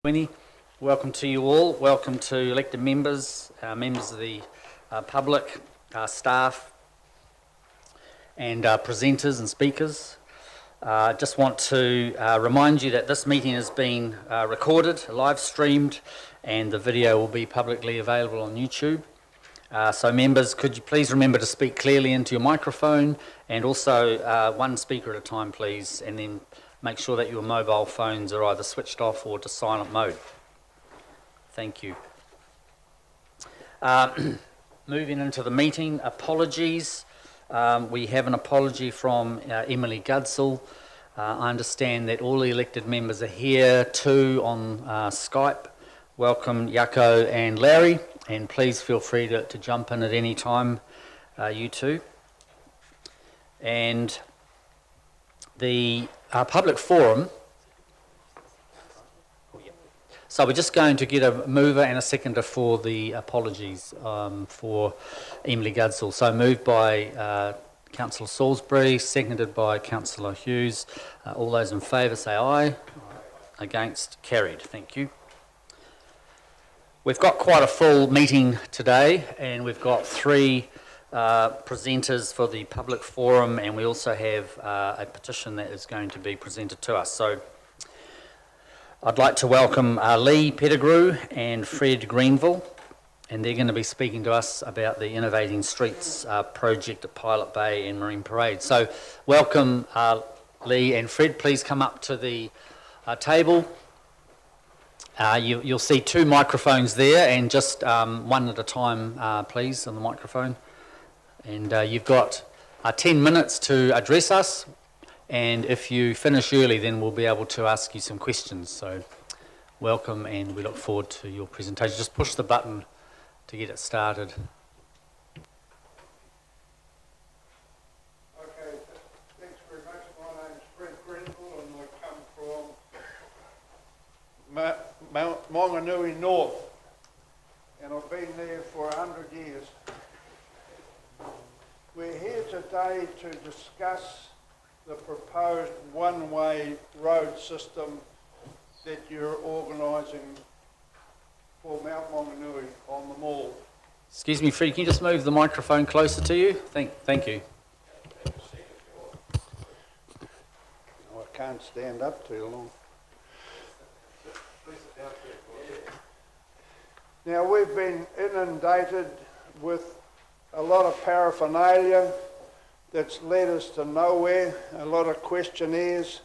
20. Welcome to you all. Welcome to elected members, members of the public, staff and presenters and speakers. I just want to remind you that this meeting is being recorded, live streamed, and the video will be publicly available on YouTube. So members, could you please remember to speak clearly into your microphone, and also one speaker at a time please, and then make sure that your mobile phones are either switched off or to silent mode. Thank you. Moving into the meeting, apologies. We have an apology from Emily Gudsell. I understand that all the elected members are here too on Skype. Welcome Yako and Larry, and please feel free to jump in at any time, you two. And the public forum, so we're just going to get a mover and a seconder for the apologies for Emily Gudsell. So moved by Councillor Salisbury, seconded by Councillor Hughes. All those in favour say aye. Against, carried. Thank you. We've got quite a full meeting today, and we've got three presenters for the public forum, and we also have a petition that is going to be presented to us. So I'd like to welcome Lee Pettigrew and Fred Greenville, and they're going to be speaking to us about the Innovating Streets project at Pilot Bay and Marine Parade. So welcome Lee and Fred, please come up to the table. You'll see two microphones there, and just one at a time please on the microphone. And you've got 10 minutes to address us, and if you finish early then we'll be able to ask you some questions. So welcome, and we look forward to your presentation. Just push the button to get it started. Okay, thanks very much. My name's Fred Greenville, and I come from Maunganui North, and I've been there for 100 years. We're here today to discuss the proposed one-way road system that you're organising for Mount Maunganui on the mall. Excuse me, Fred, can you just move the microphone closer to you? Thank you. I can't stand up too long. Now, we've been inundated with a lot of paraphernalia that's led us to nowhere, a lot of questionnaires,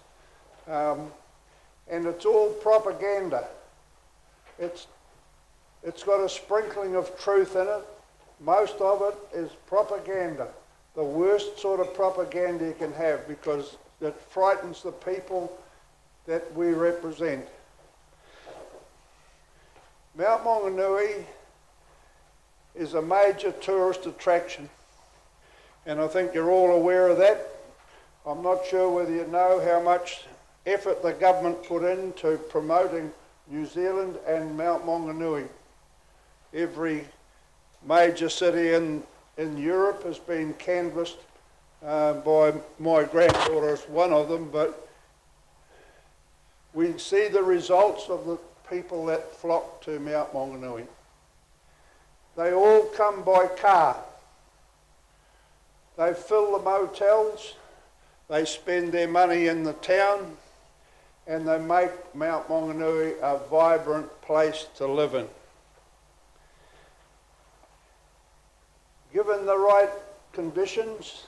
and it's all propaganda. It's got a sprinkling of truth in it. Most of it is propaganda, the worst sort of propaganda you can have, because it frightens the people that we represent. Mount Maunganui is a major tourist attraction, and I think you're all aware of that. I'm not sure whether you know how much effort the government put into promoting New Zealand and Mount Maunganui. Every major city in Europe has been canvassed by my granddaughter as one of them, but we see the results of the people that flock to Mount Maunganui. They all come by car. They fill the motels, they spend their money in the town, and they make Mount Maunganui a vibrant place to live in. Given the right conditions,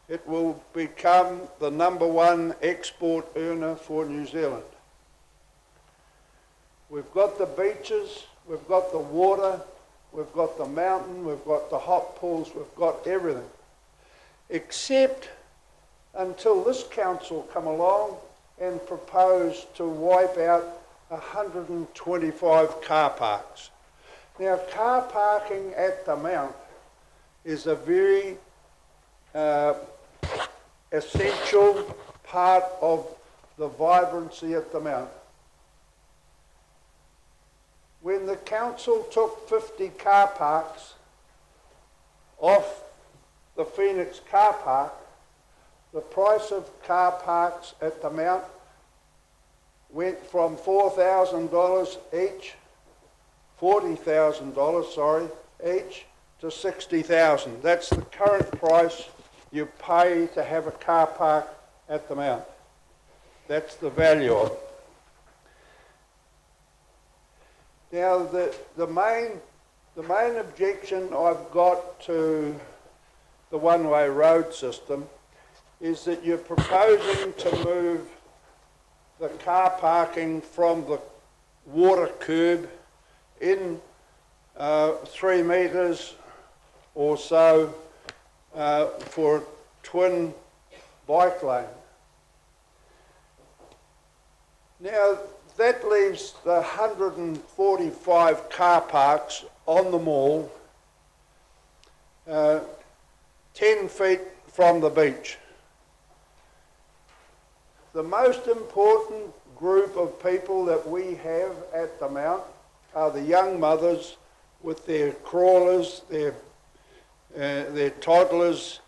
it will become the #1 export earner for New Zealand. We've got the beaches, we've got the water, we've got the mountain, we've got the hot pools, we've got everything. Except until this council come along and propose to wipe out 125 car parks. Now, car parking at the Mount is a very essential part of the vibrancy at the Mount. When the council took 50 car parks off the Phoenix car park, the price of car parks at the Mount went from $4,000 each, $40,000, sorry, each, to $60,000. That's the current price you pay to have a car park at the Mount. That's the value of it. Now, the main objection I've got to the one-way road system is that you're proposing to move the car parking from the water curb in 3 metres or so for a twin bike lane. Now, that leaves the 145 car parks on the mall 10 feet from the beach. The most important group of people that we have at the Mount are the young mothers with their crawlers, their toddlers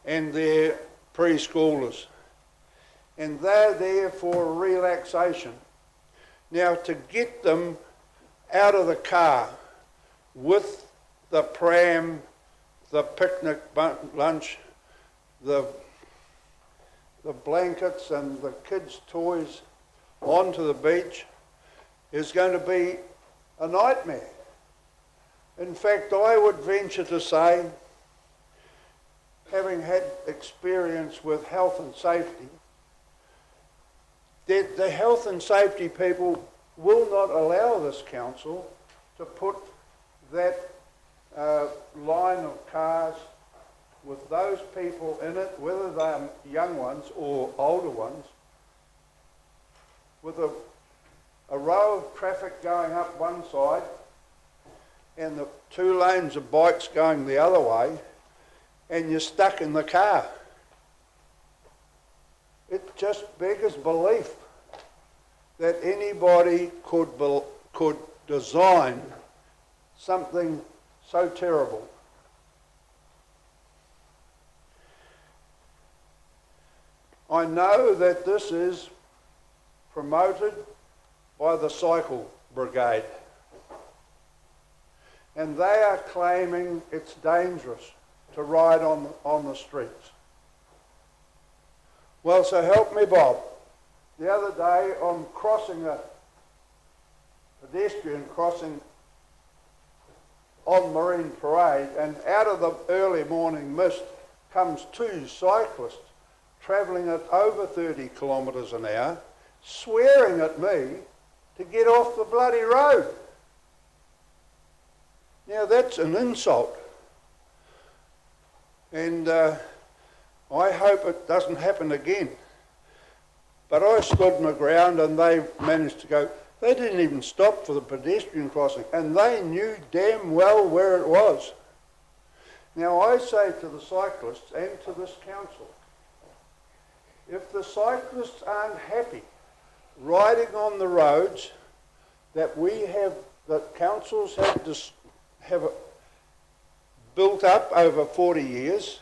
and their preschoolers. And they're there for relaxation. Now, to get them out of the car with the pram, the picnic lunch, the blankets and the kids' toys onto the beach is going to be a nightmare. In fact, I would venture to say, having had experience with health and safety, that the health and safety people will not allow this council to put that line of cars with those people in it, whether they're young ones or older ones, with a row of traffic going up one side and the 2 lanes of bikes going the other way, and you're stuck in the car. It just beggars belief that anybody could design something so terrible. I know that this is promoted by the Cycle Brigade, and they are claiming it's dangerous to ride on the streets. Well, so help me Bob. The other day I'm crossing a pedestrian crossing on Marine Parade, and out of the early morning mist comes 2 cyclists travelling at over 30 kilometres an hour, swearing at me to get off the bloody road. Now that's an insult. And I hope it doesn't happen again. But I stood my ground and they managed to go. They didn't even stop for the pedestrian crossing, and they knew damn well where it was. Now I say to the cyclists and to this council, if the cyclists aren't happy riding on the roads that councils have built up over 40 years,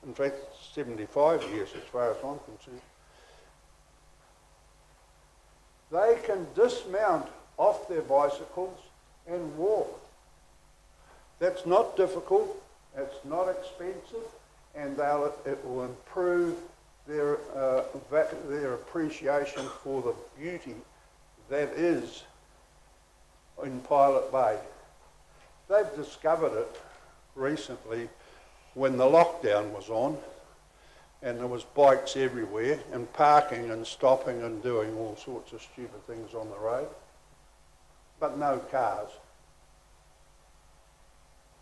in fact 75 years as far as I'm concerned, they can dismount off their bicycles and walk. That's not difficult, it's not expensive, and it will improve their appreciation for the beauty that is in Pilot Bay. They've discovered it recently when the lockdown was on, and there was bikes everywhere and parking and stopping and doing all sorts of stupid things on the road, but no cars.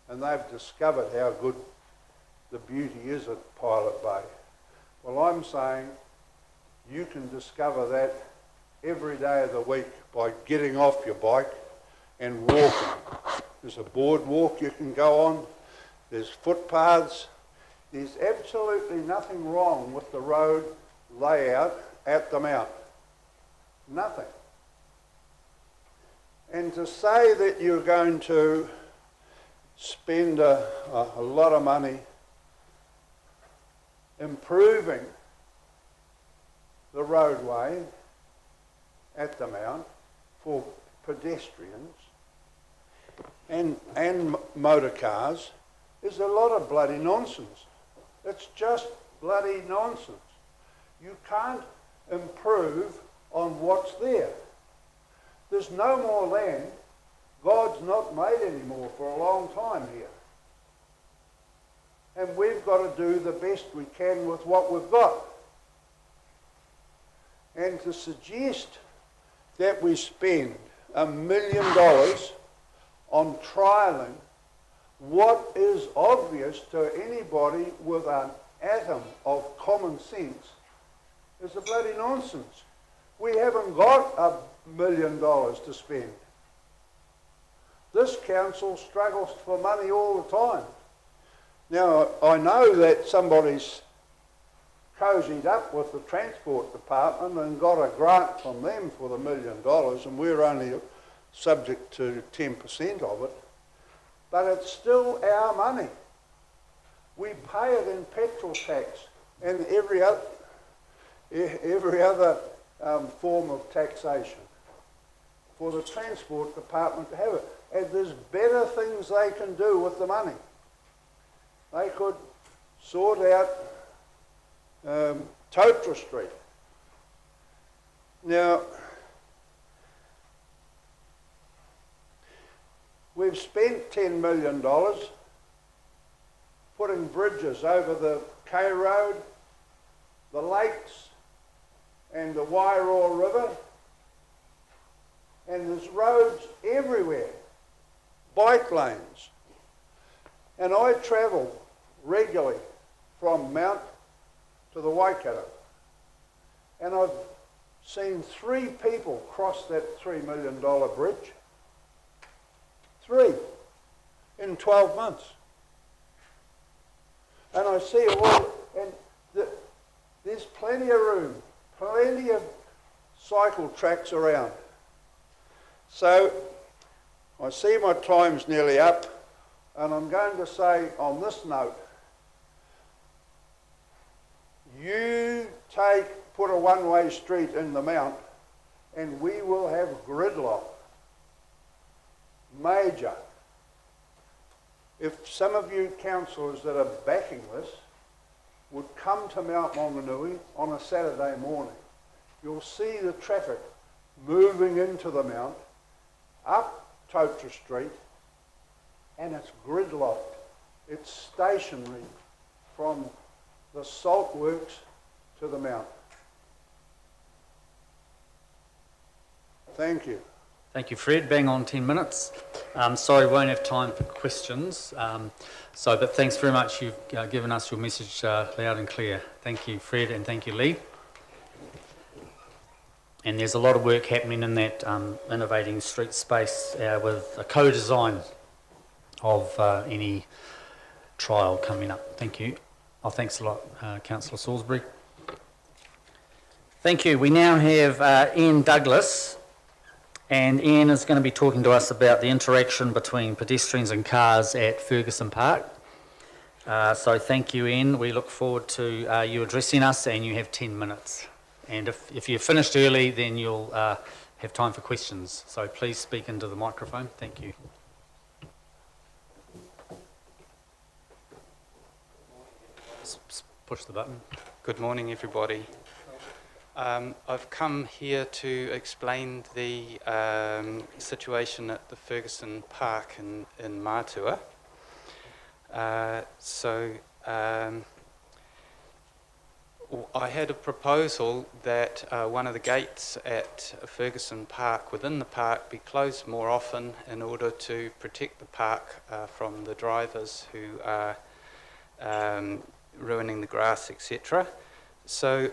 And they've discovered how good the beauty is at Pilot Bay. Well, I'm saying you can discover that every day of the week by getting off your bike and walking. There's a boardwalk you can go on, there's footpaths. There's absolutely nothing wrong with the road layout at the Mount. Nothing. And to say that you're going to spend a lot of money improving the roadway at the Mount for pedestrians and motor cars is a lot of bloody nonsense. It's just bloody nonsense. You can't improve on what's there. There's no more land. God's not made any more for a long time here. And we've got to do the best we can with what we've got. And to suggest that we spend $1 million on trialling what is obvious to anybody with an atom of common sense is a bloody nonsense. We haven't got $1 million to spend. This council struggles for money all the time. Now, I know that somebody's cozied up with the Transport Department and got a grant from them for the $1 million, and we're only subject to 10% of it, but it's still our money. We pay it in petrol tax and every other form of taxation for the Transport Department to have it. And there's better things they can do with the money. They could sort out Totra Street. Now, we've spent $10 million putting bridges over the K Road, the lakes, and the Wairau River. And there's roads everywhere, bike lanes. And I travel regularly from Mount to the Waikato. And I've seen 3 people cross that $3 million bridge. 3 in 12 months. And I see all, and there's plenty of room, plenty of cycle tracks around. So I see my time's nearly up, and I'm going to say on this note, you put a one-way street in the Mount, and we will have gridlock. Major. If some of you councillors that are backing this would come to Mount Maunganui on a Saturday morning, you'll see the traffic moving into the Mount, up Totra Street, and it's gridlocked. It's stationary from the salt works to the Mount. Thank you. Thank you, Fred. Bang on 10 minutes. Sorry, we won't have time for questions. But thanks very much. You've given us your message loud and clear. Thank you, Fred, and thank you, Lee. And there's a lot of work happening in that innovating street space with a co-design of any trial coming up. Thank you. Oh, thanks a lot, Councillor Salisbury. Thank you. We now have Ian Douglas. And Ian is going to be talking to us about the interaction between pedestrians and cars at Ferguson Park. So thank you, Ian. We look forward to you addressing us, and you have 10 minutes. And if you're finished early, then you'll have time for questions. So please speak into the microphone. Thank you. Push the button. Good morning, everybody. I've come here to explain the situation at the Ferguson Park in Mātua. I had a proposal that one of the gates at Ferguson Park, within the park, be closed more often in order to protect the park from the drivers who are ruining the grass, etc. So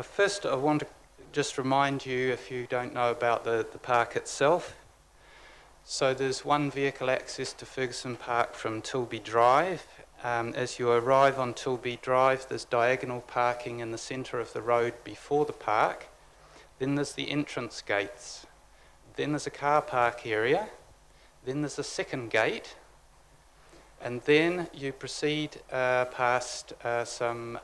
first, I want to just remind you, if you don't know about the park itself. So there's one vehicle access to Ferguson Park from Tilby Drive. As you arrive on Tilby Drive, there's diagonal parking in the centre of the road before the park. Then there's the entrance gates. Then there's a car park area. Then there's a second gate. And then you proceed past some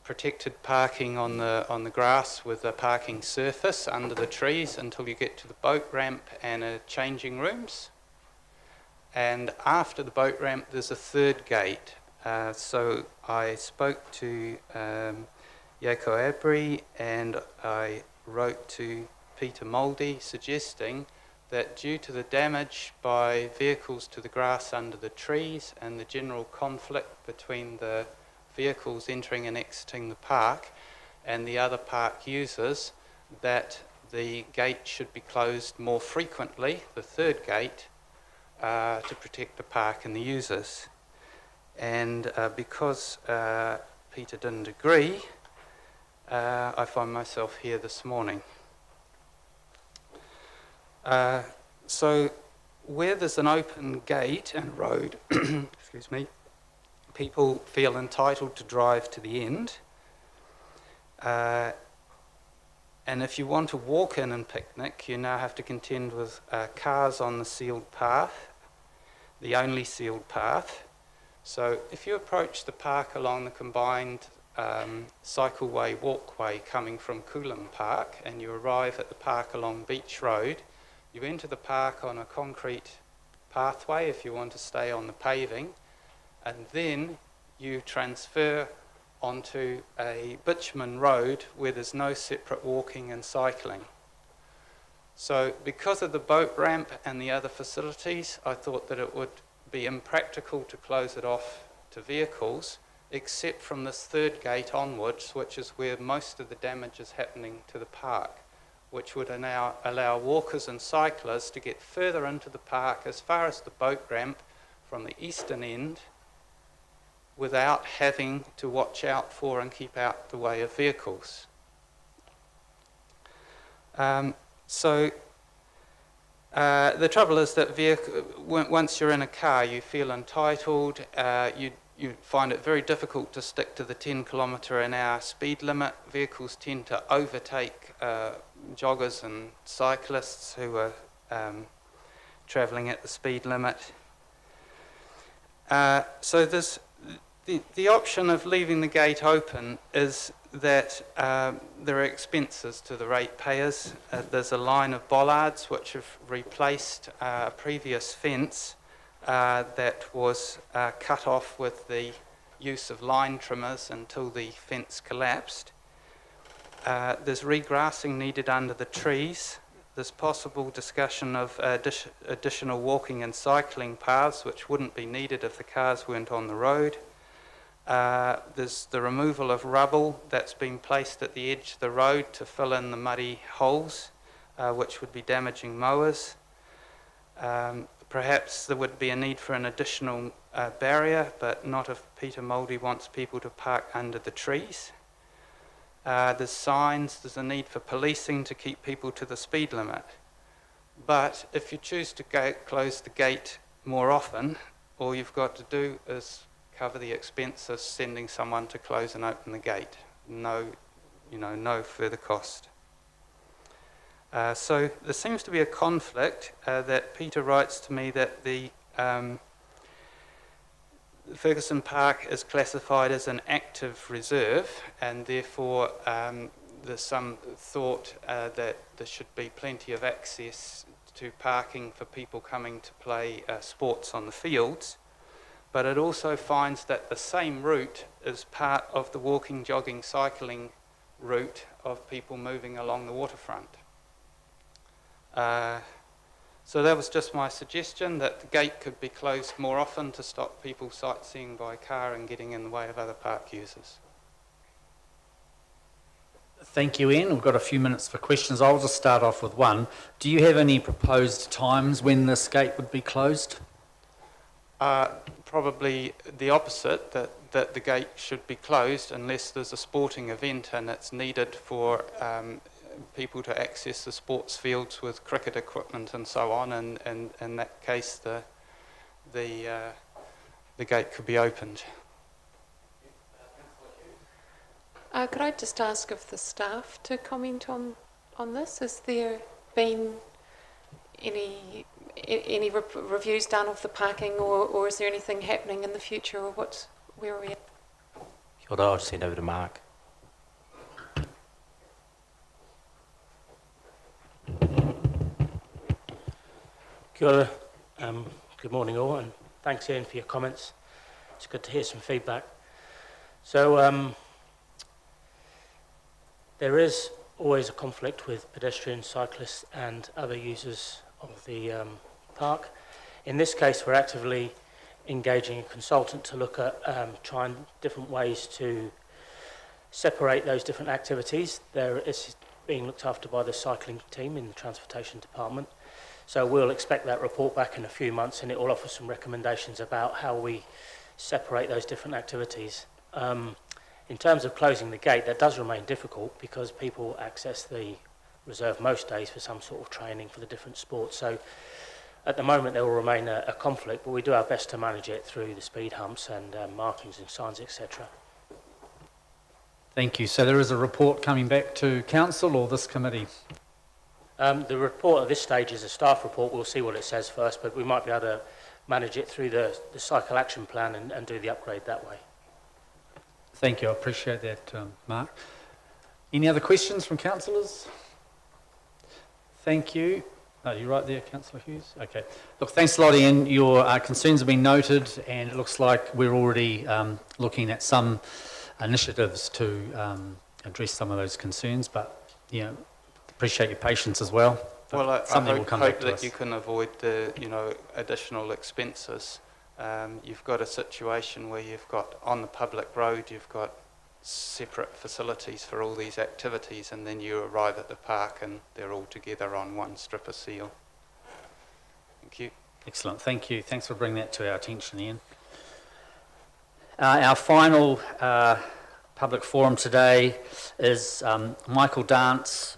protected parking on the grass with a parking surface under the trees until you get to the boat ramp and changing rooms. And after the boat ramp, there's a third gate. So I spoke to Yako Abri and I wrote to Peter Mouldy suggesting that due to the damage by vehicles to the grass under the trees and the general conflict between the vehicles entering and exiting the park and the other park users, that the gate should be closed more frequently, the third gate, to protect the park and the users. And because Peter didn't agree, I find myself here this morning. So where there's an open gate and road, excuse me, people feel entitled to drive to the end. And if you want to walk in and picnic, you now have to contend with cars on the sealed path, the only sealed path. So if you approach the park along the combined cycleway walkway coming from Coolum Park and you arrive at the park along Beach Road, you enter the park on a concrete pathway if you want to stay on the paving, and then you transfer onto a bitumen road where there's no separate walking and cycling. So because of the boat ramp and the other facilities, I thought that it would be impractical to close it off to vehicles, except from this third gate onwards, which is where most of the damage is happening to the park, which would now allow walkers and cyclists to get further into the park as far as the boat ramp from the eastern end without having to watch out for and keep out the way of vehicles. The trouble is that once you're in a car, you feel entitled. You find it very difficult to stick to the 10km/h speed limit. Vehicles tend to overtake joggers and cyclists who are travelling at the speed limit. So there's the option of leaving the gate open is that there are expenses to the ratepayers. There's a line of bollards which have replaced a previous fence that was cut off with the use of line trimmers until the fence collapsed. There's regrassing needed under the trees. There's possible discussion of additional walking and cycling paths which wouldn't be needed if the cars weren't on the road. There's the removal of rubble that's been placed at the edge of the road to fill in the muddy holes, which would be damaging mowers. Perhaps there would be a need for an additional barrier, but not if Peter Mouldy wants people to park under the trees. There's signs, there's a need for policing to keep people to the speed limit. But if you choose to close the gate more often, all you've got to do is cover the expense of sending someone to close and open the gate. No further cost. So there seems to be a conflict that Peter writes to me that the Ferguson Park is classified as an active reserve, and therefore there's some thought that there should be plenty of access to parking for people coming to play sports on the fields. But it also finds that the same route is part of the walking, jogging, cycling route of people moving along the waterfront. So that was just my suggestion, that the gate could be closed more often to stop people sightseeing by car and getting in the way of other park users. Thank you, Ian. We've got a few minutes for questions. I'll just start off with one. Do you have any proposed times when this gate would be closed? Probably the opposite, that the gate should be closed unless there's a sporting event and it's needed for people to access the sports fields with cricket equipment and so on, and in that case the gate could be opened. Could I just ask of the staff to comment on this? Has there been any reviews done of the parking, or is there anything happening in the future, or where are we at? Kia ora, I'll just hand over to Mark. Kia ora. Good morning all, and thanks Ian for your comments. It's good to hear some feedback. So there is always a conflict with pedestrians, cyclists and other users of the park. In this case, we're actively engaging a consultant to look at trying different ways to separate those different activities. There is being looked after by the cycling team in the transportation department. So we'll expect that report back in a few months, and it will offer some recommendations about how we separate those different activities. In terms of closing the gate, that does remain difficult because people access the reserve most days for some sort of training for the different sports. So at the moment there will remain a conflict, but we do our best to manage it through the speed humps and markings and signs, etc. Thank you. So there is a report coming back to council or this committee? The report at this stage is a staff report. We'll see what it says first, but we might be able to manage it through the cycle action plan and do the upgrade that way. Thank you. I appreciate that, Mark. Any other questions from councillors? Thank you. Oh, you're right there, Councillor Hughes. Okay. Look, thanks a lot, Ian. Your concerns have been noted, and it looks like we're already looking at some initiatives to address some of those concerns, but, you know, appreciate your patience as well. Well, I something will come back hope to that us. you can avoid the, additional expenses. You've got a situation where you've got, on the public road, you've got separate facilities for all these activities, and then you arrive at the park and they're all together on one strip of seal. Thank you. Excellent. Thank you. Thanks for bringing that to our attention, Ian. Our final public forum today is Michael Dance,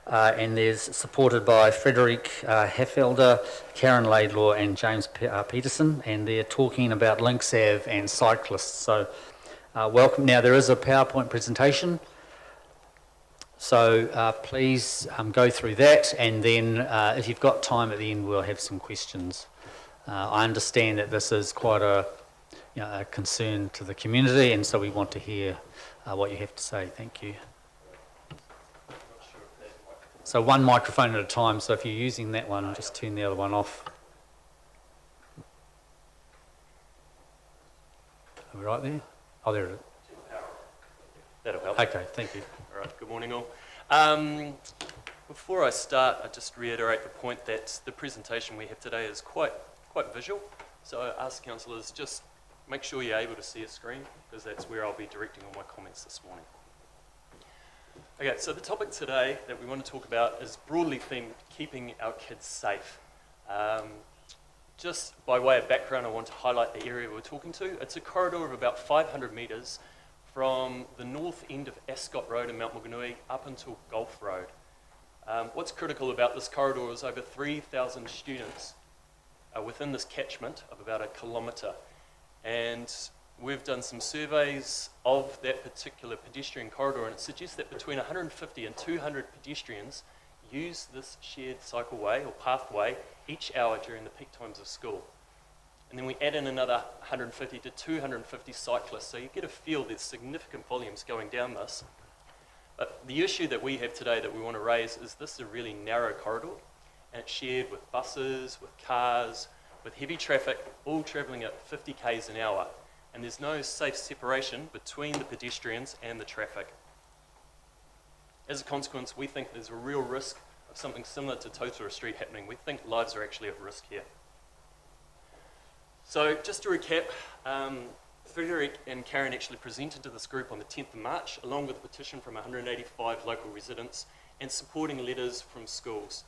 and there's supported by Frederick Heffelder, Karen Laidlaw and James Peterson, and they're talking about Links Ave and cyclists. So welcome. Now there is a PowerPoint presentation, so please go through that, and then if you've got time at the end we'll have some questions. I understand that this is quite a concern to the community, and so we want to hear what you have to say. Thank you. So one microphone at a time, so if you're using that one, just turn the other one off. Are we right there? Oh, there it is. That'll help. Okay, thank you. All right, good morning all. Before I start, I just reiterate the point that the presentation we have today is quite visual. So I ask councillors, just make sure you're able to see a screen, because that's where I'll be directing all my comments this morning. Okay, so the topic today that we want to talk about is broadly themed keeping our kids safe. Just by way of background, I want to highlight the area we're talking to. It's a corridor of about 500 metres from the north end of Ascot Road in Mount Maunganui up until Gulf Road. What's critical about this corridor is over 3,000 students are within this catchment of about 1 kilometre. And we've done some surveys of that particular pedestrian corridor, and it suggests that between 150 and 200 pedestrians use this shared cycleway or pathway each hour during the peak times of school. And then we add in another 150 to 250 cyclists, so you get a feel there's significant volumes going down this. But the issue that we have today that we want to raise is this is a really narrow corridor, and it's shared with buses, with cars, with heavy traffic, all travelling at 50 k's an hour. And there's no safe separation between the pedestrians and the traffic. As a consequence, we think there's a real risk of something similar to Totara Street happening. We think lives are actually at risk here. So just to recap, Frederick and Karen actually presented to this group on the 10th of March, along with a petition from 185 local residents and supporting letters from schools.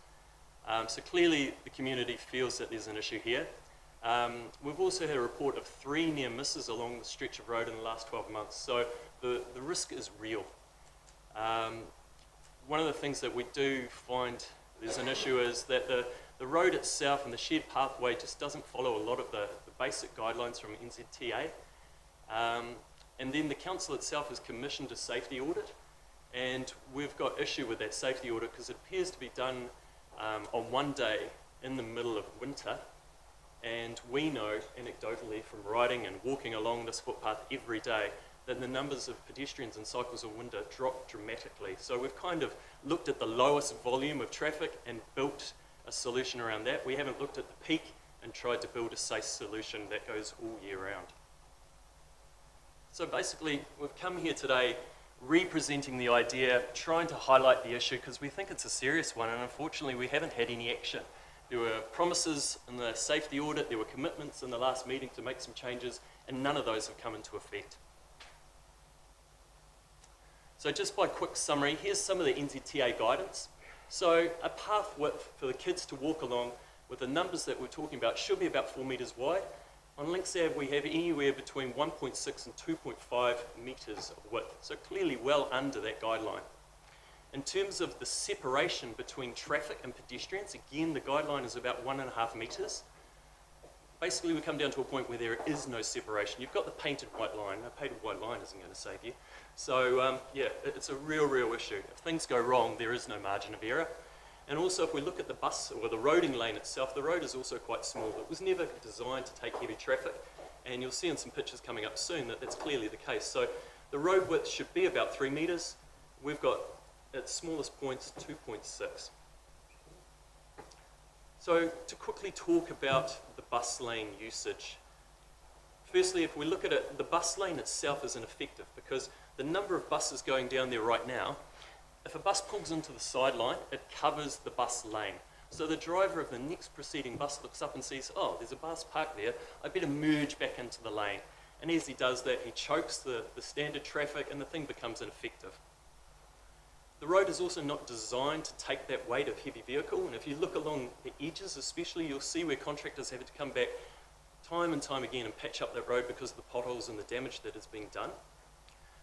So clearly the community feels that there's an issue here. We've also had a report of 3 near misses along the stretch of road in the last 12 months, so the risk is real. One of the things that we do find there's an issue is that the road itself and the shared pathway just doesn't follow a lot of the basic guidelines from NZTA. And then the council itself has commissioned a safety audit, and we've got issue with that safety audit because it appears to be done on one day in the middle of winter. And we know anecdotally from riding and walking along this footpath every day that the numbers of pedestrians and cycles in winter drop dramatically. So we've kind of looked at the lowest volume of traffic and built a solution around that. We haven't looked at the peak and tried to build a safe solution that goes all year round. So basically, we've come here today representing the idea, trying to highlight the issue because we think it's a serious one, and unfortunately we haven't had any action. There were promises in the safety audit, there were commitments in the last meeting to make some changes, and none of those have come into effect. So just by quick summary, here's some of the NZTA guidance. So a path width for the kids to walk along with the numbers that we're talking about should be about 4 metres wide. On Links Ave, we have anywhere between 1.6 and 2.5 metres of width, so clearly well under that guideline. In terms of the separation between traffic and pedestrians, again, the guideline is about 1.5 metres. Basically, we come down to a point where there is no separation. You've got the painted white line. A painted white line isn't going to save you. So, yeah, it's a real issue. If things go wrong, there is no margin of error. And also, if we look at the bus or the roading lane itself, the road is also quite small. It was never designed to take heavy traffic, and you'll see in some pictures coming up soon that that's clearly the case. So the road width should be about 3 metres. We've got, at smallest points, 2.6. So to quickly talk about the bus lane usage. Firstly, if we look at it, the bus lane itself is ineffective because the number of buses going down there right now, if a bus pulls into the sideline, it covers the bus lane. So the driver of the next preceding bus looks up and sees, oh, there's a bus parked there, I better merge back into the lane. And as he does that, he chokes the standard traffic and the thing becomes ineffective. The road is also not designed to take that weight of heavy vehicle, and if you look along the edges especially, you'll see where contractors have to come back time and time again and patch up that road because of the potholes and the damage that is being done.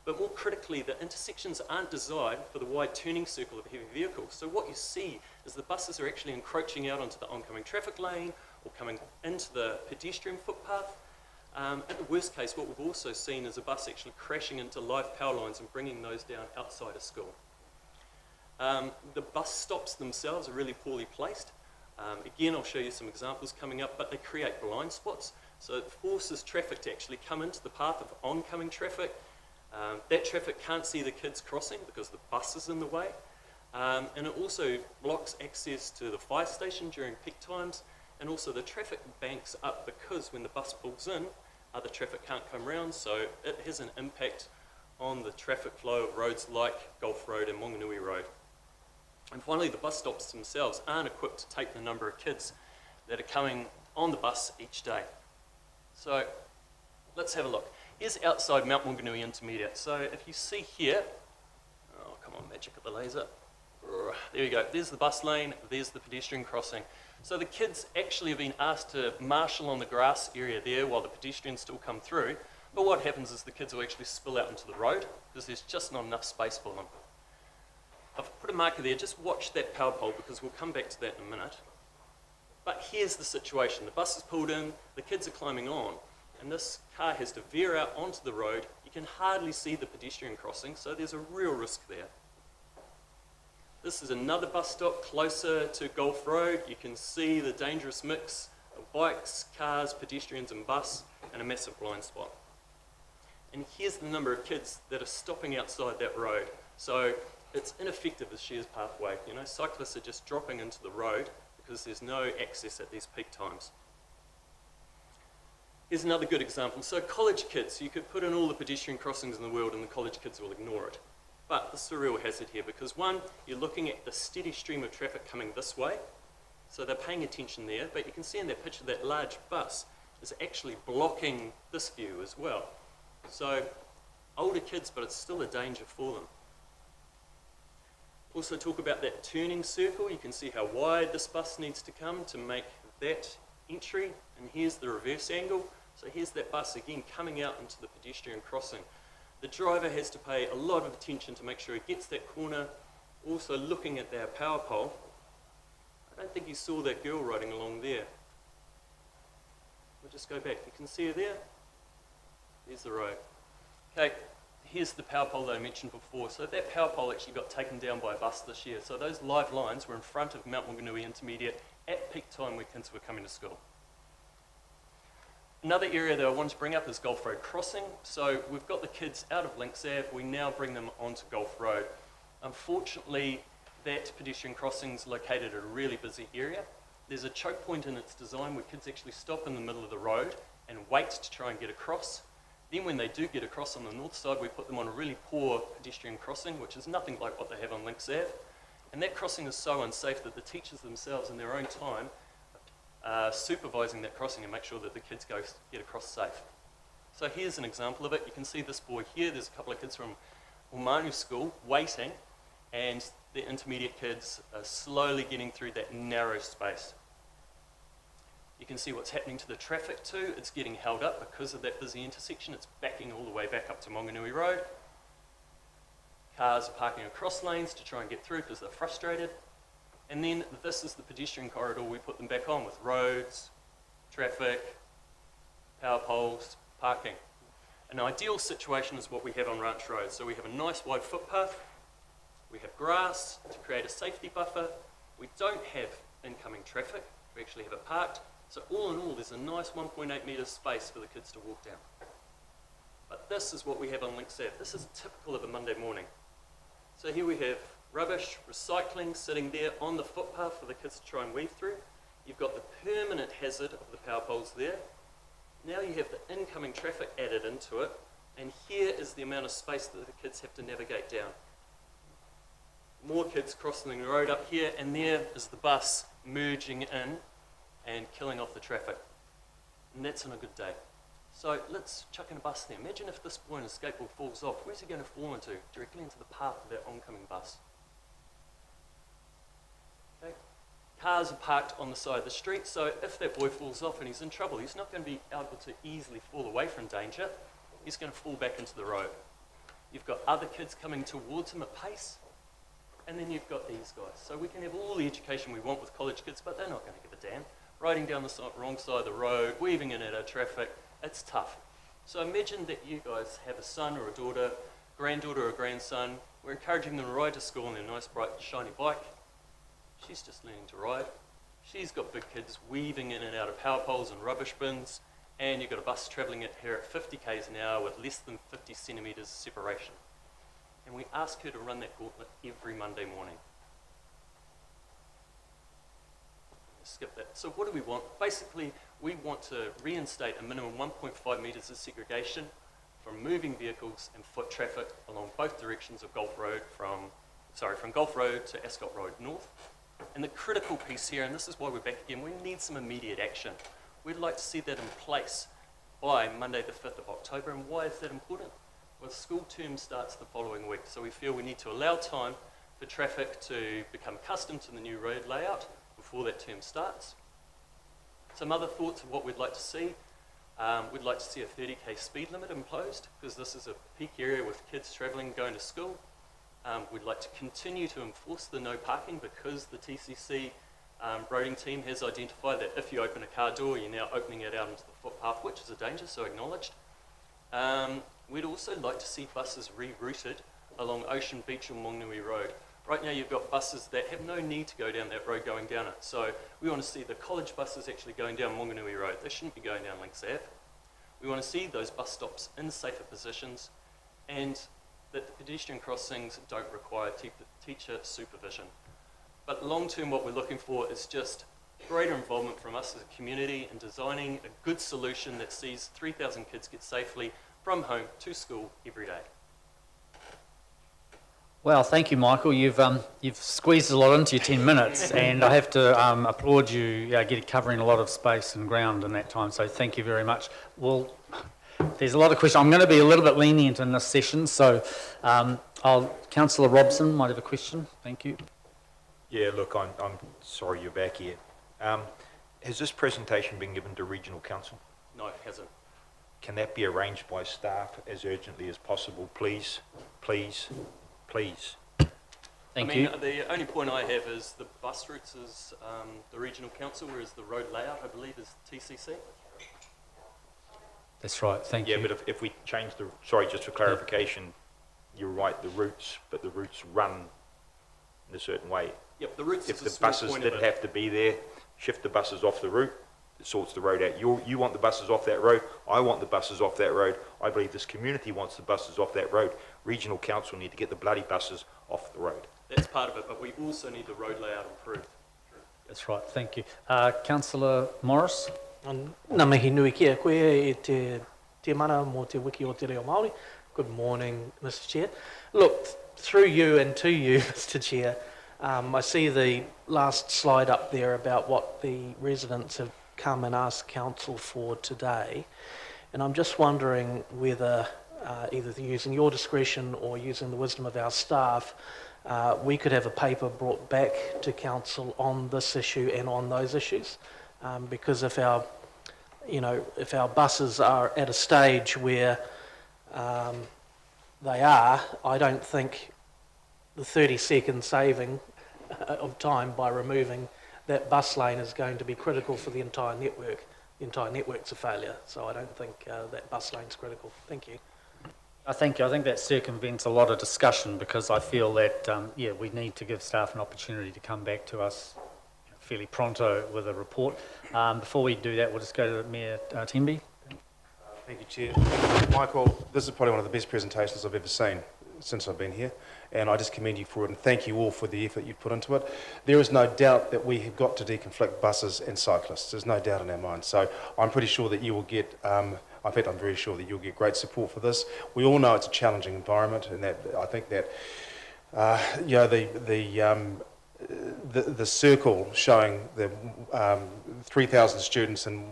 But more critically, the intersections aren't designed for the wide turning circle of heavy vehicles. So what you see is the buses are actually encroaching out onto the oncoming traffic lane or coming into the pedestrian footpath. At the worst case, what we've also seen is a bus actually crashing into live power lines and bringing those down outside a school. The bus stops themselves are really poorly placed. Again, I'll show you some examples coming up, but they create blind spots. So it forces traffic to actually come into the path of oncoming traffic. That traffic can't see the kids crossing because the bus is in the way. And it also blocks access to the fire station during peak times. And also the traffic banks up because when the bus pulls in, other traffic can't come round. So it has an impact on the traffic flow of roads like Gulf Road and Wanganui Road. And finally, the bus stops themselves aren't equipped to take the number of kids that are coming on the bus each day. So let's have a look. Here's outside Mount Wanganui Intermediate. So if you see here, oh come on, magic of the laser. There you go, there's the bus lane, there's the pedestrian crossing. So the kids actually have been asked to marshal on the grass area there while the pedestrians still come through. But what happens is the kids will actually spill out into the road because there's just not enough space for them. I've put a marker there, just watch that power pole because we'll come back to that in a minute. But here's the situation. The bus is pulled in, the kids are climbing on, and this car has to veer out onto the road. You can hardly see the pedestrian crossing, so there's a real risk there. This is another bus stop closer to Gulf Road. You can see the dangerous mix of bikes, cars, pedestrians and bus, and a massive blind spot. And here's the number of kids that are stopping outside that road. So it's ineffective as Shears Pathway. You know, cyclists are just dropping into the road because there's no access at these peak times. Here's another good example. So college kids, you could put in all the pedestrian crossings in the world and the college kids will ignore it. But this is a real hazard here because one, you're looking at the steady stream of traffic coming this way. So they're paying attention there, but you can see in that picture that large bus is actually blocking this view as well. So older kids, but it's still a danger for them. Also talk about that turning circle. You can see how wide this bus needs to come to make that entry. And here's the reverse angle. So here's that bus again coming out into the pedestrian crossing. The driver has to pay a lot of attention to make sure he gets that corner. Also looking at their power pole. I don't think you saw that girl riding along there. We'll just go back. You can see her there. There's the road. Okay, here's the power pole that I mentioned before. So that power pole actually got taken down by a bus this year. So those live lines were in front of Mount Wanganui Intermediate at peak time where kids were coming to school. Another area that I wanted to bring up is Gulf Road Crossing. So we've got the kids out of Links Ave. We now bring them onto Gulf Road. Unfortunately, that pedestrian crossing's located at a really busy area. There's a choke point in its design where kids actually stop in the middle of the road and wait to try and get across. Then when they do get across on the north side, we put them on a really poor pedestrian crossing, which is nothing like what they have on Links Ave. And that crossing is so unsafe that the teachers themselves, in their own time, are supervising that crossing and make sure that the kids get across safe. So here's an example of it. You can see this boy here. There's a couple of kids from Umanu School waiting, and the intermediate kids are slowly getting through that narrow space. You can see what's happening to the traffic too. It's getting held up because of that busy intersection. It's backing all the way back up to Monganui Road. Cars are parking across lanes to try and get through because they're frustrated. And then this is the pedestrian corridor we put them back on with roads, traffic, power poles, parking. An ideal situation is what we have on Ranch Road. So we have a nice wide footpath, we have grass to create a safety buffer, we don't have incoming traffic, we actually have it parked. So all in all, there's a nice 1.8 metres space for the kids to walk down. But this is what we have on Links Ave. This is typical of a Monday morning. So here we have rubbish, recycling sitting there on the footpath for the kids to try and weave through. You've got the permanent hazard of the power poles there. Now you have the incoming traffic added into it, and here is the amount of space that the kids have to navigate down. More kids crossing the road up here, and there is the bus merging in and killing off the traffic. And that's on a good day. So let's chuck in a bus there. Imagine if this boy in a skateboard falls off. Where's he going to fall into? Directly into the path of that oncoming bus. Okay. Cars are parked on the side of the street, so if that boy falls off and he's in trouble, he's not going to be able to easily fall away from danger. He's going to fall back into the road. You've got other kids coming towards him at pace, and then you've got these guys. So we can have all the education we want with college kids, but they're not going to give a damn. Riding down the wrong side of the road, weaving in at our traffic, it's tough. So imagine that you guys have a son or a daughter, granddaughter or grandson. We're encouraging them to ride to school on their nice, bright, shiny bike. She's just learning to ride. She's got big kids weaving in and out of power poles and rubbish bins, and you've got a bus travelling it here at 50 k's an hour with less than 50 centimetres separation. And we ask her to run that gauntlet every Monday morning. Skip that. So what do we want? Basically, we want to reinstate a minimum 1.5 metres of segregation from moving vehicles and foot traffic along both directions of Gulf Road from Gulf Road to Ascot Road North. And the critical piece here, and this is why we're back again, we need some immediate action. We'd like to see that in place by Monday the 5th of October. And why is that important? Well, the school term starts the following week, so we feel we need to allow time for traffic to become accustomed to the new road layout before that term starts. Some other thoughts of what we'd like to see. We'd like to see a 30k speed limit imposed, because this is a peak area with kids travelling, going to school. We'd like to continue to enforce the no parking, because the TCC roading team has identified that if you open a car door, you're now opening it out into the footpath, which is a danger, so acknowledged. We'd also like to see buses rerouted along Ocean Beach or Monganui Road. Right now you've got buses that have no need to go down that road going down it. So we want to see the college buses actually going down Monganui Road. They shouldn't be going down Links Ave. We want to see those bus stops in safer positions, and that the pedestrian crossings don't require teacher supervision. But long term, what we're looking for is just greater involvement from us as a community in designing a good solution that sees 3,000 kids get safely from home to school every day. Well, thank you, Michael. You've squeezed a lot into your 10 minutes, and I have to applaud you covering a lot of space and ground in that time, so thank you very much. Well, there's a lot of questions. I'm going to be a little bit lenient in this session, so Councillor Robson might have a question. Thank you. Yeah, look, I'm sorry you're back here. Has this presentation been given to Regional Council? No, it hasn't. Can that be arranged by staff as urgently as possible, please? Please? Please. Thank you. The only point I have is the bus routes is the Regional Council, whereas the road layout, I believe, is TCC. That's right, thank you. Yeah, but if we change the, sorry, just for clarification, you're right, the routes, but the routes run in a certain way. Yep, the routes If is a the small buses point of didn't it. have to be there, shift the buses off the route, it sorts the road out. You want the buses off that road, I want the buses off that road, I believe this community wants the buses off that road. Regional Council need to get the bloody buses off the road. That's part of it, but we also need the road layout improved. That's right, thank you. Councillor Morris? Nā mihi nui kia koe e te mana mō te wiki o te reo Māori. Good morning, Mr Chair. Look, through you and to you, Mr Chair, I see the last slide up there about what the residents have come and asked council for today. And I'm just wondering whether, either using your discretion or using the wisdom of our staff, we could have a paper brought back to council on this issue and on those issues. Because if our buses are at a stage where they are, I don't think the 30-second saving of time by removing that bus lane is going to be critical for the entire network. The entire network's a failure, so I don't think that bus lane's critical. Thank you. Thank you. I think that circumvents a lot of discussion because I feel that, we need to give staff an opportunity to come back to us fairly pronto with a report. Before we do that, we'll just go to Mayor Temby. Thank you, Chair. Michael, this is probably one of the best presentations I've ever seen since I've been here, and I just commend you for it and thank you all for the effort you've put into it. There is no doubt that we have got to deconflict buses and cyclists. There's no doubt in our minds. So I'm pretty sure that you will get, in fact, I'm very sure that you'll get great support for this. We all know it's a challenging environment, and that I think that the circle showing the 3,000 students in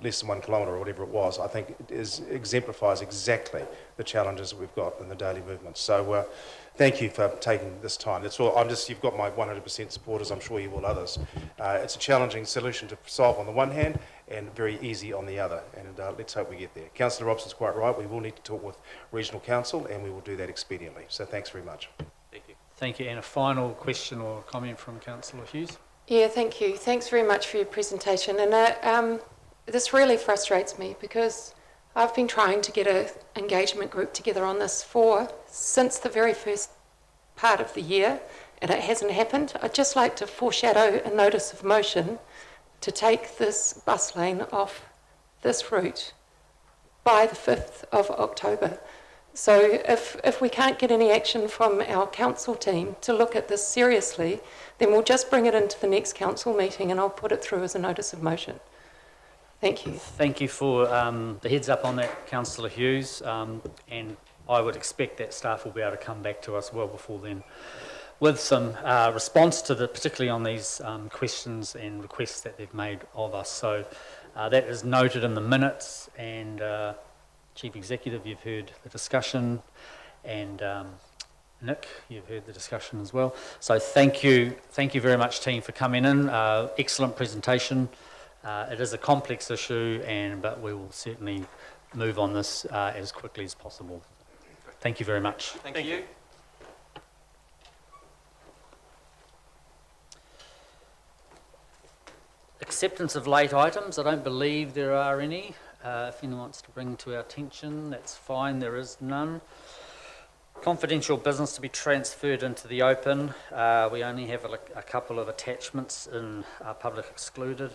less than 1 kilometre or whatever it was, I think exemplifies exactly the challenges that we've got in the daily movement. So thank you for taking this time. That's all. You've got my 100% support, as I'm sure you will others. It's a challenging solution to solve on the one hand and very easy on the other, and let's hope we get there. Councillor Robson's quite right. We will need to talk with Regional Council, and we will do that expediently. So thanks very much. Thank you. Thank you. And a final question or comment from Councillor Hughes? Yeah, thank you. Thanks very much for your presentation. And this really frustrates me because I've been trying to get an engagement group together on this since the very first part of the year, and it hasn't happened. I'd just like to foreshadow a notice of motion to take this bus lane off this route by the 5th of October. So if we can't get any action from our council team to look at this seriously, then we'll just bring it into the next council meeting and I'll put it through as a notice of motion. Thank you. Thank you for the heads up on that, Councillor Hughes, and I would expect that staff will be able to come back to us well before then with some response to particularly on these questions and requests that they've made of us. So that is noted in the minutes, and Chief Executive, you've heard the discussion, and Nick, you've heard the discussion as well. So thank you very much, team, for coming in. Excellent presentation. It is a complex issue, but we will certainly move on this as quickly as possible. Thank you very much. Thank you. Acceptance of late items. I don't believe there are any. If anyone wants to bring to our attention, that's fine. There is none. Confidential business to be transferred into the open. We only have a couple of attachments in public excluded.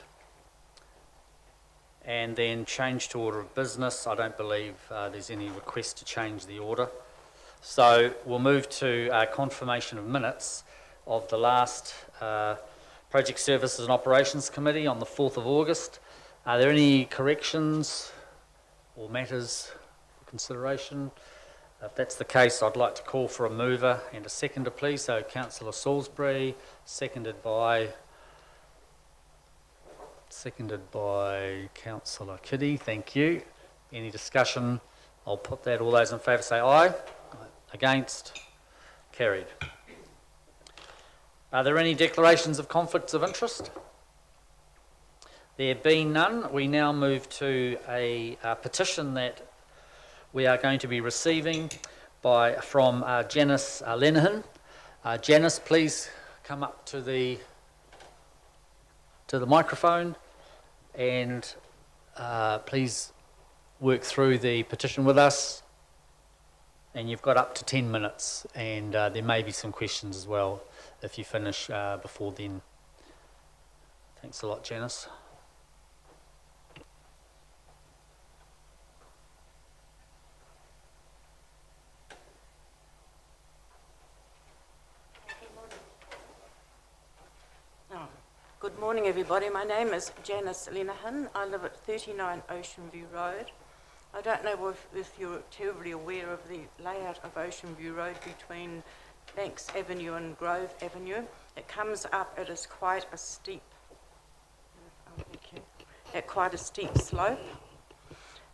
And then change to order of business. I don't believe there's any request to change the order. So we'll move to confirmation of minutes of the last Project Services and Operations Committee on the 4th of August. Are there any corrections or matters for consideration? If that's the case, I'd like to call for a mover and a seconder, please. So Councillor Salisbury, seconded by Councillor Kiddy. Thank you. Any discussion? I'll put that. All those in favour say aye. Against? Carried. Are there any declarations of conflicts of interest? There being none, we now move to a petition that we are going to be receiving from Janice Lenihan. Janice, please come up to the microphone and please work through the petition with us. And you've got up to 10 minutes, and there may be some questions as well if you finish before then. Thanks a lot, Janice. Good Good morning, everybody. My name is Janice Lenahan. I live at 39 Ocean View Road. I don't know if you're terribly aware of the layout of Ocean View Road between Banks Avenue and Grove Avenue. It comes up, it is quite a steep, at quite a steep slope.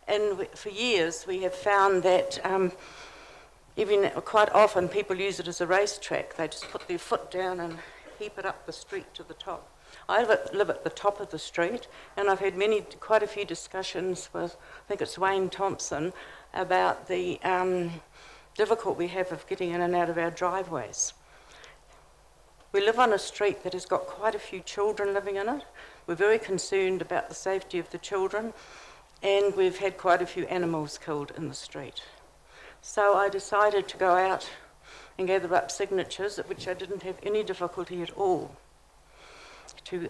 And for years we have found that even quite often people use it as a racetrack. They just put their foot down and heap it up the street to the top. I live at the top of the street, and I've had quite a few discussions with, I think it's Wayne Thompson, about the difficulty we have of getting in and out of our driveways. We live on a street that has got quite a few children living in it. We're very concerned about the safety of the children, and we've had quite a few animals killed in the street. So I decided to go out and gather up signatures, at which I didn't have any difficulty at all, to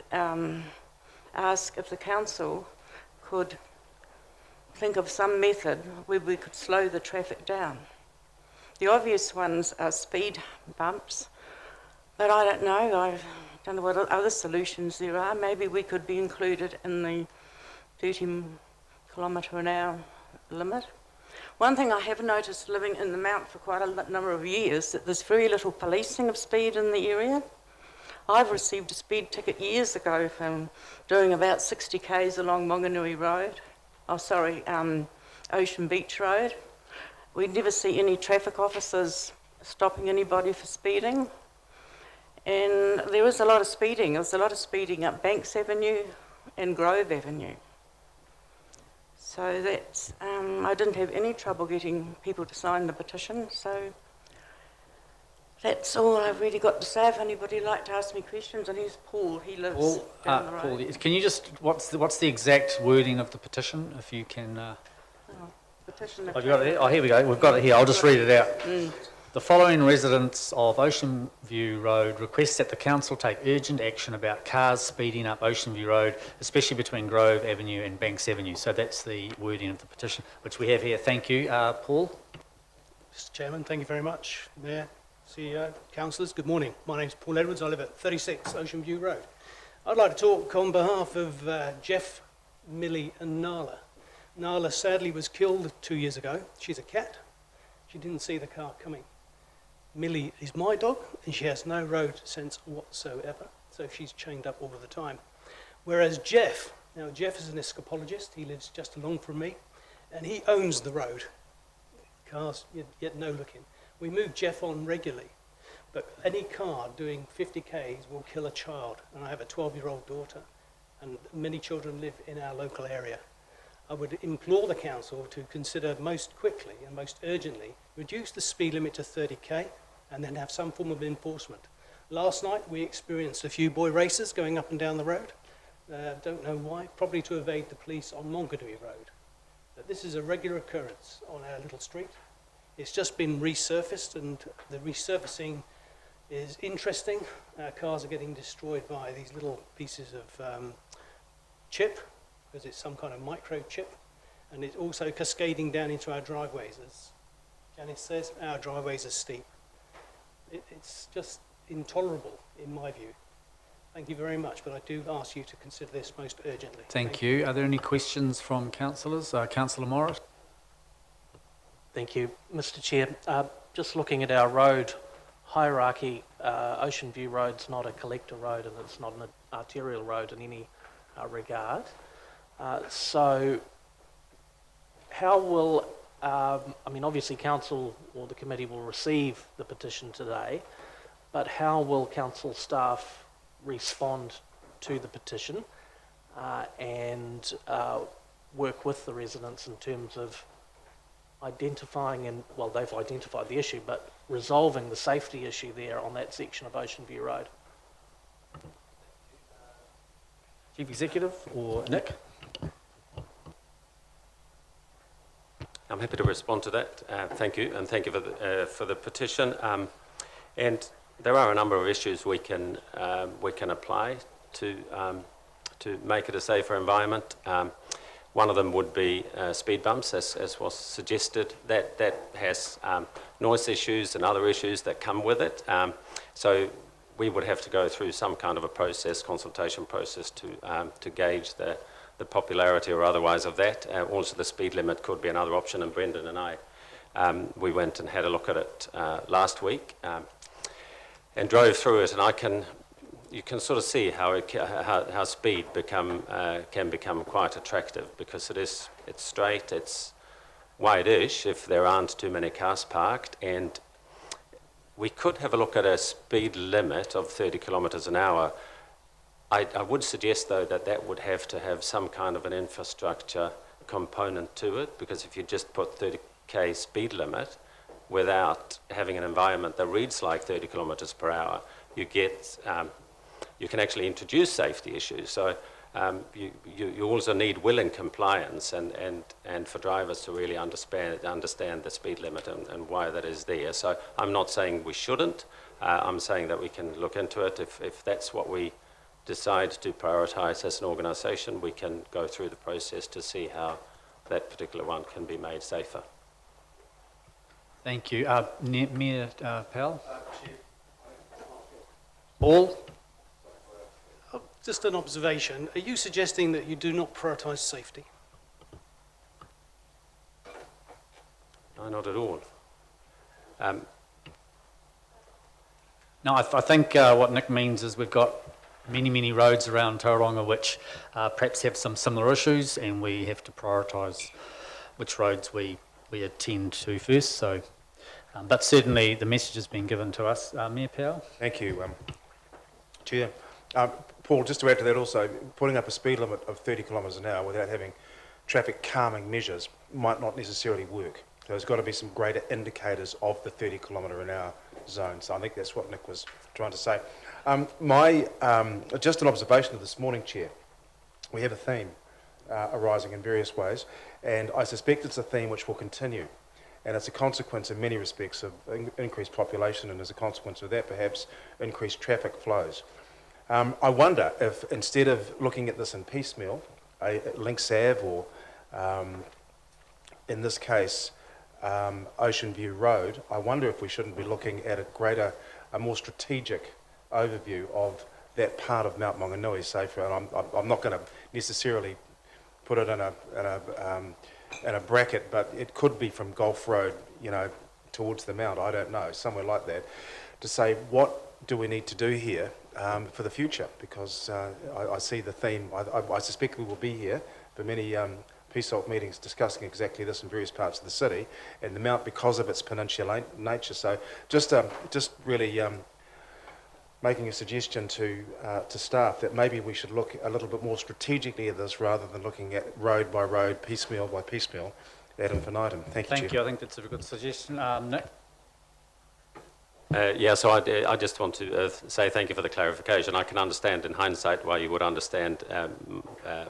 ask if the council could think of some method where we could slow the traffic down. The obvious ones are speed bumps, but I don't know. I don't know what other solutions there are. Maybe we could be included in the 30 kilometre an hour limit. One thing I have noticed living in the Mount for quite a number of years, that there's very little policing of speed in the area. I've received a speed ticket years ago from doing about 60 k's along Monganui Road. Ocean Beach Road. We never see any traffic officers stopping anybody for speeding. And there was a lot of speeding. There was a lot of speeding up Banks Avenue and Grove Avenue. So that's, I didn't have any trouble getting people to sign the petition, so that's all I've really got to say. If anybody would like to ask me questions, and here's Paul, he lives down the road. Paul, can you just, what's the exact wording of the petition, if you can... Petition. Have you got it here? Oh, here we go. We've got it here. I'll just read it out. The following residents of Ocean View Road request that the council take urgent action about cars speeding up Ocean View Road, especially between Grove Avenue and Banks Avenue. So that's the wording of the petition, which we have here. Thank you. Paul? Mr Chairman, thank you very much. Mayor, CEO, councillors, good morning. My name's Paul Edwards. I live at 36 Ocean View Road. I'd like to talk on behalf of Jeff, Millie and Nala. Nala sadly was killed 2 years ago. She's a cat. She didn't see the car coming. Millie is my dog, and she has no road sense whatsoever, so she's chained up all of the time. Whereas Jeff is an escapologist. He lives just along from me, and he owns the road. Cars, yet no looking. We move Jeff on regularly, but any car doing 50 k's will kill a child, and I have a 12-year-old daughter, and many children live in our local area. I would implore the council to consider most quickly and most urgently reduce the speed limit to 30k and then have some form of enforcement. Last night we experienced a few boy racers going up and down the road. Don't know why, probably to evade the police on Monganui Road. But this is a regular occurrence on our little street. It's just been resurfaced, and the resurfacing is interesting. Our cars are getting destroyed by these little pieces of chip, because it's some kind of microchip, and it's also cascading down into our driveways. As Janice says, our driveways are steep. It's just intolerable in my view. Thank you very much, but I do ask you to consider this most urgently. Thank you. Are there any questions from councillors? Councillor Morris? Thank you, Mr Chair. Just looking at our road hierarchy, Ocean View Road's not a collector road, and it's not an arterial road in any regard. So how will, obviously council or the committee will receive the petition today, but how will council staff respond to the petition and work with the residents in terms of identifying and, well, they've identified the issue, but resolving the safety issue there on that section of Ocean View Road? Chief Executive or Nick? I'm happy to respond to that. Thank you, and thank you for the petition. And there are a number of issues we can apply to make it a safer environment. One of them would be speed bumps, as was suggested. That has noise issues and other issues that come with it. So we would have to go through some kind of a process, consultation process, to gauge the popularity or otherwise of that. Also, the speed limit could be another option, and Brendan and I, we went and had a look at it last week and drove through it, and you can sort of see how speed can become quite attractive, because it's straight, it's wide-ish if there aren't too many cars parked, and we could have a look at a speed limit of 30 kilometres an hour. I would suggest, though, that would have to have some kind of an infrastructure component to it, because if you just put 30k speed limit without having an environment that reads like 30 kilometres per hour, you can actually introduce safety issues. So you also need willing compliance and for drivers to really understand the speed limit and why that is there. So I'm not saying we shouldn't. I'm saying that we can look into it. If that's what we decide to prioritise as an organisation, we can go through the process to see how that particular one can be made safer. Thank you. Mayor Powell? Paul? Just an observation. Are you suggesting that you do not prioritise safety? No, not at all. No, I think what Nick means is we've got many roads around Tauranga which perhaps have some similar issues, and we have to prioritise which roads we attend to first. So, but certainly the message has been given to us. Mayor Powell? Thank you, Chair. Paul, just to add to that also, putting up a speed limit of 30 kilometres an hour without having traffic calming measures might not necessarily work. There's got to be some greater indicators of the 30 kilometre an hour zone. So I think that's what Nick was trying to say. Just an observation of this morning, Chair. We have a theme arising in various ways, and I suspect it's a theme which will continue. And it's a consequence in many respects of increased population, and as a consequence of that, perhaps increased traffic flows. I wonder if, instead of looking at this in piecemeal, Links Ave or, in this case, Ocean View Road, I wonder if we shouldn't be looking at a more strategic overview of that part of Mount Maunganui safer. And I'm not going to necessarily put it in a bracket, but it could be from Gulf Road, towards the Mount, I don't know, somewhere like that, to say what do we need to do here for the future, because I see the theme. I suspect we will be here for many Peace Talk meetings discussing exactly this in various parts of the city, and the Mount because of its peninsular nature. So just really making a suggestion to staff that maybe we should look a little bit more strategically at this rather than looking at road by road, piecemeal by piecemeal, ad infinitum. Thank you, Thank Chair. you. I think that's a good suggestion. Nick? So I just want to say thank you for the clarification. I can understand in hindsight why you would understand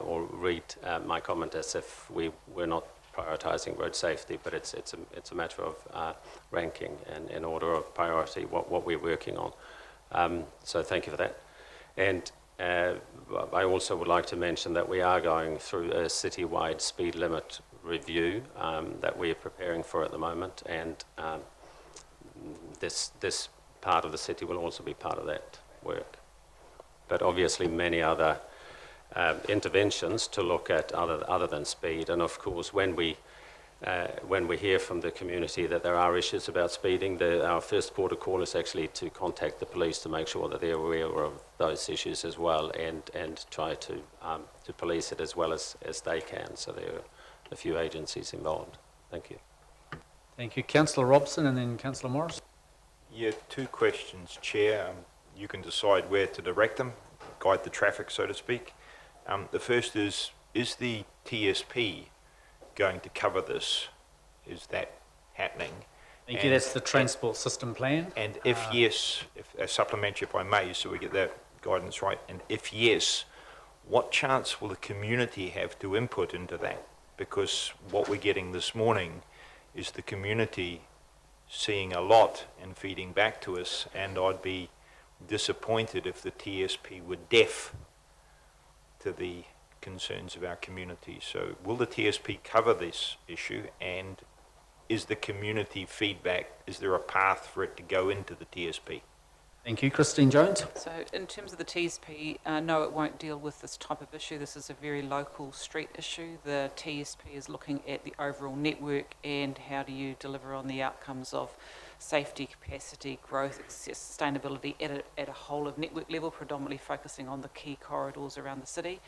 or read my comment as if we were not prioritising road safety, but it's a matter of ranking and in order of priority what we're working on. So thank you for that. And I also would like to mention that we are going through a citywide speed limit review that we are preparing for at the moment, and this part of the city will also be part of that work. But obviously many other interventions to look at other than speed. And of course, when we hear from the community that there are issues about speeding, our first port of call is actually to contact the police to make sure that they're aware of those issues as well, and try to police it as well as they can. So there are a few agencies involved. Thank you. Thank you. Councillor Robson and then Councillor Morris. Yeah, two questions, Chair. You can decide where to direct them, guide the traffic, so to speak. The first is the TSP going to cover this? Is that happening? Thank you. That's the Transport System Plan. And if yes, a supplementary if I may, so we get that guidance right, and if yes, what chance will the community have to input into that? Because what we're getting this morning is the community seeing a lot and feeding back to us, and I'd be disappointed if the TSP were deaf to the concerns of our community. So will the TSP cover this issue, and is the community feedback, is there a path for it to go into the TSP? Thank you. Christine Jones. So in terms of the TSP, no, it won't deal with this type of issue. This is a very local street issue. The TSP is looking at the overall network and how do you deliver on the outcomes of safety, capacity, growth, sustainability at a whole of network level, predominantly focusing on the key corridors around the city,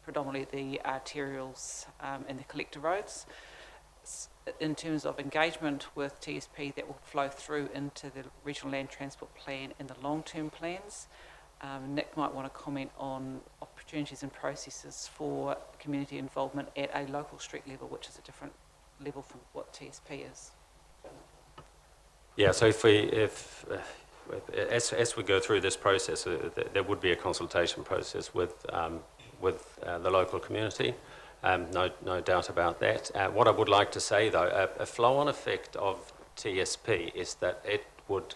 predominantly the arterials and the collector roads. In terms of engagement with TSP, that will flow through into the Regional Land Transport Plan and the long-term plans. Nick might want to comment on opportunities and processes for community involvement at a local street level, which is a different level from what TSP is. Yeah, so as we go through this process, there would be a consultation process with the local community. No doubt about that. What I would like to say, though, a flow-on effect of TSP is that it would.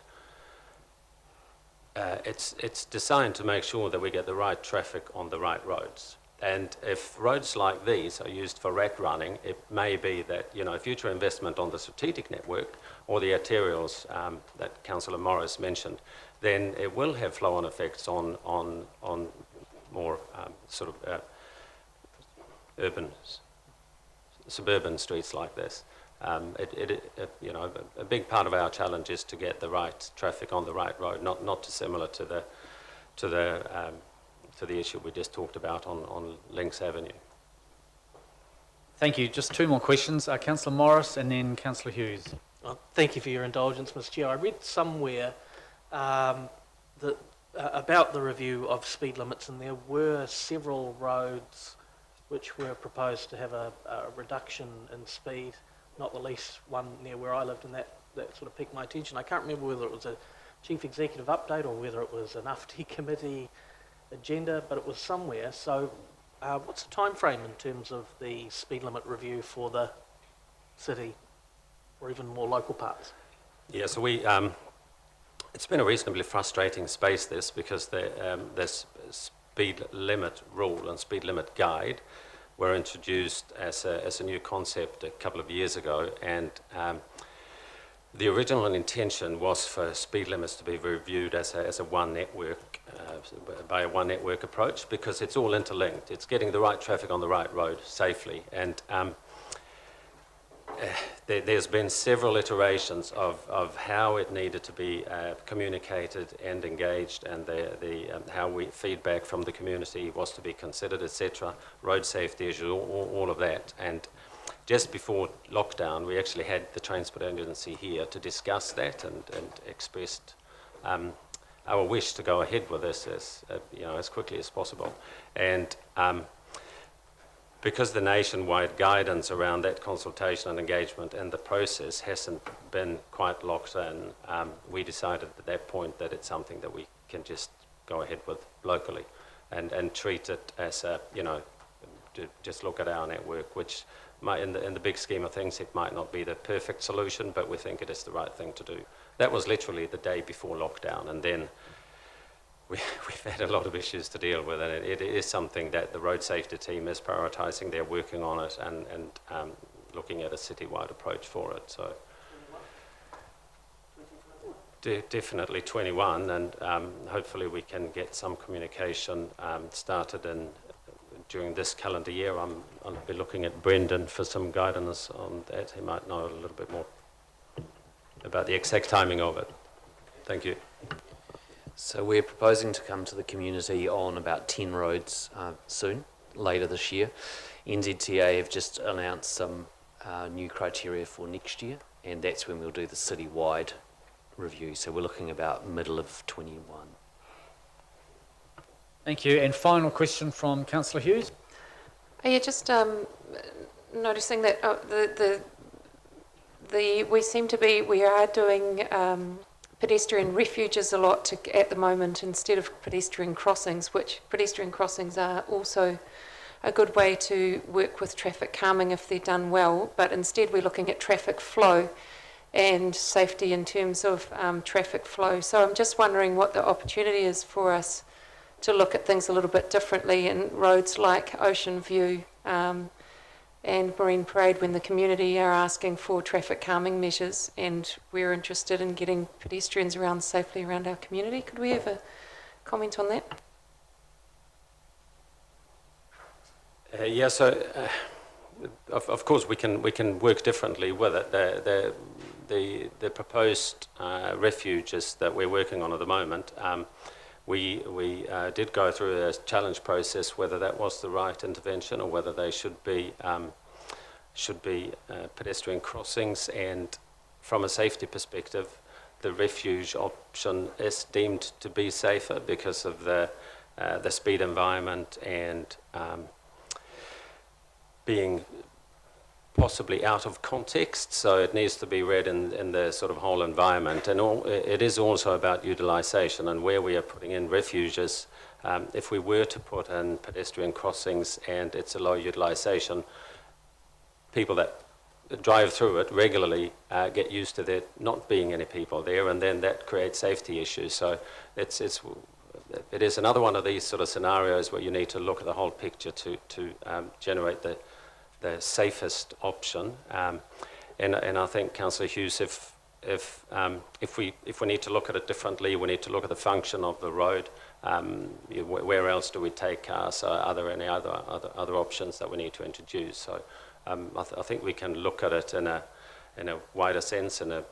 It's designed to make sure that we get the right traffic on the right roads. And if roads like these are used for rack running, it may be that future investment on the strategic network or the arterials that Councillor Morris mentioned, then it will have flow-on effects on more suburban streets like this. A big part of our challenge is to get the right traffic on the right road, not dissimilar to the issue we just talked about on Lynx Avenue. Thank you. Just two more questions. Councillor Morris and then Councillor Hughes. Thank you for your indulgence, Mr. Chair. I read somewhere about the review of speed limits, and there were several roads which were proposed to have a reduction in speed, not the least one near where I lived, and that sort of piqued my attention. I can't remember whether it was a Chief Executive update or whether it was an UFT committee agenda, but it was somewhere. So what's the time frame in terms of the speed limit review for the city or even more local parts? Yeah, so it's been a reasonably frustrating space, this, because this speed limit rule and speed limit guide were introduced as a new concept a couple of years ago, and the original intention was for speed limits to be reviewed as a one network, by a one network approach, because it's all interlinked. It's getting the right traffic on the right road safely, and there's been several iterations of how it needed to be communicated and engaged, and how feedback from the community was to be considered, etc. Road safety issues, all of that. And just before lockdown, we actually had the Transport Agency here to discuss that and expressed our wish to go ahead with this as quickly as possible. And because the nationwide guidance around that consultation and engagement and the process hasn't been quite locked in, we decided at that point that it's something that we can just go ahead with locally and treat it as just look at our network, which might, in the big scheme of things, it might not be the perfect solution, but we think it is the right thing to do. That was literally the day before lockdown, and then we've had a lot of issues to deal with, and it is something that the road safety team is prioritising. They're working on it and looking at a citywide approach for it. So definitely 21, and hopefully we can get some communication started during this calendar year. I'll be looking at Brendan for some guidance on that. He might know a little bit more about the exact timing of it. Thank you. So we're proposing to come to the community on about 10 roads soon, later this year. NZTA have just announced some new criteria for next year, and that's when we'll do the citywide review. So we're looking about middle of 21. Thank you. And final question from Councillor Hughes. Are you just noticing that we are doing pedestrian refuges a lot at the moment instead of pedestrian crossings, which pedestrian crossings are also a good way to work with traffic calming if they're done well, but instead we're looking at traffic flow and safety in terms of traffic flow. So I'm just wondering what the opportunity is for us to look at things a little bit differently in roads like Ocean View and Marine Parade when the community are asking for traffic calming measures, and we're interested in getting pedestrians around safely around our community. Could we have a comment on that? Yeah, so of course we can work differently with it. The proposed refuges that we're working on at the moment, we did go through a challenge process whether that was the right intervention or whether they should be pedestrian crossings, and from a safety perspective, the refuge option is deemed to be safer because of the speed environment and being possibly out of context, so it needs to be read in the sort of whole environment. And it is also about utilisation and where we are putting in refuges. If we were to put in pedestrian crossings and it's a low utilisation, people that drive through it regularly get used to there not being any people there, and then that creates safety issues. So it is another one of these sort of scenarios where you need to look at the whole picture to generate the safest option, and I think, Councillor Hughes, if we need to look at it differently, we need to look at the function of the road. Where else do we take cars? Are there any other options that we need to introduce? So I think we can look at it in a wider sense, in a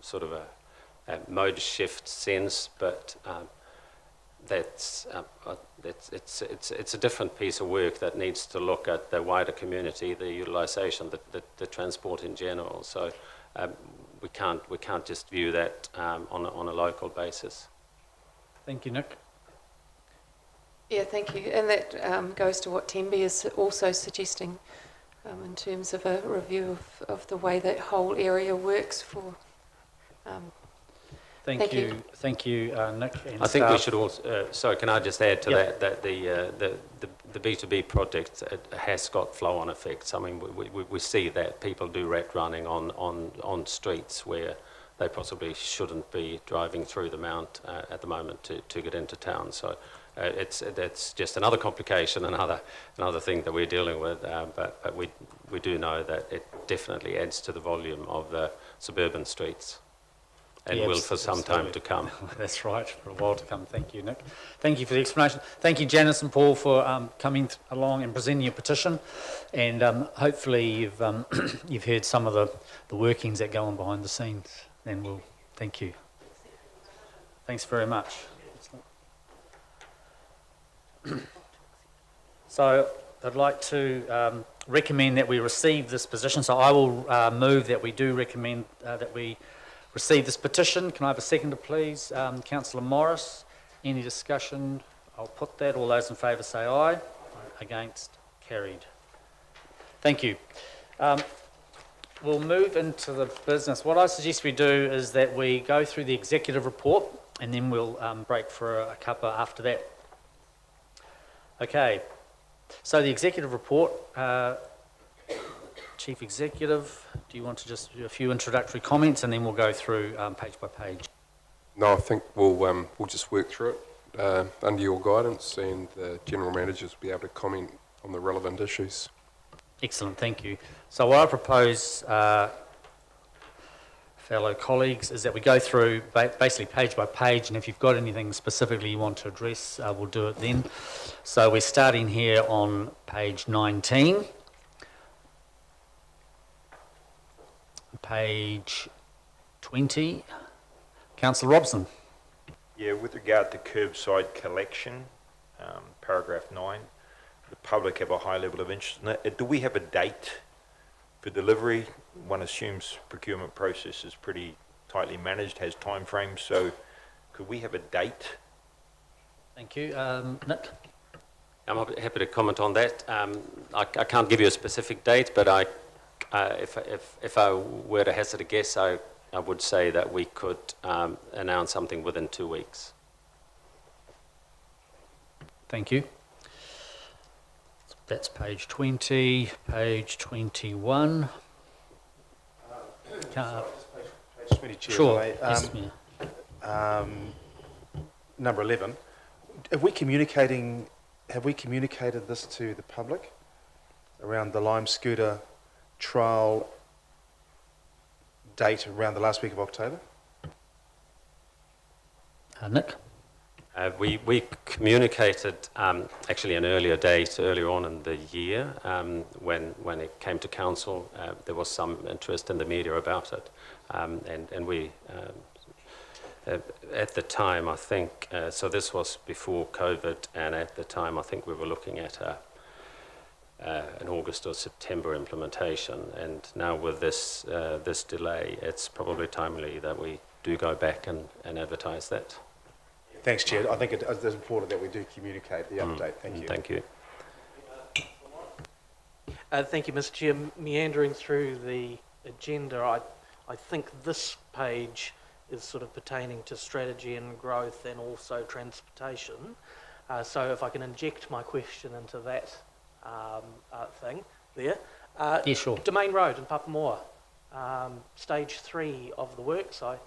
sort of a mode shift sense, but it's a different piece of work that needs to look at the wider community, the utilisation, the transport in general. So we can't just view that on a local basis. Thank you, Nick. Yeah, thank you. And that goes to what Tembe is also suggesting in terms of a review of the way that whole area works for. Thank you, Nick. And I think we staff. should also. Sorry, can I just add to that the B2B project has got flow-on effects. I mean, we see that people do rat running on streets where they possibly shouldn't be driving through the mount at the moment to get into town. So that's just another complication, another thing that we're dealing with. But we do know that it definitely adds to the volume of the suburban streets. And will for some time to come. That's right, for a while to come. Thank you, Nick. Thank you for the explanation. Thank you, Janice and Paul, for coming along and presenting your petition. And hopefully you've heard some of the workings that go on behind the scenes. And we'll thank you. Thanks very much. So I'd like to recommend that we receive this petition. So I will move that we do recommend that we receive this petition. Can I have a seconder, please? Councillor Morris. Any discussion? I'll put that. All those in favour say aye. Against? Carried. Thank you. We'll move into the business. What I suggest we do is that we go through the executive report and then we'll break for a cuppa after that. Okay. So the executive report, Chief Executive, do you want to just do a few introductory comments and then we'll go through page by page? No, I think we'll just work through it under your guidance, and the General Managers will be able to comment on the relevant issues. Excellent, thank you. So what I propose, fellow colleagues, is that we go through basically page by page, and if you've got anything specifically you want to address, we'll do it then. So we're starting here on page 19. Page 20. Councillor Robson. Yeah, with regard to curbside collection, paragraph 9, the public have a high level of interest in it. Do we have a date for delivery? One assumes procurement process is pretty tightly managed, has time frames, so could we have a date? Thank you. Nick? I'm happy to comment on that. I can't give you a specific date, but if I were to hazard a guess, I would say that we could announce something within 2 weeks. Thank you. That's page 20. Page 21. Page 20, Chair. Sure. Yes, number 11. Have we communicated this to the public? around the Lime Scooter trial date around the last week of October? Nick? We communicated actually an earlier date earlier on in the year when it came to council. There was some interest in the media about it, and we at the time I think so. This was before COVID, and at the time I think we were looking at an August or September implementation. And now with this this delay, it's probably timely that we do go back and advertise that. Thanks, Chair. I think it is important that we do communicate the update. Thank you. Thank you. Thank you, Mr. Chair. Meandering through the agenda, I think this page is sort of pertaining to strategy and growth and also transportation. So if I can inject my question into that thing there. Yeah, sure. Domain Road in Papamoa, stage 3 of the works. I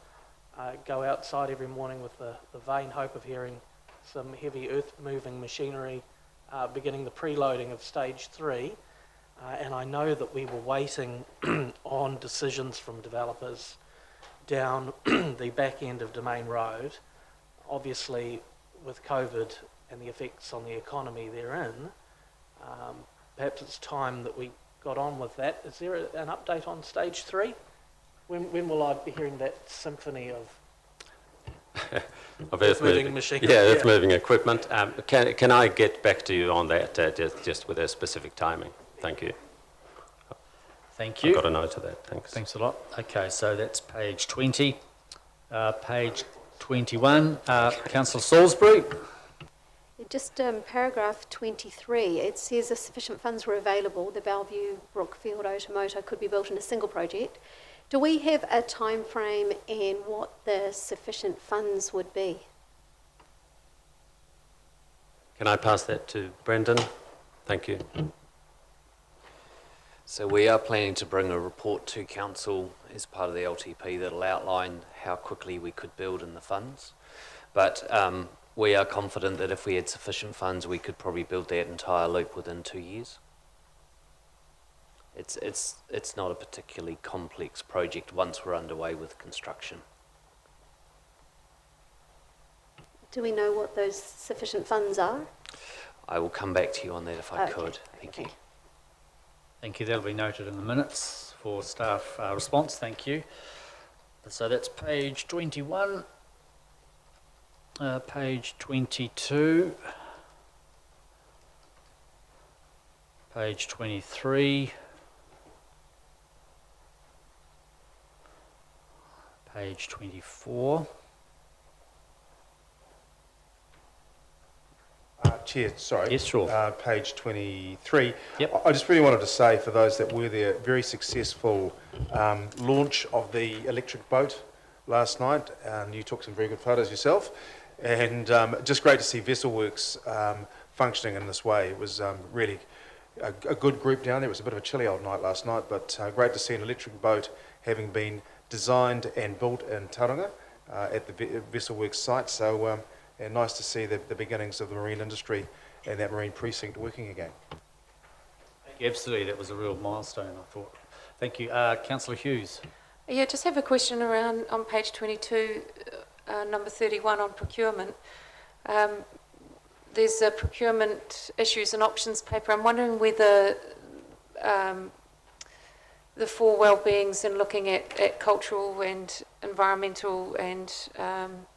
go outside every morning with the vain hope of hearing some heavy earth-moving machinery beginning the preloading of stage 3. And I know that we were waiting on decisions from developers down the back end of Domain Road. Obviously, with COVID and the effects on the economy therein, perhaps it's time that we got on with that. Is there an update on stage 3? When will I be hearing that symphony of earth-moving machinery? Yeah, earth-moving equipment. Can I get back to you on that just with a specific timing? Thank you. Thank you. I've got a note of that. Thanks. Thanks a lot. Okay, so that's page 20. Page 21, Councillor Salisbury. Just paragraph 23, it says if sufficient funds were available, the Bellevue Brookfield Automotor could be built in a single project. Do we have a time frame and what the sufficient funds would be? Can I pass that to Brendan? Thank you. So we are planning to bring a report to council as part of the LTP that will outline how quickly we could build in the funds. But we are confident that if we had sufficient funds, we could probably build that entire loop within 2 years. It's not a particularly complex project once we're underway with construction. Do we know what those sufficient funds are? I will come back to you on that if I could. Thank you. Thank you. That'll be noted in the minutes for staff response. Thank you. So that's page 21. Page 22. Page 23. Page 24. Chair, sorry. Yes, sure. Page 23. Yep. I just really wanted to say, for those that were there, very successful launch of the electric boat last night, and you took some very good photos yourself, and just great to see Vesselworks functioning in this way. It was really a good group down there. It was a bit of a chilly old night last night, but great to see an electric boat having been designed and built in Tauranga at the Vesselworks site. So and nice to see the beginnings of the marine industry and that marine precinct working again. Thank you. Absolutely, that was a real milestone, I thought. Thank you. Councillor Hughes. Yeah, just have a question around on page 22, number 31 on procurement. There's a procurement issues and options paper. I'm wondering whether the four well-beings and looking at cultural and environmental and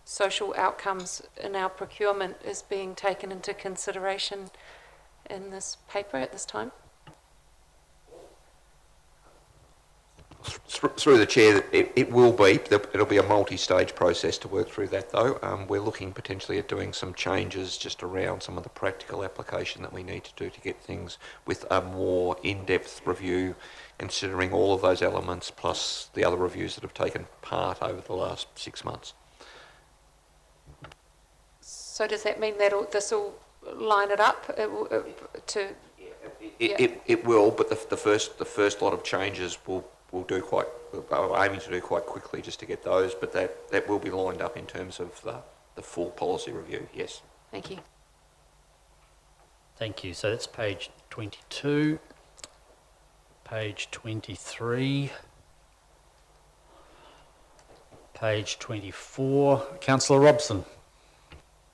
social outcomes in our procurement is being taken into consideration in this paper at this time? Through the chair, it will be. It'll be a multi-stage process to work through that, though. We're looking potentially at doing some changes just around some of the practical application that we need to do to get things with a more in-depth review, considering all of those elements plus the other reviews that have taken part over the last 6 months. So does that mean that this will line it up to? It will, but the first lot of changes we're aiming to do quite quickly just to get those, but that will be lined up in terms of the full policy review, yes. Thank you. Thank you. So that's page 22. page 23, page 24. Councillor Robson.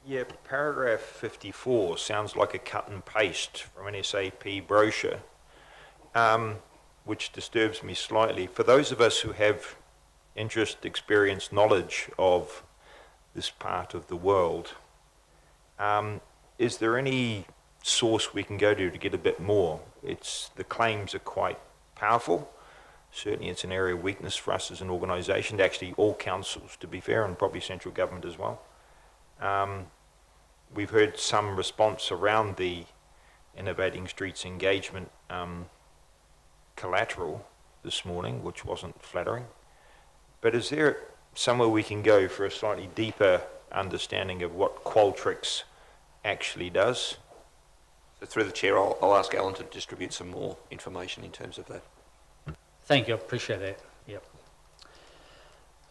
Yeah, paragraph 54 sounds like a cut and paste from an SAP brochure, which disturbs me slightly. For those of us who have interest, experience, knowledge of this part of the world, is there any source we can go to get a bit more? The claims are quite powerful. Certainly it's an area of weakness for us as an organisation, actually all councils to be fair, and probably central government as well. We've heard some response around the Innovating Streets engagement collateral this morning, which wasn't flattering. But is there somewhere we can go for a slightly deeper understanding of what Qualtrics actually does? So through the chair, I'll ask Alan to distribute some more information in terms of that. Thank you, I appreciate that. Yep.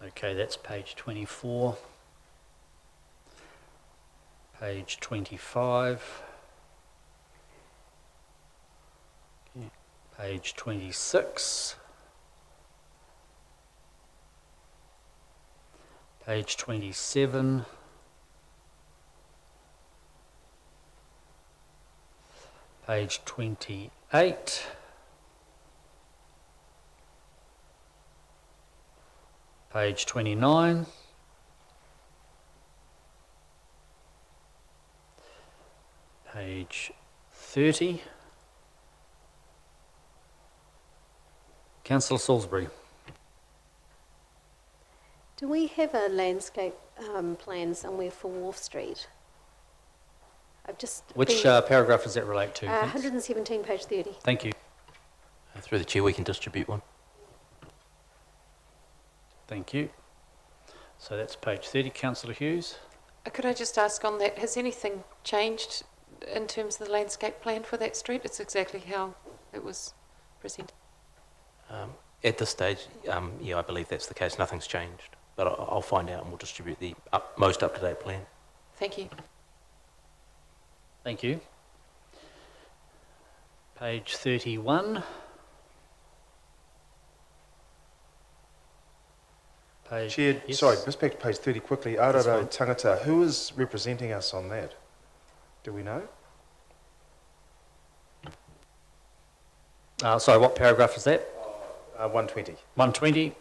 Okay, that's page 24. Page 25. Okay. Page 26. Page 27. Page 28. Page 29. Page 30. Councillor Salisbury. Do we have a landscape plan somewhere for Wharf Street? Which paragraph does that relate to? 117, page 30. Thank you. Through the chair, we can distribute one. Thank you. So that's page 30. Councillor Hughes. Could I just ask on that, has anything changed in terms of the landscape plan for that street? It's exactly how it was presented. At this stage, yeah, I believe that's the case. Nothing's changed. But I'll find out and we'll distribute the most up-to-date plan. Thank you. Thank you. Page 31. Chair, yes. sorry, just back to page 30 quickly. Aurora Tangata, who is representing us on that? Do we know? Sorry, what paragraph is that? 120. 120.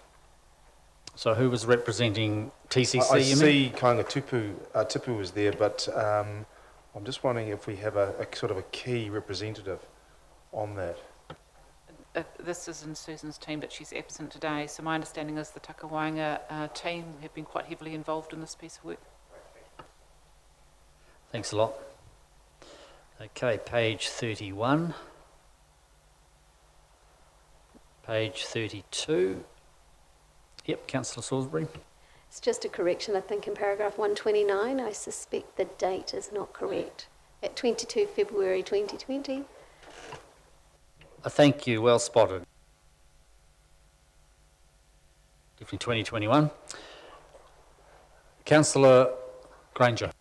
So who was representing TCC? I see Kainga Tipu is there, but I'm just wondering if we have a sort of a key representative on that. This is in Susan's team, but she's absent today. So my understanding is the Takawanga team have been quite heavily involved in this piece of work. Thanks a lot. Okay, page 31. Page 32. Yep, Councillor Salisbury. It's just a correction, I think, in paragraph 129. I suspect the date is not correct. At 22 February 2020. Thank you, well spotted. Definitely 2021. Councillor Granger.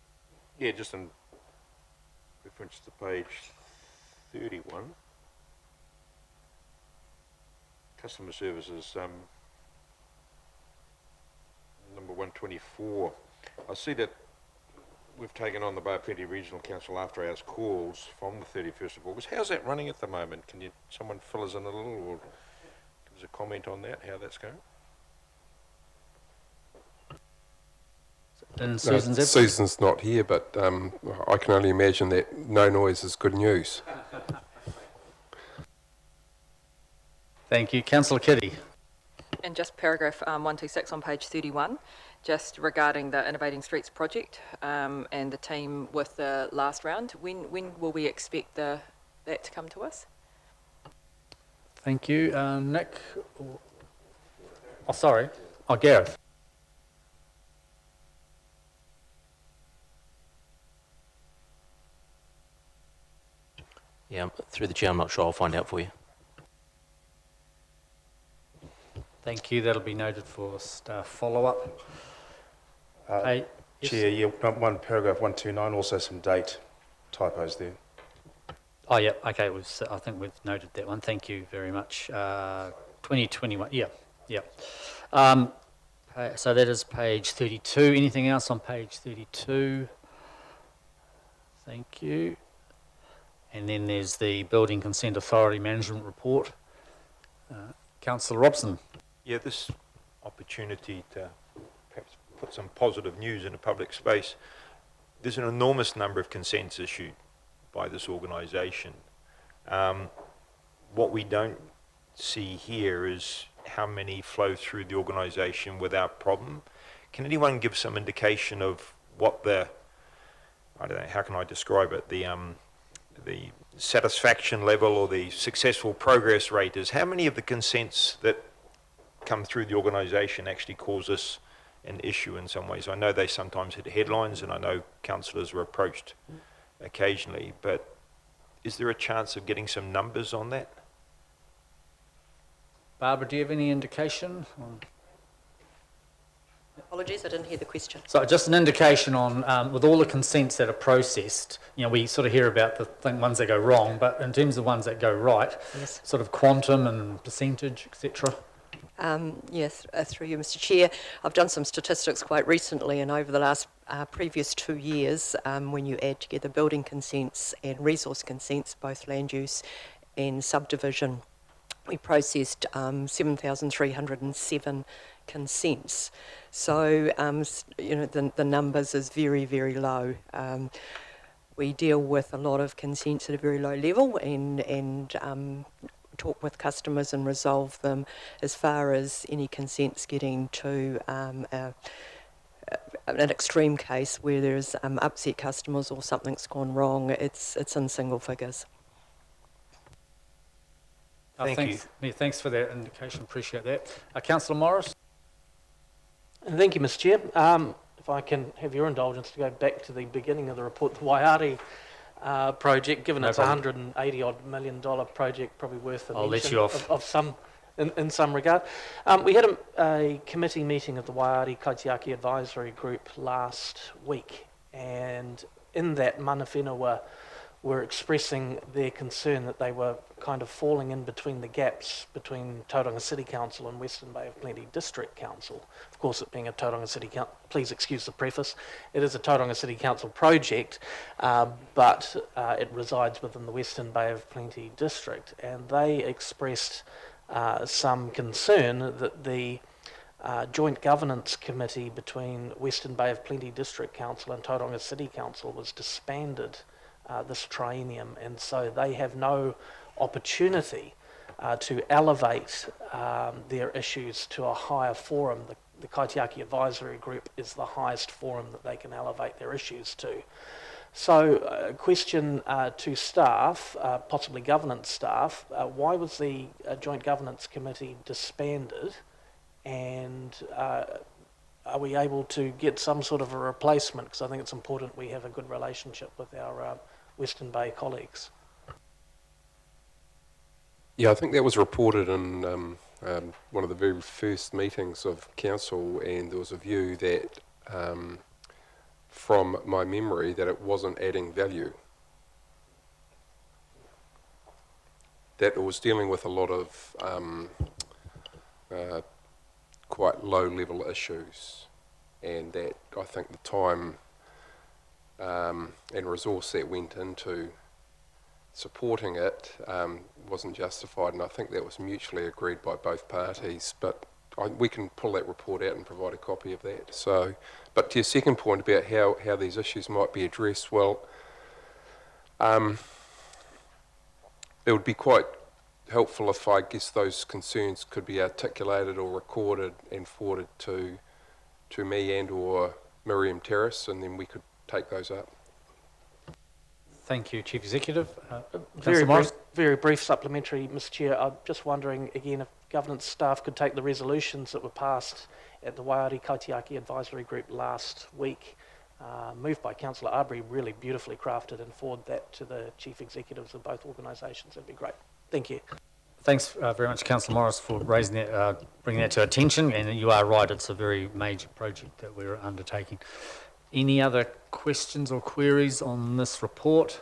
Yeah, just in reference to page 31. Customer services, number 124. I see that we've taken on the Bapedi Regional Council after hours calls from the 31st of August. How's that running at the moment? Can someone fill us in a little or give us a comment on that, how that's going? And Susan's absent? Susan's not here, but I can only imagine that no noise is good news. Thank you. Councillor Kitty. And just paragraph 126 on page 31, just regarding the Innovating Streets project and the team with the last round. When will we expect that to come to us? Thank you. Nick? Oh, sorry. Oh, Gareth. Yeah, through the chair, I'm not sure. I'll find out for you. Thank you. That'll be noted for staff follow-up. Yes. Chair, yeah, one paragraph 129, also some date typos there. Oh, yeah, okay, I think we've noted that one. Thank you very much. 2021, yeah. So that is page 32. Anything else on page 32? Thank you. And then there's the Building Consent Authority Management Report. Councillor Robson. Yeah, this opportunity to perhaps put some positive news in a public space. There's an enormous number of consents issued by this organisation. What we don't see here is how many flow through the organisation without problem. Can anyone give some indication of what the, I don't know, how can I describe it, the satisfaction level or the successful progress rate is? How many of the consents that come through the organisation actually cause us an issue in some ways? I know they sometimes hit headlines, and I know councillors were approached occasionally, but is there a chance of getting some numbers on that? Barbara, do you have any indication on? Apologies, I didn't hear the question. So just an indication on, with all the consents that are processed, you know, we sort of hear about the ones that go wrong, but in terms of ones that go right, Yes. sort of quantum and percentage, etc. Yes, through you, Mr. Chair. I've done some statistics quite recently, and over the last previous 2 years, when you add together building consents and resource consents, both land use and subdivision, we processed 7,307 consents. So, you know, the numbers is very, very low. We deal with a lot of consents at a very low level and talk with customers and resolve them. As far as any consents getting to an extreme case where there's upset customers or something's gone wrong, it's in single figures. Thanks for that indication, appreciate that. Councillor Morris? Thank you, Mr. Chair. If I can have your indulgence to go back to the beginning of the report, the Waiari project, given it's a $180 million project, probably worth a I'll let mention you off. of some, in some regard. We had a committee meeting of the Waiari Kaitiaki Advisory Group last week, and in that mana whenua were expressing their concern that they were kind of falling in between the gaps between Tauranga City Council and Western Bay of Plenty District Council. Of course, it being a Tauranga City Council, please excuse the preface, it is a Tauranga City Council project, but it resides within the Western Bay of Plenty District, and they expressed some concern that the joint governance committee between Western Bay of Plenty District Council and Tauranga City Council was disbanded this triennium, and so they have no opportunity to elevate their issues to a higher forum. The Kaitiaki Advisory Group is the highest forum that they can elevate their issues to. So, a question to staff, possibly governance staff, why was the Joint Governance Committee disbanded, and are we able to get some sort of a replacement? Because I think it's important we have a good relationship with our Western Bay colleagues. Yeah, I think that was reported in one of the very first meetings of council, and there was a view that, from my memory, that it wasn't adding value. That it was dealing with a lot of quite low-level issues, and that I think the time and resource that went into supporting it wasn't justified, and I think that was mutually agreed by both parties, but we can pull that report out and provide a copy of that. So, but to your second point about how these issues might be addressed, well, it would be quite helpful if I guess those concerns could be articulated or recorded and forwarded to me and or Miriam Terrace, and then we could take those up. Thank you, Chief Executive. Very brief supplementary, Mr. Chair. I'm just wondering again if governance staff could take the resolutions that were passed at the Waiari Kaitiaki Advisory Group last week, moved by Councillor Arbery, really beautifully crafted, and forward that to the Chief Executives of both organisations. That'd be great. Thank you. Thanks very much, Councillor Morris, for raising that, bringing that to attention, and you are right, it's a very major project that we're undertaking. Any other questions or queries on this report?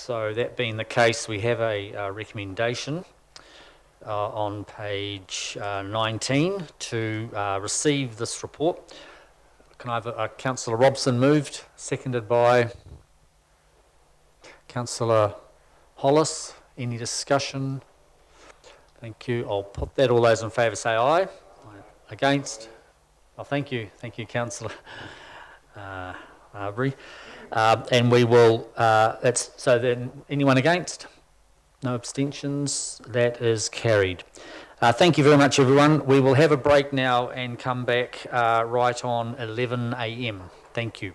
So that being the case, we have a recommendation on page 19 to receive this report. Can I have Councillor Robson moved, seconded by Councillor Hollis. Any discussion? Thank you. I'll put that. All those in favour say aye. Against? Oh, thank you. Thank you, Councillor Arbery. And we will, so then anyone against? No abstentions. That is carried. Thank you very much, everyone. We will have a break now and come back right on 11 a.m. Thank you.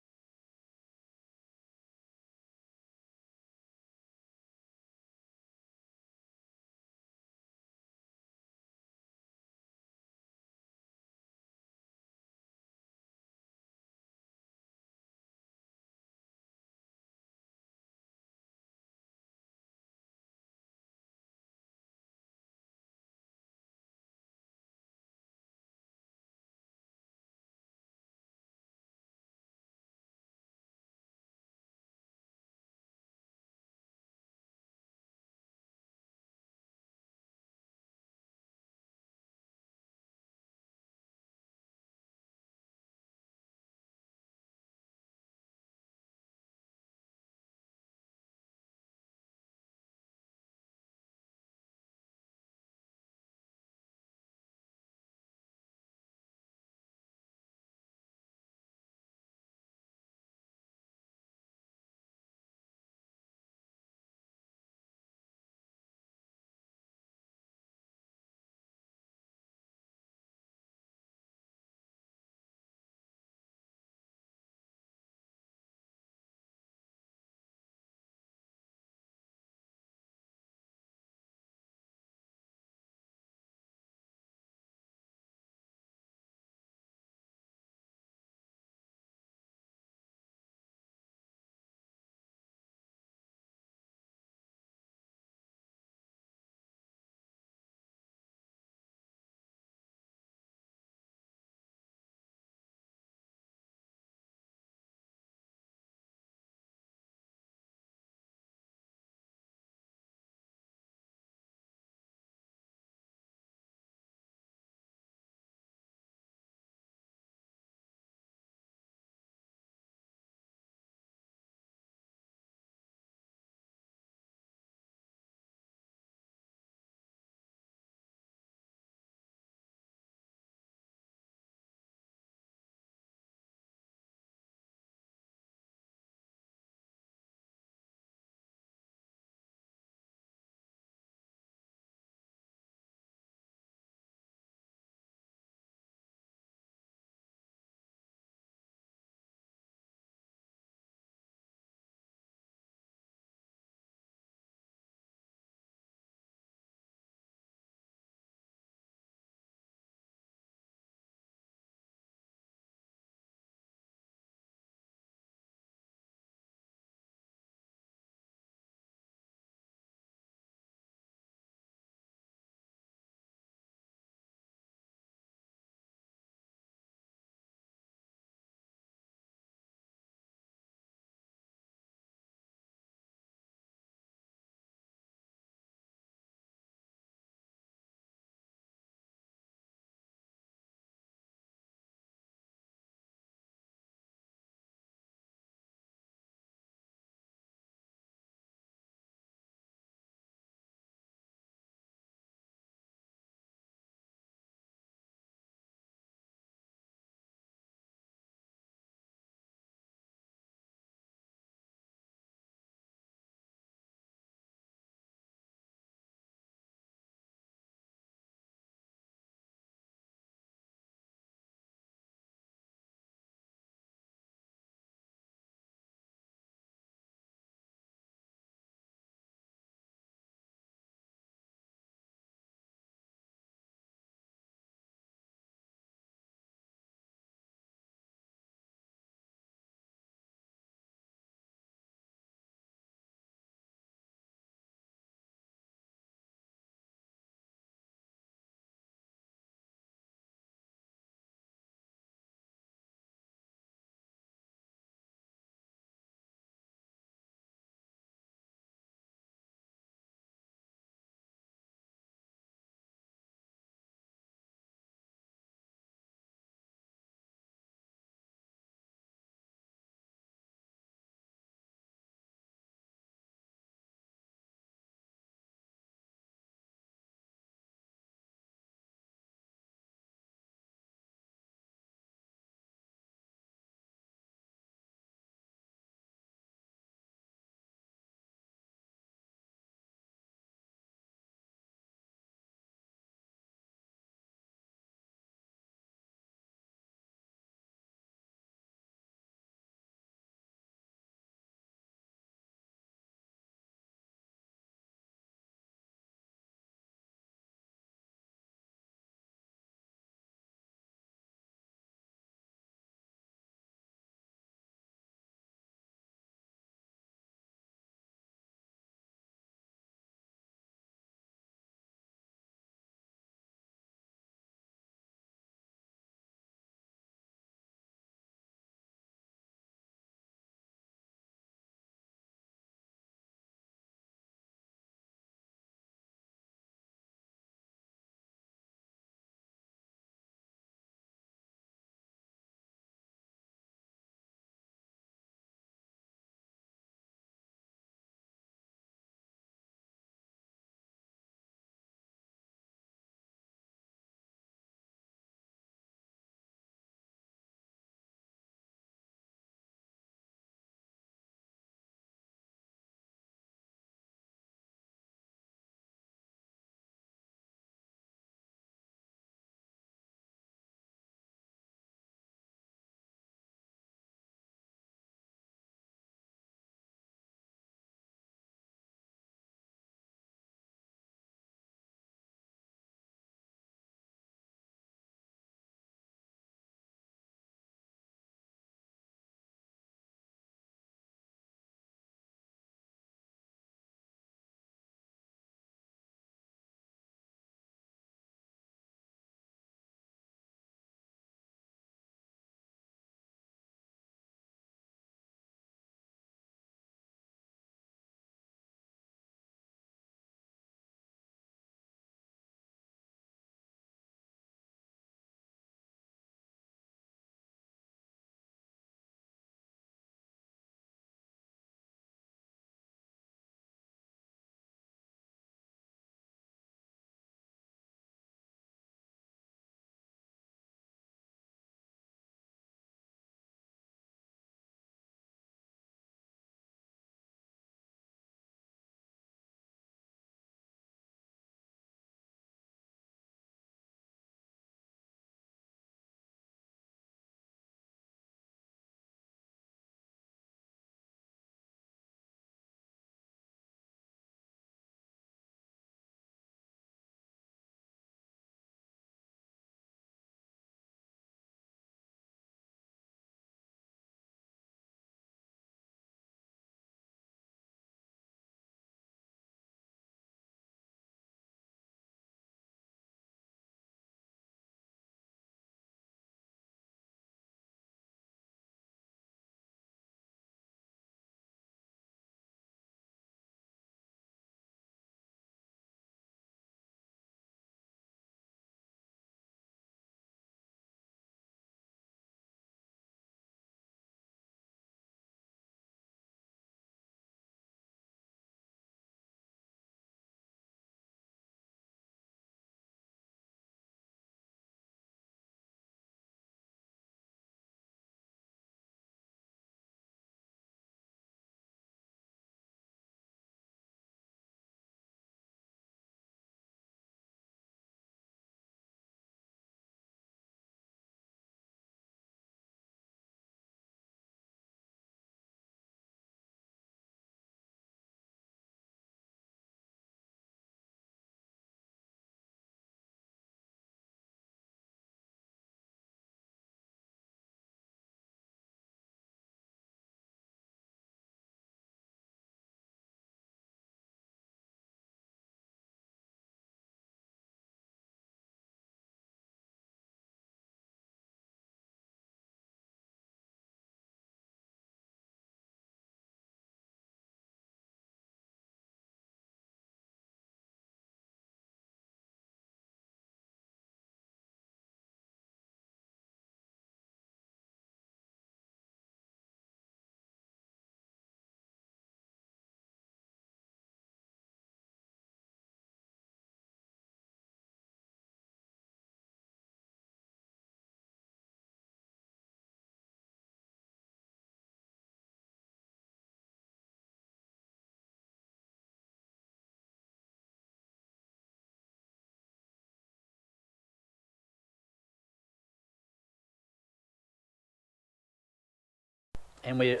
And we're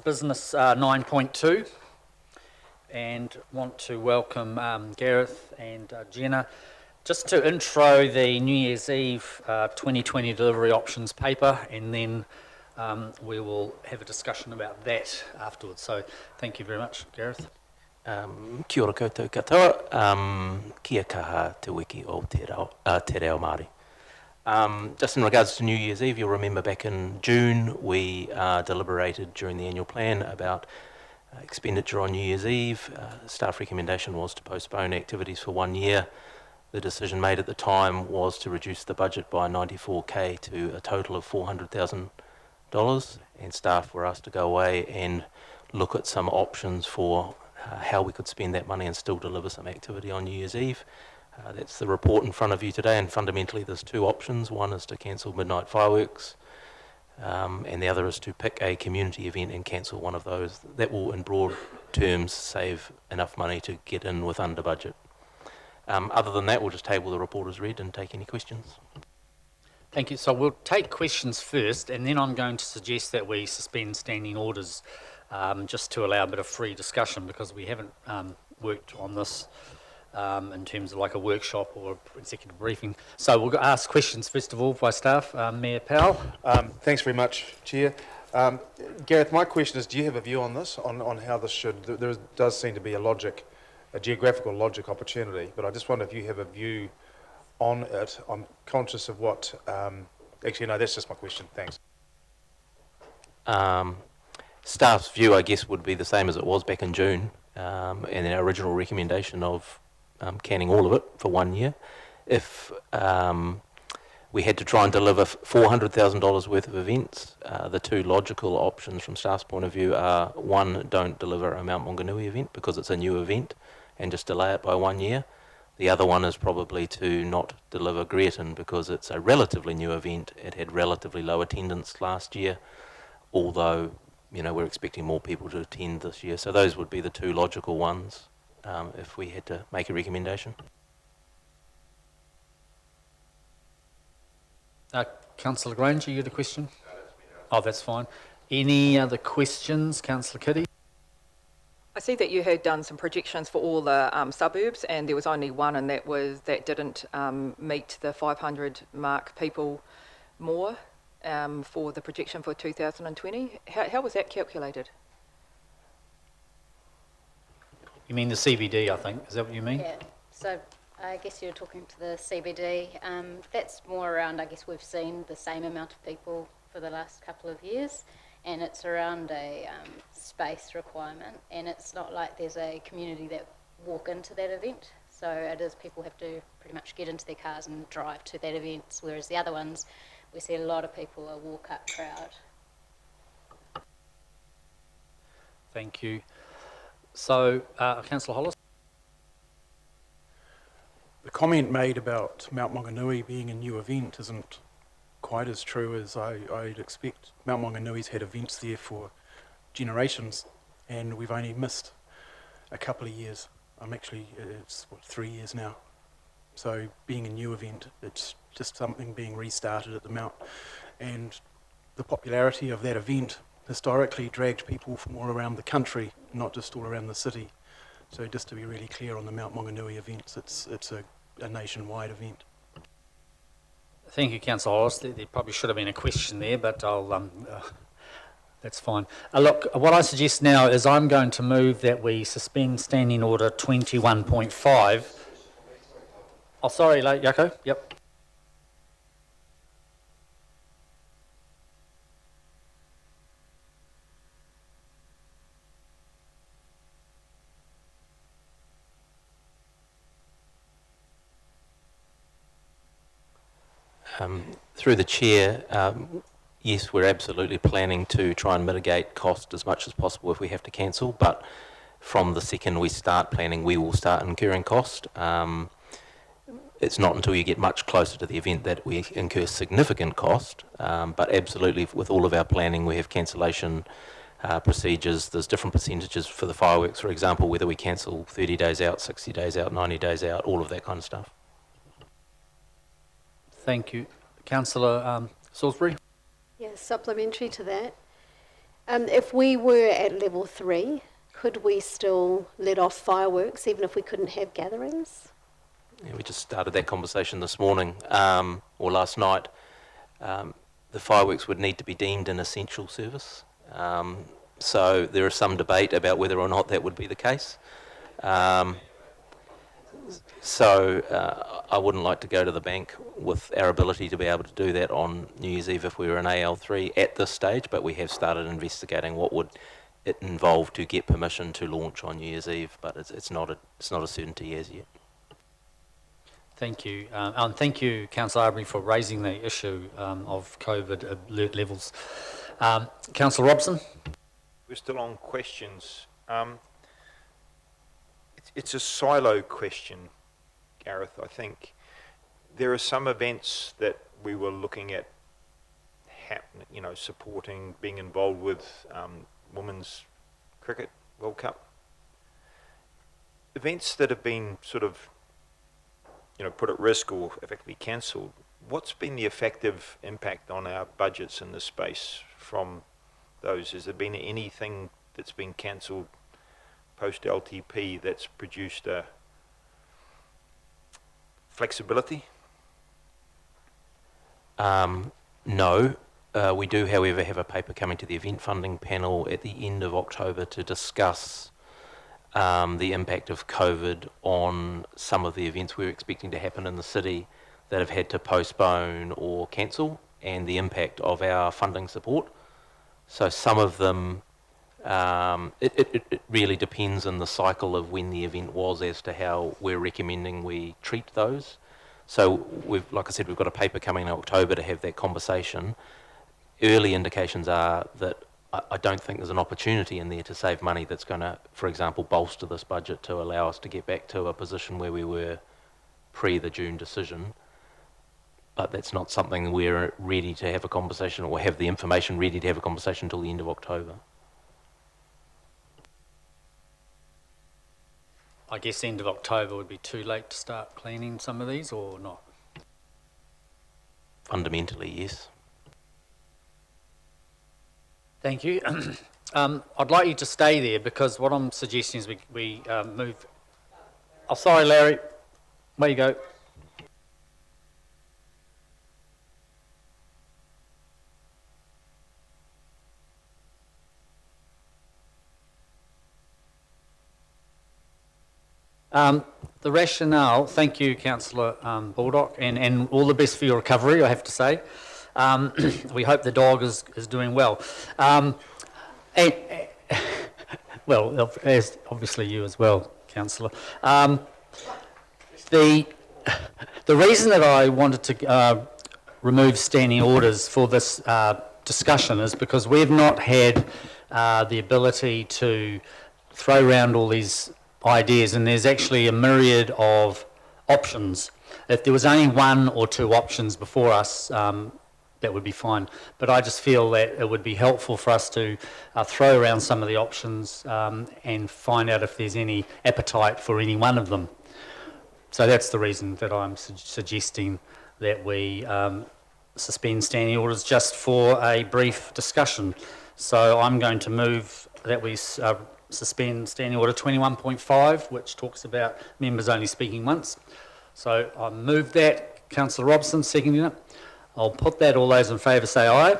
business 9.2, and want to welcome Gareth and Jenna just to intro the New Year's Eve 2020 delivery options paper, and then we will have a discussion about that afterwards. So thank you very much, Gareth. Kia ora koutou katoa, kia kaha te wiki o te reo Māori. Just in regards to New Year's Eve, you'll remember back in June we deliberated during the annual plan about expenditure on New Year's Eve. Staff recommendation was to postpone activities for 1 year. The decision made at the time was to reduce the budget by 94k to a total of $400,000, and staff were asked to go away and look at some options for how we could spend that money and still deliver some activity on New Year's Eve. That's the report in front of you today, and fundamentally there's two options. One is to cancel midnight fireworks, and the other is to pick a community event and cancel one of those. That will, in broad terms, save enough money to get in with under budget. Other than that, we'll just table the report as read and take any questions. Thank you. So we'll take questions first, and then I'm going to suggest that we suspend standing orders just to allow a bit of free discussion, because we haven't worked on this in terms of like a workshop or executive briefing. So we'll ask questions first of all by staff. Mayor Powell. Thanks very much, Chair. Gareth, my question is, do you have a view on this, on how this should, there does seem to be a geographical logic opportunity, but I just wonder if you have a view on it. I'm conscious of what, actually no, that's just my question, thanks. Staff's view, I guess, would be the same as it was back in June, and our original recommendation of canning all of it for 1 year. If we had to try and deliver $400,000 worth of events, the two logical options from staff's point of view are, one, don't deliver a Mount Maunganui event because it's a new event and just delay it by 1 year. The other one is probably to not deliver Greaton because it's a relatively new event. It had relatively low attendance last year, although we're expecting more people to attend this year. So those would be the two logical ones if we had to make a recommendation. Councillor Granger, you had a question? Oh, that's fine. Any other questions, Councillor Kitty? I see that you had done some projections for all the suburbs, and there was only one, and that didn't meet the 500 mark people more for the projection for 2020. How was that calculated? You mean the CBD, I think. Is that what you mean? Yeah. So I guess you're talking to the CBD. That's more around, I guess we've seen the same amount of people for the last couple of years, and it's around a space requirement, and it's not like there's a community that walk into that event. So it is people have to pretty much get into their cars and drive to that event, whereas the other ones, we see a lot of people, a walk-up crowd. Thank you. So, Councillor Hollis? The comment made about Mount Maunganui being a new event isn't quite as true as I'd expect. Mount Maunganui's had events there for generations, and we've only missed a couple of years. It's 3 years now. So being a new event, it's just something being restarted at the Mount. And the popularity of that event historically dragged people from all around the country, not just all around the city. So just to be really clear on the Mount Maunganui events, it's a nationwide event. Thank you, Councillor Hollis. There probably should have been a question there, but I'll that's fine. Look, what I suggest now is I'm going to move that we suspend Standing Order 21.5. Oh, sorry, Yako. Yep. Through the chair, yes, we're absolutely planning to try and mitigate cost as much as possible if we have to cancel, but from the second we start planning, we will start incurring cost. It's not until you get much closer to the event that we incur significant cost, but absolutely with all of our planning we have cancellation procedures. There's different percentages for the fireworks, for example, whether we cancel 30 days out, 60 days out, 90 days out, all of that kind of stuff. Thank you. Councillor Salisbury? Yeah, supplementary to that. If we were at level 3, could we still let off fireworks even if we couldn't have gatherings? Yeah, we just started that conversation this morning, or last night. The fireworks would need to be deemed an essential service. So there is some debate about whether or not that would be the case. I wouldn't like to go to the bank with our ability to be able to do that on New Year's Eve if we were in AL3 at this stage, but we have started investigating what would it involve to get permission to launch on New Year's Eve, but it's not a certainty as yet. Thank you. And thank you, Councillor Arbery, for raising the issue of COVID alert levels. Councillor Robson? We're still on questions. It's a silo question, Gareth, I think. There are some events that we were looking at supporting, being involved with Women's Cricket World Cup. Events that have been sort of put at risk or effectively cancelled, what's been the effective impact on our budgets in this space from those? Has there been anything that's been cancelled post-LTP that's produced a flexibility? No. We do, however, have a paper coming to the event funding panel at the end of October to discuss the impact of COVID on some of the events we're expecting to happen in the city that have had to postpone or cancel, and the impact of our funding support. So some of them, it really depends on the cycle of when the event was as to how we're recommending we treat those. So like I said, we've got a paper coming in October to have that conversation. Early indications are that I don't think there's an opportunity in there to save money that's going to, for example, bolster this budget to allow us to get back to a position where we were pre the June decision. But that's not something we're ready to have a conversation or have the information ready to have a conversation until the end of October. I guess end of October would be too late to start cleaning some of these, or not? Fundamentally, yes. Thank you. I'd like you to stay there because what I'm suggesting is we move... Oh, sorry, Larry. Where you go? The rationale, thank you, Councillor Baldock, and all the best for your recovery, I have to say. We hope the dog is doing well. Well, as obviously you as well, Councillor. The reason that I wanted to remove standing orders for this discussion is because we've not had the ability to throw around all these ideas, and there's actually a myriad of options. If there was only one or two options before us, that would be fine. But I just feel that it would be helpful for us to throw around some of the options and find out if there's any appetite for any one of them. So that's the reason that I'm suggesting that we suspend standing orders just for a brief discussion. So I'm going to move that we suspend standing order 21.5, which talks about members only speaking once. So I move that. Councillor Robson seconding it. I'll put that. All those in favour say aye.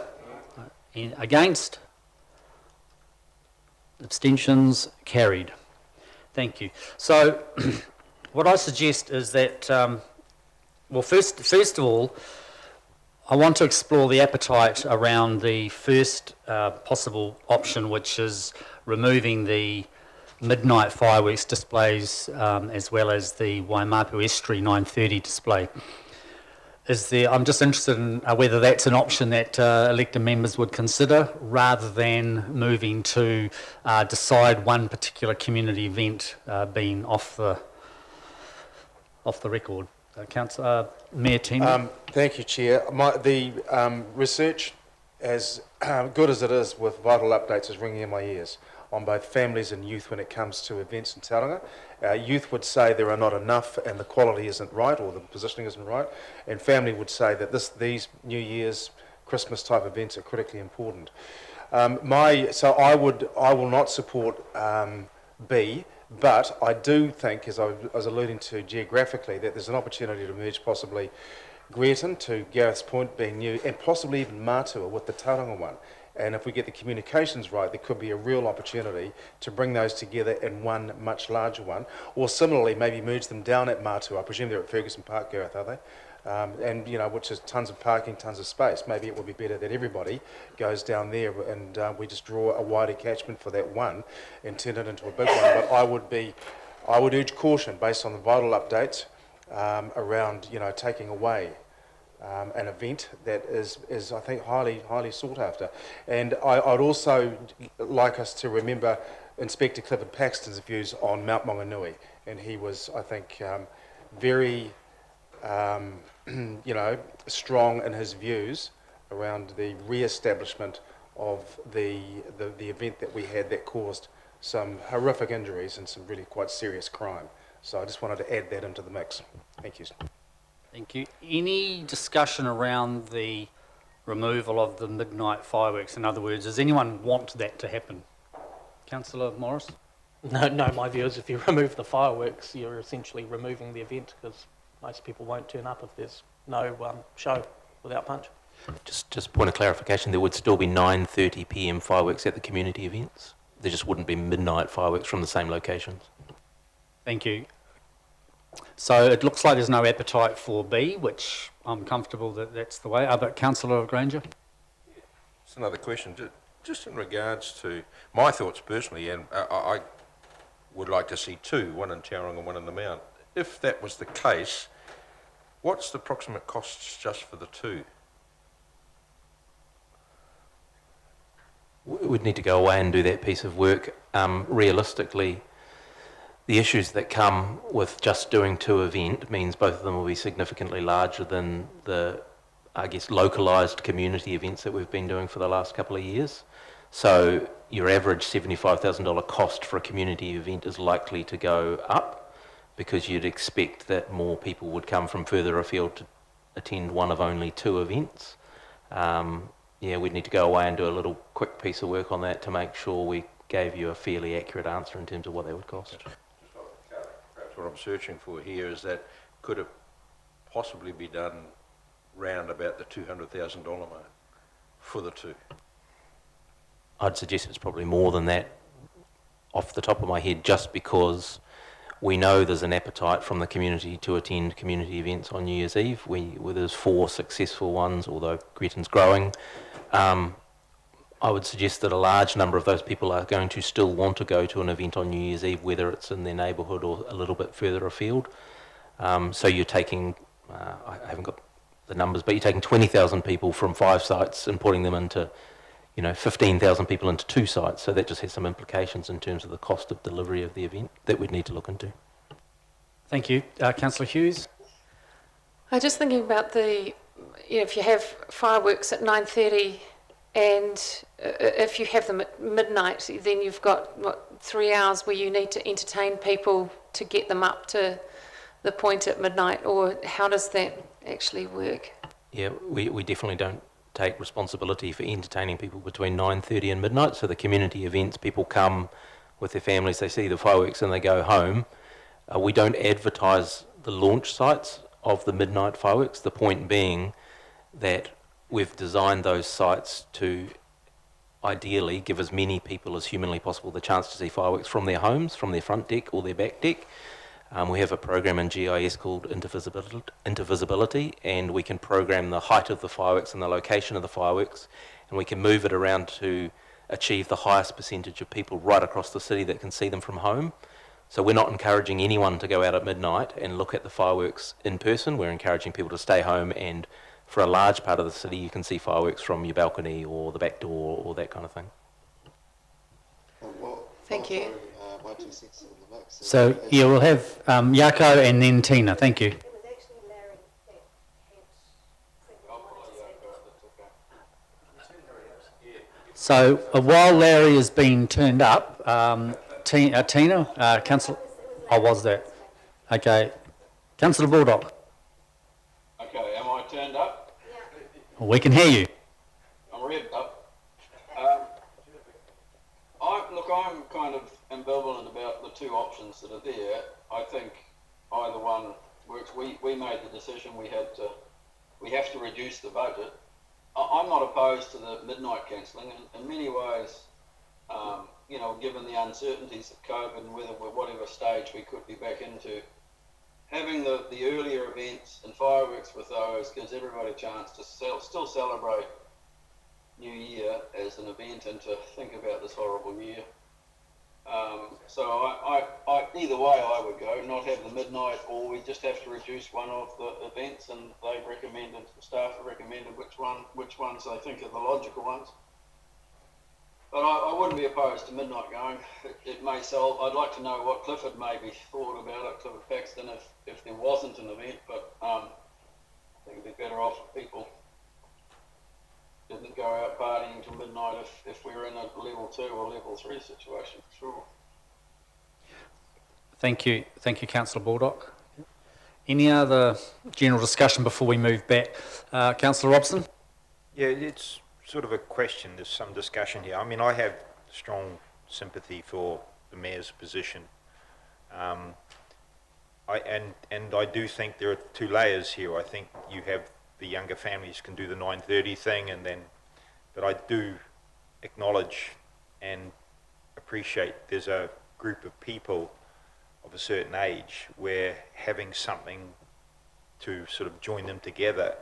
Against? Abstentions? Carried. Thank you. So what I suggest is that, well, first of all, I want to explore the appetite around the first possible option, which is removing the midnight fireworks displays as well as the Waimapu Estuary 9:30 display. I'm just interested in whether that's an option that elected members would consider rather than moving to decide one particular community event being off the record. Councillor Mayor Team. Thank you, Chair. The research, as good as it is with vital updates, is ringing in my ears on both families and youth when it comes to events in Tauranga. Youth would say there are not enough and the quality isn't right or the positioning isn't right, and family would say that these New Year's, Christmas type events are critically important. So I will not support B, but I do think, as I was alluding to geographically, that there's an opportunity to merge possibly Greerton to Gareth's Point being new, and possibly even Matua with the Tauranga one. And if we get the communications right, there could be a real opportunity to bring those together in one much larger one. Or similarly, maybe merge them down at Matua. I presume they're at Ferguson Park, Gareth, are they? And, you know, which is tons of parking, tons of space. Maybe it would be better that everybody goes down there and we just draw a wider catchment for that one and turn it into a big one. But I would urge caution based on the vital updates around, you know, taking away an event that is I think highly sought after. And I'd also like us to remember Inspector Clifford Paxton's views on Mount Maunganui, and he was, I think, very you know, strong in his views around the re-establishment of the event that we had that caused some horrific injuries and some really quite serious crime. So I just wanted to add that into the mix. Thank you. Thank you. Any discussion around the removal of the midnight fireworks? In other words, does anyone want that to happen? Councillor Morris? No, my view is if you remove the fireworks, you're essentially removing the event because most people won't turn up if there's no show without punch. Just point of clarification, there would still be 9:30 p.m. fireworks at the community events. There just wouldn't be midnight fireworks from the same locations. Thank you. So it looks like there's no appetite for B, which I'm comfortable that that's the way. But Councillor Granger? Just another question. Just in regards to my thoughts personally, and I would like to see two, one in Tauranga and one in the Mount. If that was the case, what's the approximate costs just for the two? We'd need to go away and do that piece of work. Realistically, the issues that come with just doing two events means both of them will be significantly larger than the, I guess, localised community events that we've been doing for the last couple of years. So your average $75,000 cost for a community event is likely to go up because you'd expect that more people would come from further afield to attend one of only two events. Yeah, we'd need to go away and do a little quick piece of work on that to make sure we gave you a fairly accurate answer in terms of what that would cost. Perhaps what I'm searching for here is that could it possibly be done round about the $200,000 mark for the two? I'd suggest it's probably more than that off the top of my head, just because we know there's an appetite from the community to attend community events on New Year's Eve. There's 4 successful ones, although Greeton's growing. I would suggest that a large number of those people are going to still want to go to an event on New Year's Eve, whether it's in their neighbourhood or a little bit further afield. So you're taking, I haven't got the numbers, but you're taking 20,000 people from 5 sites and putting them into, 15,000 people into 2 sites. So that just has some implications in terms of the cost of delivery of the event that we'd need to look into. Thank you. Councillor Hughes? I'm just thinking about if you have fireworks at 9:30 and if you have them at midnight, then you've got, 3 hours where you need to entertain people to get them up to the point at midnight, or how does that actually work? Yeah, we definitely don't take responsibility for entertaining people between 9:30 and midnight. So the community events, people come with their families, they see the fireworks and they go home. We don't advertise the launch sites of the midnight fireworks, the point being that we've designed those sites to ideally give as many people as humanly possible the chance to see fireworks from their homes, from their front deck or their back deck. We have a program in GIS called Intervisibility, and we can program the height of the fireworks and the location of the fireworks, and we can move it around to achieve the highest percentage of people right across the city that can see them from home. So we're not encouraging anyone to go out at midnight and look at the fireworks in person. We're encouraging people to stay home, and for a large part of the city you can see fireworks from your balcony or the back door or that kind of thing. Thank you. So, yeah, we'll have Yako and then Tina. Thank you. So, while Larry has been turned up, Tina, Councillor... Oh, was that? Okay. Councillor Baldock. Okay, am I turned up? We can hear you. I'm revved up. I'm kind of ambivalent about the two options that are there. I think either one works. We made the decision we have to reduce the budget. I'm not opposed to the midnight cancelling. In many ways, you know, given the uncertainties of COVID and whatever stage we could be back into, having the earlier events and fireworks with those gives everybody a chance to still celebrate New Year as an event and to think about this horrible year. So I either way I would go, not have the midnight, or we just have to reduce one of the events, and they've recommended, staff have recommended which ones they think are the logical ones. But I wouldn't be opposed to midnight going. It may solve. I'd like to know what Clifford maybe thought about it, Clifford Paxton, if there wasn't an event. But I think it'd be better off if people didn't go out partying till midnight if we were in a level 2 or level 3 situation, for sure. Thank you, Councillor Baldock. Any other general discussion before we move back? Councillor Robson? Yeah, it's sort of a question. There's some discussion here. I mean, I have strong sympathy for the Mayor's position. I do think there are two layers here. I think you have the younger families can do the 9:30 thing, but I do acknowledge and appreciate there's a group of people of a certain age where having something to sort of join them together,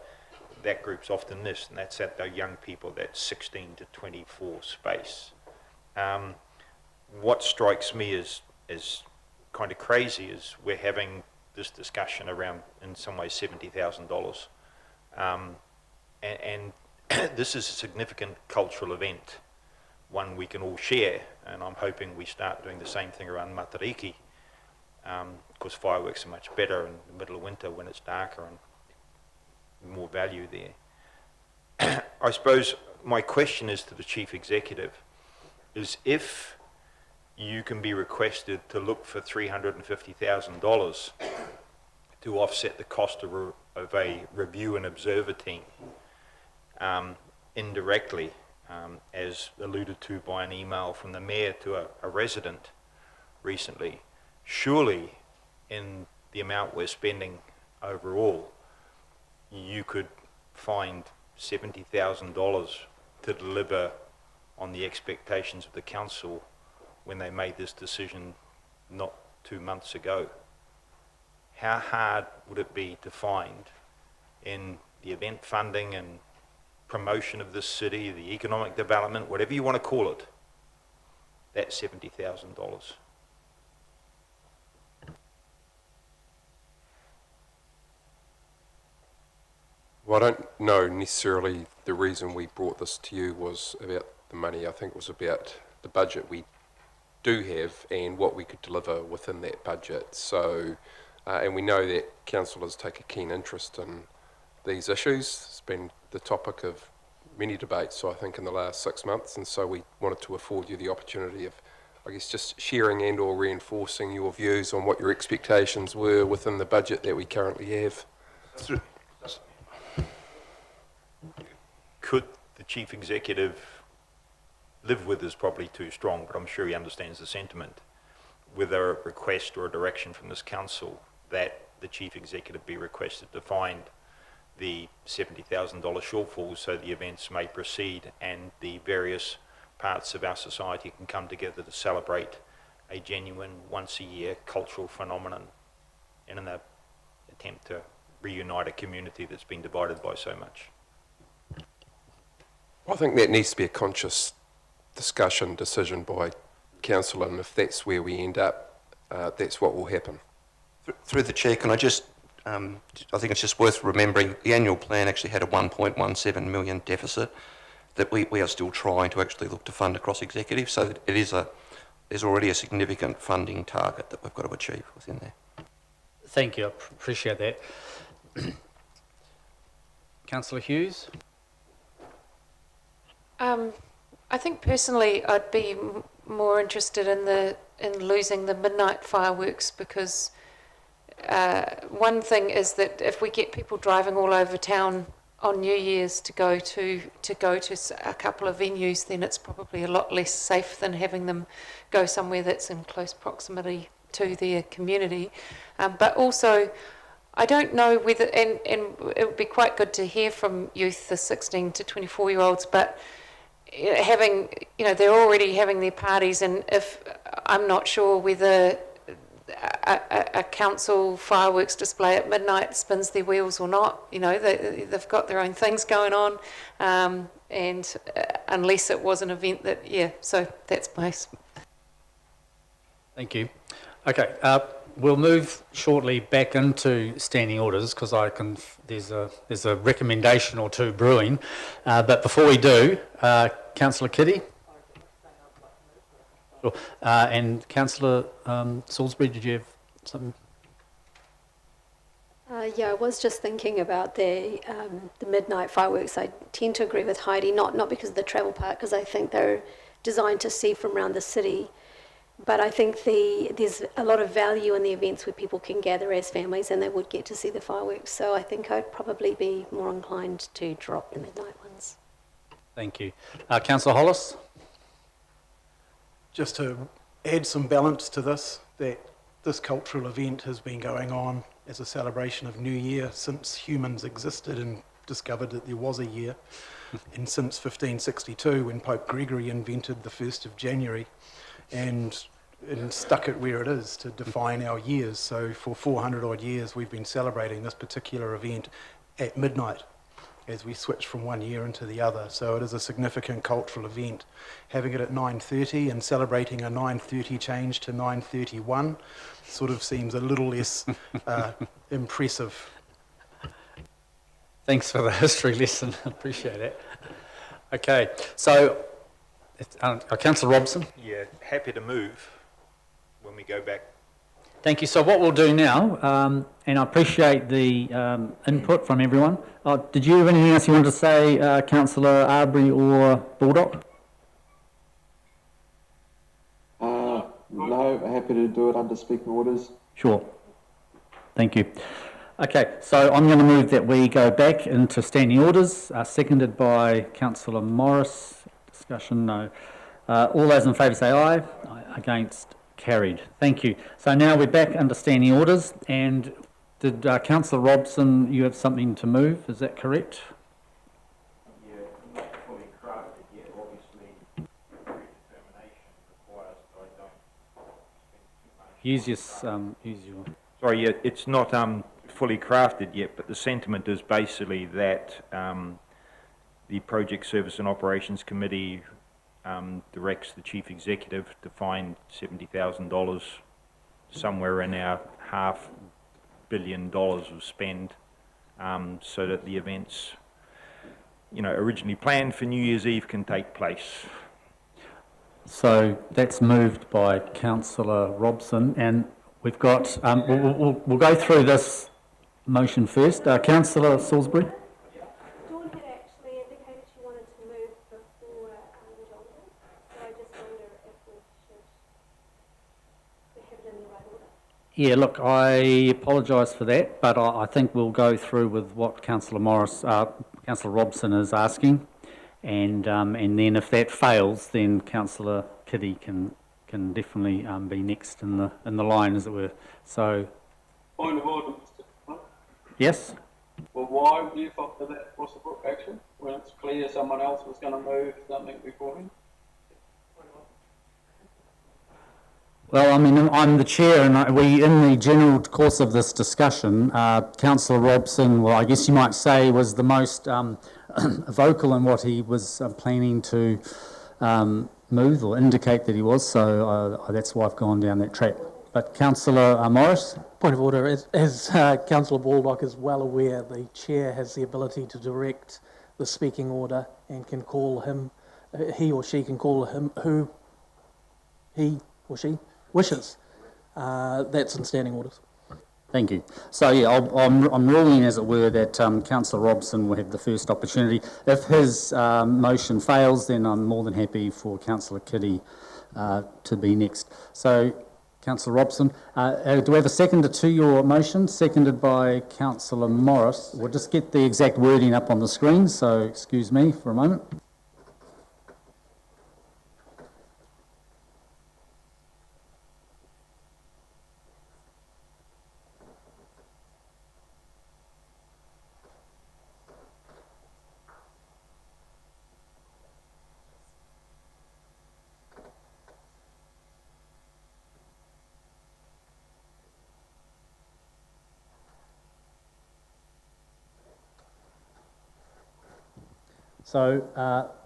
that group's often missed, and that's at the young people, that 16 to 24 space. What strikes me as kind of crazy is we're having this discussion around, in some ways, $70,000. And this is a significant cultural event, one we can all share, and I'm hoping we start doing the same thing around Matariki. Of course, fireworks are much better in the middle of winter when it's darker and more value there. I suppose my question is to the Chief Executive, is if you can be requested to look for $350,000 to offset the cost of a review and observer team, indirectly, as alluded to by an email from the Mayor to a resident recently, surely in the amount we're spending overall, you could find $70,000 to deliver on the expectations of the council when they made this decision not 2 months ago. How hard would it be to find in the event funding and promotion of this city, the economic development, whatever you want to call it, that $70,000? Well, I don't know necessarily the reason we brought this to you was about the money. I think it was about the budget we do have and what we could deliver within that budget. So, and we know that councillors take a keen interest in these issues. It's been the topic of many debates, so I think, in the last 6 months, and so we wanted to afford you the opportunity of, I guess, just sharing and or reinforcing your views on what your expectations were within the budget that we currently have. Could the Chief Executive live with is probably too strong, but I'm sure he understands the sentiment, with a request or a direction from this council that the Chief Executive be requested to find the $70,000 shortfall so the events may proceed and the various parts of our society can come together to celebrate a genuine once-a-year cultural phenomenon in an attempt to reunite a community that's been divided by so much. I think that needs to be a conscious decision by council, and if that's where we end up, that's what will happen. Through the chair, can I just, I think it's just worth remembering the annual plan actually had a 1.17 million deficit that we are still trying to actually look to fund across executive, so it is there's already a significant funding target that we've got to achieve within there. Thank you, I appreciate that. Councillor Hughes? I think personally I'd be more interested in losing the midnight fireworks, because one thing is that if we get people driving all over town New Year's to go to a couple of venues, then it's probably a lot less safe than having them go somewhere that's in close proximity to their community. But also, I don't know whether, and it would be quite good to hear from youth, the 16 to 24-year-olds, but having, they're already having their parties, and if I'm not sure whether a council fireworks display at midnight spins their wheels or not. They've got their own things going on, and unless it was an event that, so that's my... Thank you. Okay, we'll move shortly back into standing orders because there's a recommendation or two brewing. But before we do, Councillor Kitty. Sure. And Councillor Salisbury, did you have something? Yeah, I was just thinking about the midnight fireworks. I tend to agree with Heidi, not because of the travel part, because I think they're designed to see from around the city. But I think there's a lot of value in the events where people can gather as families and they would get to see the fireworks. So I think I'd probably be more inclined to drop the midnight ones. Thank you. Councillor Hollis? Just to add some balance to this, that this cultural event has been going on as a celebration of New Year since humans existed and discovered that there was a year, and since 1562 when Pope Gregory invented the 1st of January and stuck it where it is to define our years. So for 400 odd years we've been celebrating this particular event at midnight as we switch from one year into the other. So it is a significant cultural event. Having it at 9:30 and celebrating a 9:30 change to 9:31 sort of seems a little less impressive. Thanks for the history lesson. Appreciate it. Okay, so Councillor Robson. Yeah, happy to move when we go back. Thank you. So what we'll do now, and I appreciate the input from everyone. Did you have anything else you wanted to say, Councillor Arbery or Baldock? No, happy to do it under speaking orders. Sure. Thank you. Okay, so I'm going to move that we go back into standing orders, seconded by Councillor Morris. Discussion, no. All those in favour say aye. Aye. Against, carried. Thank you. So now we're back under standing orders, and did Councillor Robson, you have something to move, is that correct? Yeah, not fully crafted yet, obviously. Predetermination requires that I don't spend too much. Use your... Sorry, yeah, it's not fully crafted yet, but the sentiment is basically that the Project Service and Operations Committee directs the Chief Executive to find $70,000 somewhere in our $500 million of spend, so that the events, originally planned for New Year's Eve can take place. So that's moved by Councillor Robson, and we've got, we'll go through this motion first. Councillor Salisbury. Dawn had actually indicated she wanted to move before the Johnson, so I just wonder if we should have it in the right order. Yeah, look, I apologise for that, but I think we'll go through with what Councillor Robson is asking, and then if that fails, then Councillor Kitty can definitely be next in the line, as it were. So. Point of order, Mr. Yes. Well, why would you opt for that for support action when it's clear someone else was going to move something before him? Well, I mean, I'm the chair, and in the general course of this discussion, Councillor Robson, well, I guess you might say, was the most vocal in what he was planning to move or indicate that he was, so that's why I've gone down that track. But Councillor Morris? Point of order, as Councillor Baldock is well aware, the chair has the ability to direct the speaking order and can call him, he or she can call him who he or she wishes. That's in standing orders. Thank you. So yeah, I'm ruling, as it were, that Councillor Robson will have the first opportunity. If his motion fails, then I'm more than happy for Councillor Kitty to be next. So, Councillor Robson. Do we have a seconder to your motion? Seconded by Councillor Morris. We'll just get the exact wording up on the screen, so excuse me for a moment. So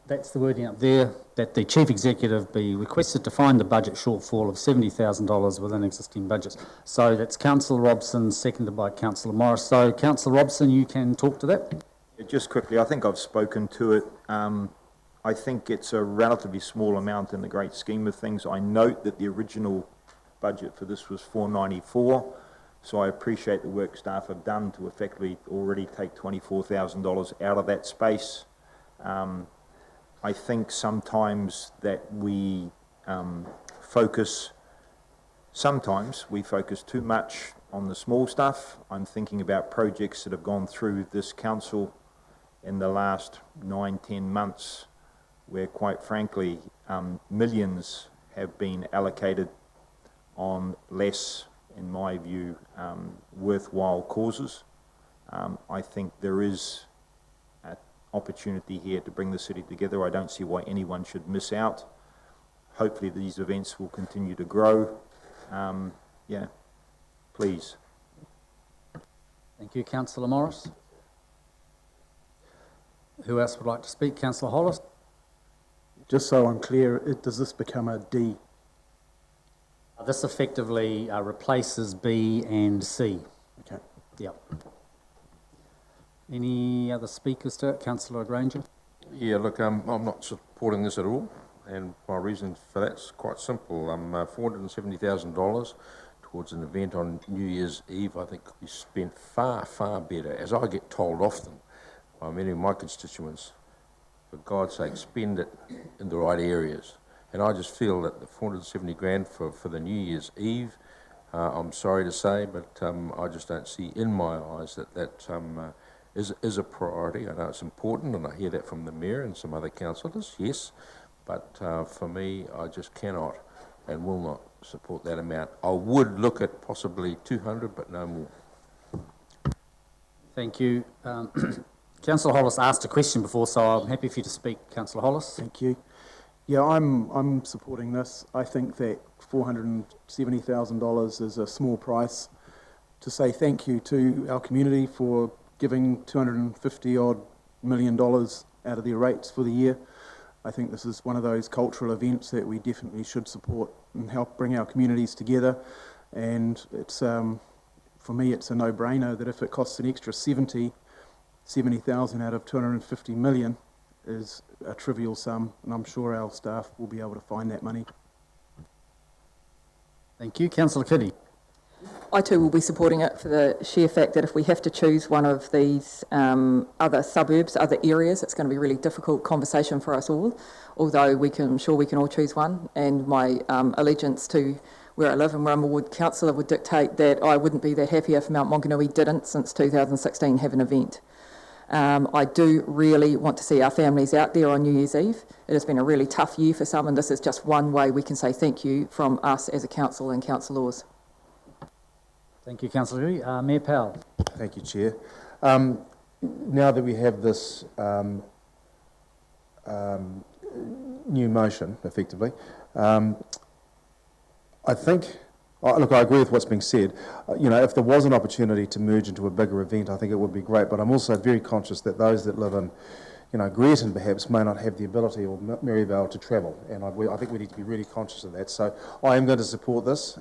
that's the wording up there, that the Chief Executive be requested to find the budget shortfall of $70,000 within existing budgets. So that's Councillor Robson, seconded by Councillor Morris. So Councillor Robson, you can talk to that. Just quickly, I think I've spoken to it. I think it's a relatively small amount in the great scheme of things. I note that the original budget for this was $494, so I appreciate the work staff have done to effectively already take $24,000 out of that space. I think sometimes that we focus too much on the small stuff. I'm thinking about projects that have gone through this council in the last 9-10 months, where quite frankly millions have been allocated on less, in my view, worthwhile causes. I think there is opportunity here to bring the city together. I don't see why anyone should miss out. Hopefully these events will continue to grow. Yeah, please. Thank you, Councillor Morris. Who else would like to speak? Councillor Hollis. Just so I'm clear, does this become a D? This effectively replaces B and C. Okay. Yep. Any other speakers to it? Councillor Granger? Yeah, look, I'm not supporting this at all, and my reason for that's quite simple. $470,000 towards an event on New Year's Eve, I think could be spent far, far better, as I get told often by many of my constituents. For God's sake, spend it in the right areas. And I just feel that the 470 grand for the New Year's Eve, I'm sorry to say, but I just don't see in my eyes that is a priority. I know it's important, and I hear that from the Mayor and some other councillors, yes, but for me, I just cannot and will not support that amount. I would look at possibly 200, but no more. Thank you. Councillor Hollis asked a question before, so I'm happy for you to speak, Councillor Hollis. Thank you. Yeah, I'm supporting this. I think that $470,000 is a small price to say thank you to our community for giving $250 million out of their rates for the year. I think this is one of those cultural events that we definitely should support and help bring our communities together. And it's for me, it's a no-brainer that if it costs an extra 70,000 out of 250 million is a trivial sum, and I'm sure our staff will be able to find that money. Thank you. Councillor Kiddy. I too will be supporting it for the sheer fact that if we have to choose one of these other suburbs, other areas, it's going to be a really difficult conversation for us all, although I'm sure we can all choose one. And my allegiance to where I live and where I'm a ward councillor would dictate that I wouldn't be that happy if Mount Maunganui didn't, since 2016, have an event. I do really want to see our families out there on New Year's Eve. It has been a really tough year for some, and this is just one way we can say thank you from us as a council and councillors. Thank you, Councillor Hui. Mayor Powell. Thank you, Chair. Now that we have this new motion, effectively, I think, look, I agree with what's being said. You know, if there was an opportunity to merge into a bigger event, I think it would be great, but I'm also very conscious that those that live in, you know, Greerton perhaps may not have the ability, or Maryvale, to travel, and I think we need to be really conscious of that. So I am going to support this.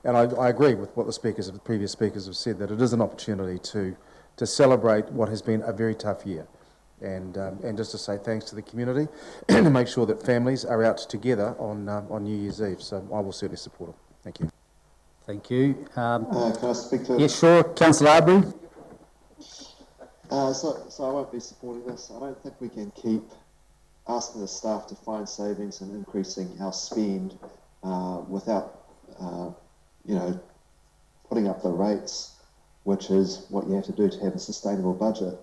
And I agree with what the previous speakers have said, that it is an opportunity to celebrate what has been a very tough year, and just to say thanks to the community and to make sure that families are out together on New Year's Eve. So I will certainly support it. Thank you. Thank you. Can I speak to? Yes, sure. Councillor Arbery. So I won't be supporting this. I don't think we can keep asking the staff to find savings and increasing our spend without you know, putting up the rates, which is what you have to do to have a sustainable budget,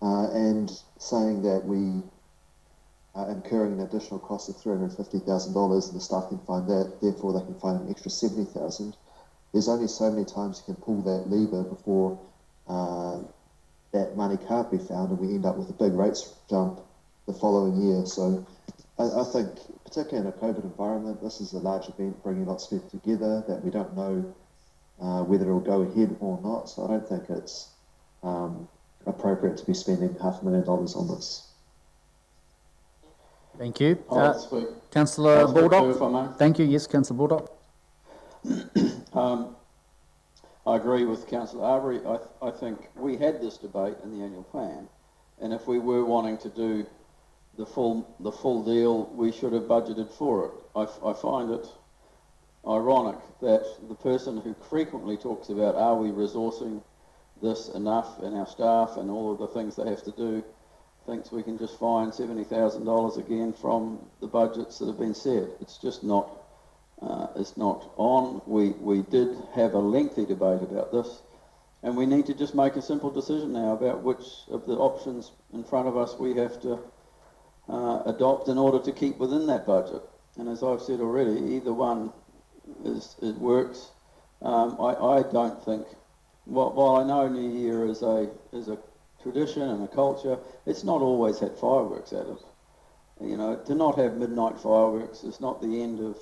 and saying that we are incurring an additional cost of $350,000 and the staff can find that, therefore they can find an extra $70,000. There's only so many times you can pull that lever before that money can't be found and we end up with a big rates jump the following year. So I think, particularly in a COVID environment, this is a large event bringing lots of people together that we don't know whether it'll go ahead or not. So I don't think it's appropriate to be spending $500,000 on this. Thank you. I'll speak. Councillor I'll speak too, Baldock. if I may. Thank you. Yes, Councillor Baldock. I agree with Councillor Arbery. I think we had this debate in the annual plan, and if we were wanting to do the full deal, we should have budgeted for it. I find it ironic that the person who frequently talks about are we resourcing this enough and our staff and all of the things they have to do thinks we can just find $70,000 again from the budgets that have been set. It's just not. It's not on. We did have a lengthy debate about this, and we need to just make a simple decision now about which of the options in front of us we have to adopt in order to keep within that budget. And as I've said already, either one it works. I don't think. While I know New Year is a tradition and a culture, it's not always had fireworks at it. You know, to not have midnight fireworks is not the end of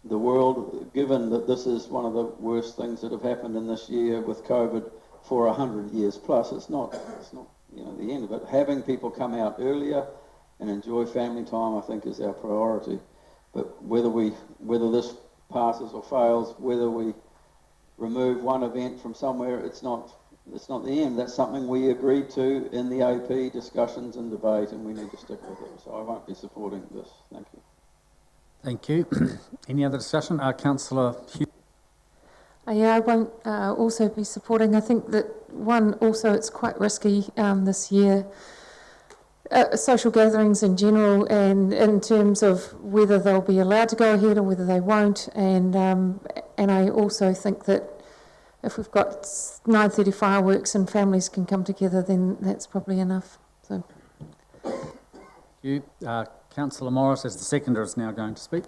the world, given that this is one of the worst things that have happened in this year with COVID for 100 years plus. It's not you know, the end of it. Having people come out earlier and enjoy family time, I think, is our priority. But whether this passes or fails, whether we remove one event from somewhere, it's not the end. That's something we agreed to in the AP discussions and debate, and we need to stick with it. So I won't be supporting this. Thank you. Thank you. Any other discussion? Councillor Hugh. Yeah, I won't also be supporting. I think that it's quite risky this year. Social gatherings in general, and in terms of whether they'll be allowed to go ahead or whether they won't. And I also think that if we've got 9:30 fireworks and families can come together, then that's probably enough. So. You, Councillor Morris, as the seconder, is now going to speak.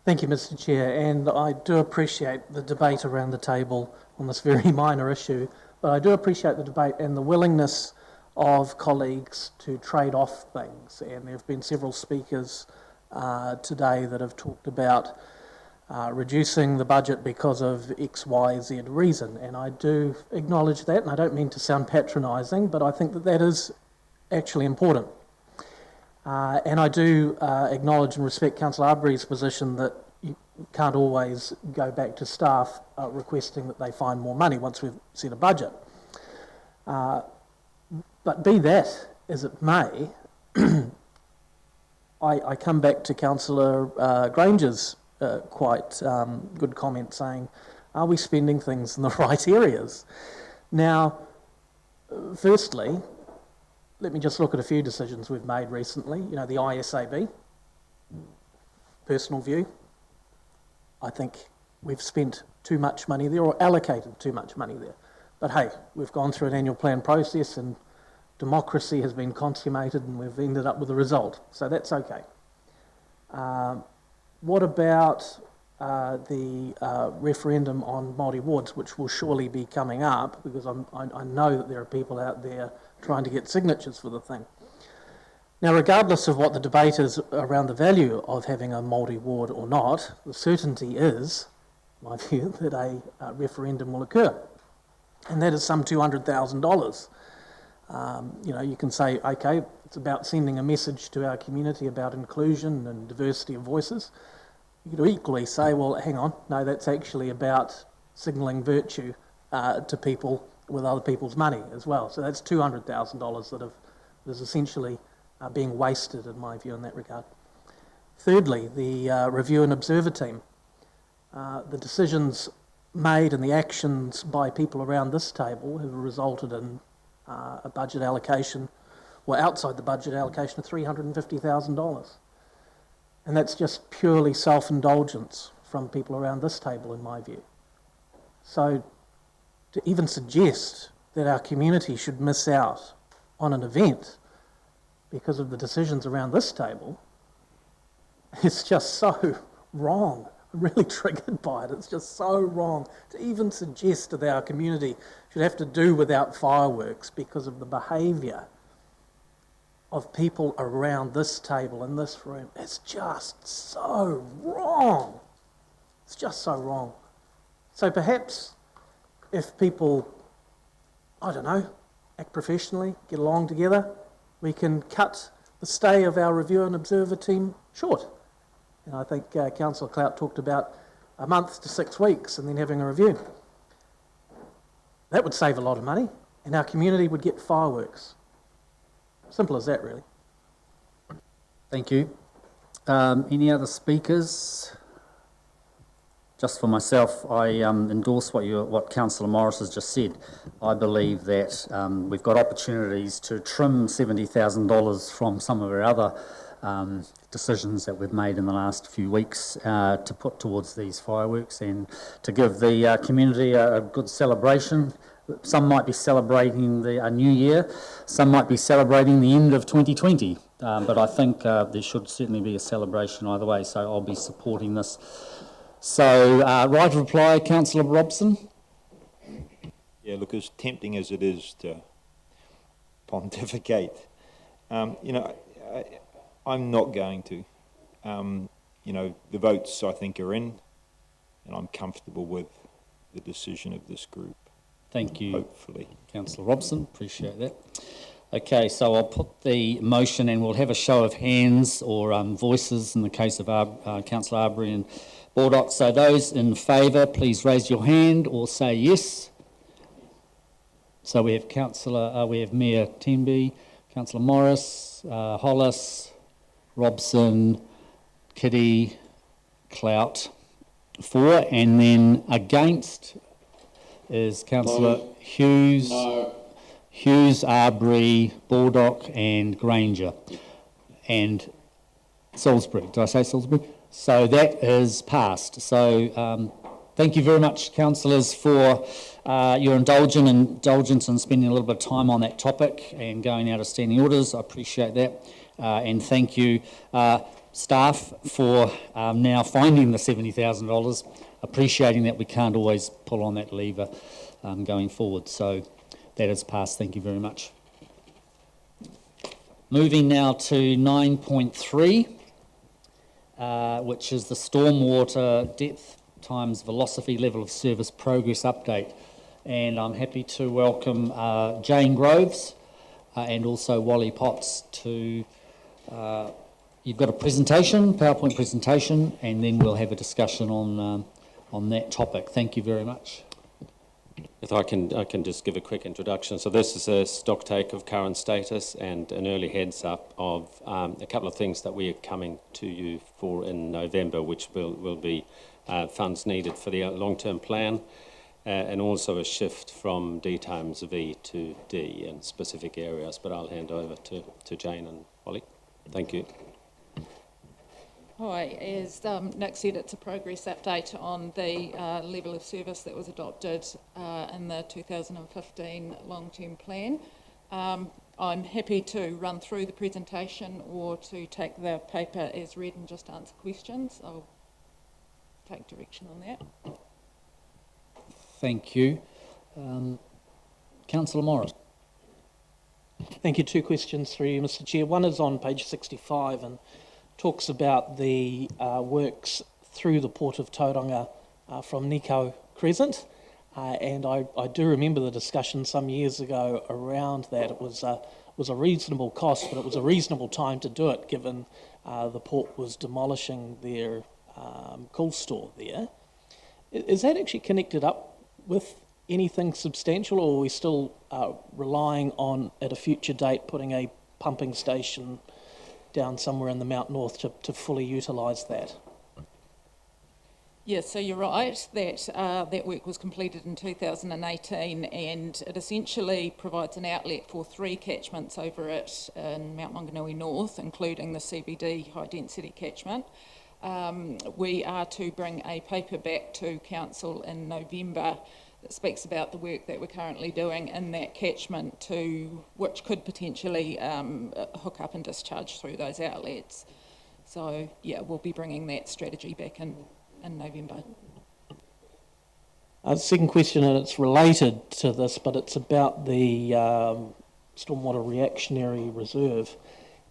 Thank you, Mr. Chair, and I do appreciate the debate around the table on this very minor issue, but I do appreciate the debate and the willingness of colleagues to trade off things, and there have been several speakers today that have talked about reducing the budget because of X, Y, Z reason, and I do acknowledge that, and I don't mean to sound patronising, but I think that is actually important. And I do acknowledge and respect Councillor Arbery's position that you can't always go back to staff requesting that they find more money once we've set a budget. But be that as it may, I come back to Councillor Granger's quite good comment saying, are we spending things in the right areas? Now, firstly, let me just look at a few decisions we've made recently. You know, the ISAB, personal view, I think we've spent too much money there or allocated too much money there. But hey, we've gone through an annual plan process and democracy has been consummated and we've ended up with a result. So that's okay. What about the referendum on Maori wards, which will surely be coming up because I know that there are people out there trying to get signatures for the thing. Now, regardless of what the debate is around the value of having a Maori ward or not, the certainty is, in my view, that a referendum will occur. And that is some $200,000. You know, you can say, okay, it's about sending a message to our community about inclusion and diversity of voices. You could equally say, well, hang on, no, that's actually about signalling virtue to people with other people's money as well. So that's $200,000 that is essentially being wasted, in my view, in that regard. Thirdly, the review and observer team. The decisions made and the actions by people around this table have resulted in a budget allocation, or outside the budget allocation of $350,000. And that's just purely self-indulgence. from people around this table, in my view. So to even suggest that our community should miss out on an event because of the decisions around this table is just so wrong. I'm really triggered by it. It's just so wrong to even suggest that our community should have to do without fireworks because of the behaviour of people around this table in this room. It's just so wrong. It's just so wrong. So perhaps if people, I don't know, act professionally, get along together, we can cut the stay of our review and observer team short. And I think Councillor Clout talked about a month to 6 weeks and then having a review. That would save a lot of money and our community would get fireworks. Simple as that, really. Thank you. Any other speakers? Just for myself, I endorse what Councillor Morris has just said. I believe that we've got opportunities to trim $70,000 from some of our other decisions that we've made in the last few weeks to put towards these fireworks and to give the community a good celebration. Some might be celebrating a new year, some might be celebrating the end of 2020, but I think there should certainly be a celebration either way, so I'll be supporting this. So, right of reply, Councillor Robson. Yeah, look, as tempting as it is to pontificate, I'm not going to. The votes, I think, are in, and I'm comfortable with the decision of this group. Thank you, hopefully. Councillor Robson, appreciate that. Okay, so I'll put the motion and we'll have a show of hands or voices in the case of Councillor Arbery and Baldock. So those in favour, please raise your hand or say yes. So we have Mayor Tenby, Councillor Morris, Hollis, Robson, Kitty, Clout, 4, and then against is Councillor Hughes, Hughes, Arbery, Baldock and Granger and Salisbury. Did I say Salisbury? So that is passed. So thank you very much, councillors, for your indulgence in spending a little bit of time on that topic and going out of standing orders. I appreciate that. And thank you, staff, for now finding the $70,000, appreciating that we can't always pull on that lever going forward. So that is passed. Thank you very much. Moving now to 9.3, which is the stormwater depth times velocity level of service progress update. And I'm happy to welcome Jane Groves and also Wally Potts to... you've got a presentation, PowerPoint presentation, and then we'll have a discussion on that topic. Thank you very much. If I can just give a quick introduction. So this is a stock take of current status and an early heads up of a couple of things that we are coming to you for in November, which will be funds needed for the long-term plan, and also a shift from D times V to D in specific areas. But I'll hand over to Jane and Wally. Thank you. Hi, as Nick said, it's a progress update on the level of service that was adopted in the 2015 long-term plan. I'm happy to run through the presentation or to take the paper as read and just answer questions. I'll take direction on that. Thank you. Councillor Morris. Thank you. 2 questions through you, Mr. Chair. One is on page 65 and talks about the works through the Port of Tauranga from Nico Crescent. And I do remember the discussion some years ago around that. It was a reasonable cost, but it was a reasonable time to do it given the port was demolishing their cool store there. Is that actually connected up with anything substantial, or are we still relying on, at a future date, putting a pumping station down somewhere in the Mount North to fully utilise that? Yes, so you're right that that work was completed in 2018, and it essentially provides an outlet for 3 catchments over it in Mount Maunganui North, including the CBD high density catchment. We are to bring a paper back to council in November that speaks about the work that we're currently doing in that catchment, to which could potentially hook up and discharge through those outlets. So yeah, we'll be bringing that strategy back in November. Second question, and it's related to this, but it's about the Stormwater Reactionary Reserve.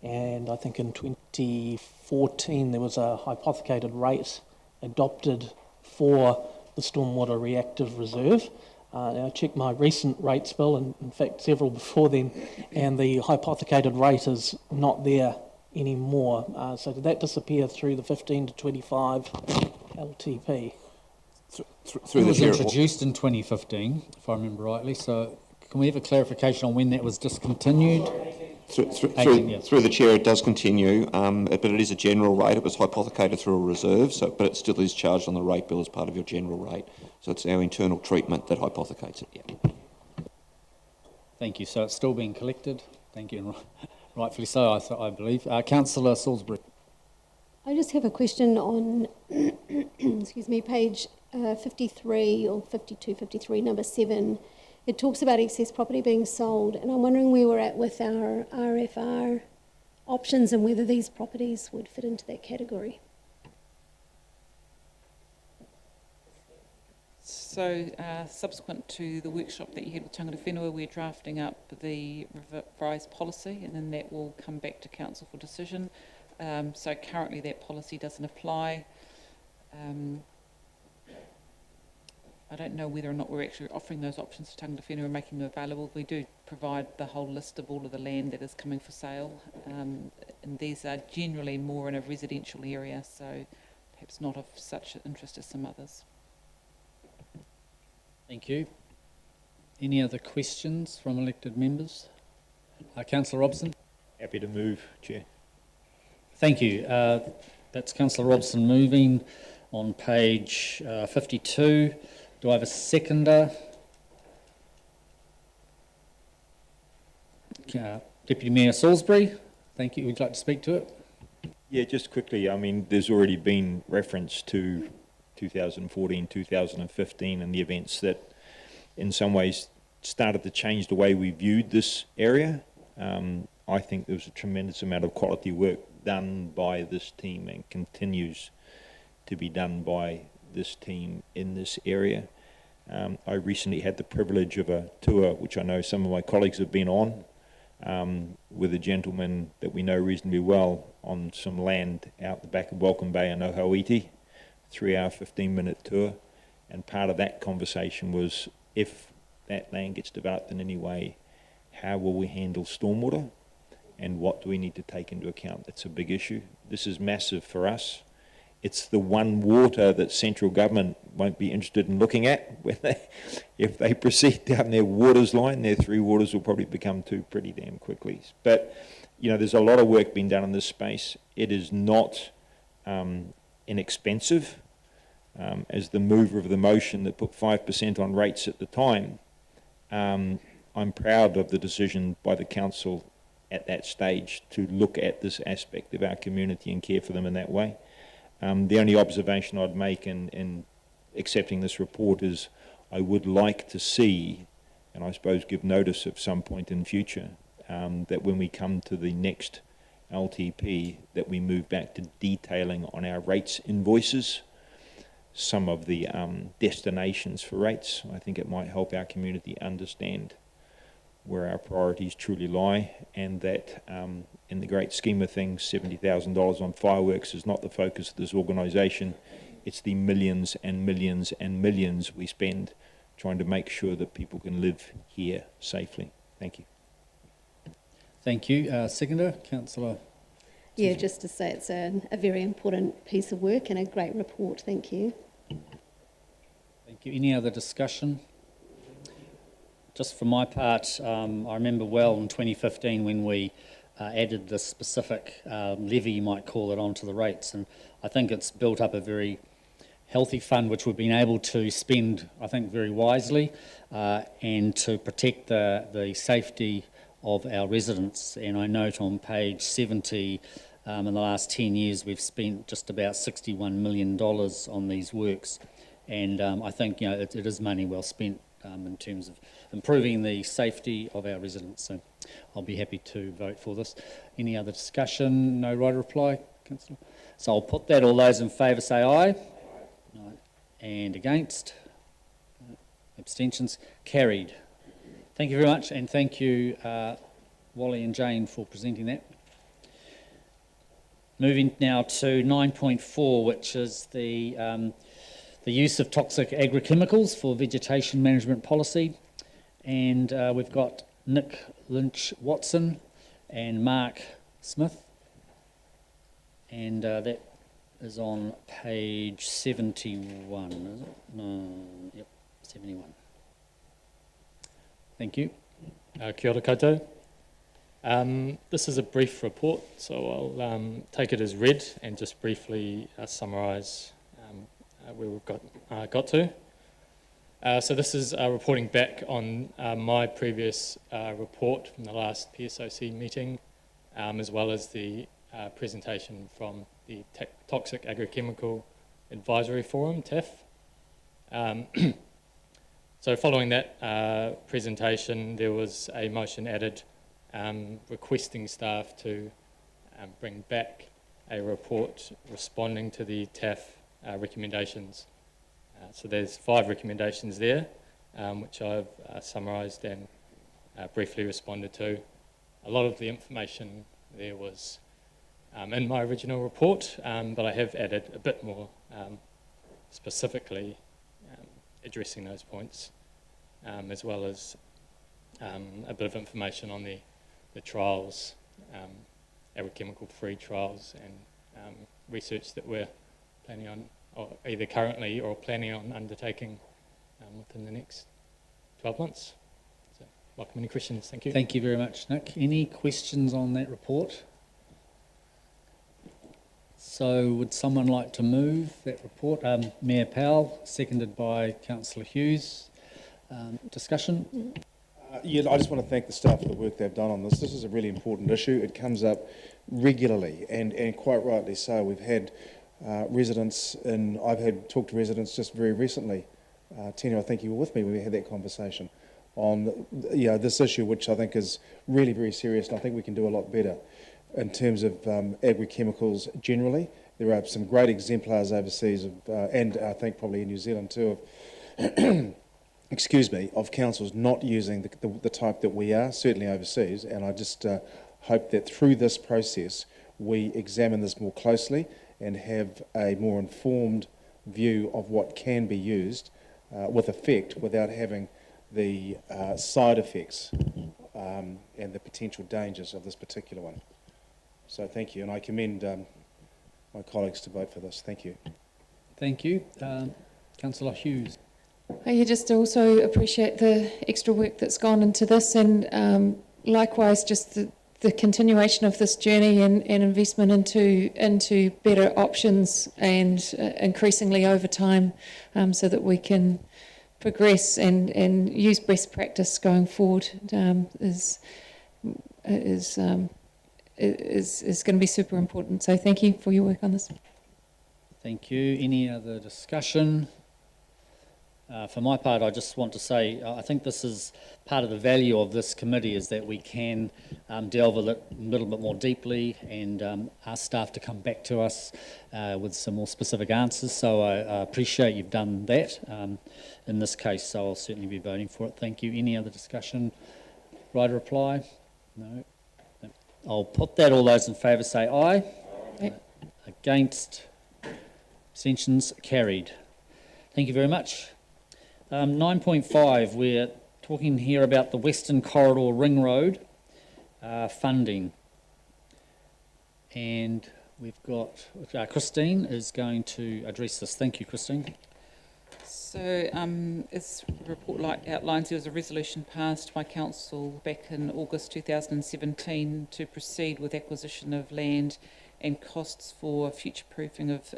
And I think in 2014 there was a hypothecated rate adopted for the Stormwater Reactive Reserve. Now I checked my recent rates bill, and in fact several before then, and the hypothecated rate is not there anymore. So did that disappear through the 15 to 25 LTP? It was introduced in 2015, if I remember rightly. So can we have a clarification on when that was discontinued? Through the chair, it does continue, but it is a general rate. It was hypothecated through a reserve, but it still is charged on the rate bill as part of your general rate. So it's our internal treatment that hypothecates it. Yeah. Thank you. So it's still being collected. Thank you, and rightfully so, I believe. Councillor Salisbury. I just have a question on, excuse me, page 53 or 52, 53, number 7. It talks about excess property being sold, and I'm wondering where we're at with our RFR options and whether these properties would fit into that category. So subsequent to the workshop that you had with Tangata Whenua, we're drafting up the revised policy, and then that will come back to council for decision. So currently that policy doesn't apply. I don't know whether or not we're actually offering those options to Tangata Whenua and making them available. We do provide the whole list of all of the land that is coming for sale, and these are generally more in a residential area, so perhaps not of such interest as some others. Thank you. Any other questions from elected members? Councillor Robson. Happy to move, Chair. Thank you. That's Councillor Robson moving on page 52. Do I have a seconder? Deputy Mayor Salisbury, thank you. Would you like to speak to it? Yeah, just quickly, I mean, there's already been reference to 2014, 2015 and the events that in some ways started to change the way we viewed this area. I think there was a tremendous amount of quality work done by this team and continues to be done by this team in this area. I recently had the privilege of a tour, which I know some of my colleagues have been on, with a gentleman that we know reasonably well on some land out the back of Welcome Bay in Ohauiti, 3-hour, 15-minute tour. And part of that conversation was, if that land gets developed in any way, how will we handle stormwater and what do we need to take into account? That's a big issue. This is massive for us. It's the one water that central government won't be interested in looking at. If they proceed down their waters line, their 3 waters will probably become 2 pretty damn quickly. But, you know, there's a lot of work being done in this space. It is not inexpensive. As the mover of the motion that put 5% on rates at the time, I'm proud of the decision by the council at that stage to look at this aspect of our community and care for them in that way. The only observation I'd make in accepting this report is I would like to see, and I suppose give notice at some point in future, that when we come to the next LTP, that we move back to detailing on our rates invoices some of the destinations for rates. I think it might help our community understand where our priorities truly lie, and that in the great scheme of things, $70,000 on fireworks is not the focus of this organisation. It's the millions and millions and millions we spend trying to make sure that people can live here safely. Thank you. Thank you. Seconder, Councillor. Yeah, just to say it's a very important piece of work and a great report. Thank you. Thank you. Any other discussion? Just for my part, I remember well in 2015 when we added this specific levy, you might call it, onto the rates, and I think it's built up a very healthy fund which we've been able to spend, I think, very wisely and to protect the safety of our residents. And I note on page 70 In the last 10 years, we've spent just about $61 million on these works. And I think, you know, it is money well spent in terms of improving the safety of our residents. So I'll be happy to vote for this. Any other discussion? No right or reply, Councillor? So I'll put that. All those in favour say aye. No. And against? Abstentions? Carried. Thank you very much, and thank you, Wally and Jane, for presenting that. Moving now to 9.4, which is the use of toxic agrochemicals for vegetation management policy. And we've got Nick Lynch-Watson and Mark Smith. And that is on page 71, is it? No, yep, 71. Thank you. Kia ora koutou. This is a brief report, so I'll take it as read and just briefly summarise where we've got to. So this is reporting back on my previous report from the last PSOC meeting, as well as the presentation from the Toxic Agrochemical Advisory Forum, TAF. So following that presentation, there was a motion added requesting staff to bring back a report responding to the TAF recommendations. So there's 5 recommendations there, which I've summarised and briefly responded to. A lot of the information there was in my original report, but I have added a bit more specifically addressing those points, as well as a bit of information on the trials, agrochemical-free trials, and research that we're planning on, or either currently or planning on undertaking within the next 12 months. So, welcome any questions. Thank you. Thank you very much, Nick. Any questions on that report? So would someone like to move that report? Mayor Powell, seconded by Councillor Hughes. Discussion? Yeah, I just want to thank the staff for the work they've done on this. This is a really important issue. It comes up regularly, and quite rightly so. We've had residents, and I've talked to residents just very recently. Tina, I think you were with me when we had that conversation on this issue, which I think is really very serious, and I think we can do a lot better in terms of agrochemicals generally. There are some great exemplars overseas, and I think probably in New Zealand too, of of councils not using the type that we are, certainly overseas. And I just hope that through this process we examine this more closely and have a more informed view of what can be used with effect without having the side effects and the potential dangers of this particular one. So thank you, and I commend my colleagues to vote for this. Thank you. Thank you. Councillor Hughes. I just also appreciate the extra work that's gone into this, and likewise just the continuation of this journey and investment into better options and increasingly over time, so that we can progress and use best practice going forward is going to be super important. So thank you for your work on this. Thank you. Any other discussion? For my part, I just want to say I think this is part of the value of this committee, is that we can delve a little bit more deeply and ask staff to come back to us with some more specific answers. So I appreciate you've done that in this case, so I'll certainly be voting for it. Thank you. Any other discussion? Right or reply? No. I'll put that. All those in favour say aye. Aye. Against? Abstentions? Carried. Thank you very much. 9.5, we're talking here about the Western Corridor Ring Road funding. And we've got Christine is going to address this. Thank you, Christine. So, as the report outlines, there was a resolution passed by Council back in August 2017 to proceed with acquisition of land and costs for future-proofing of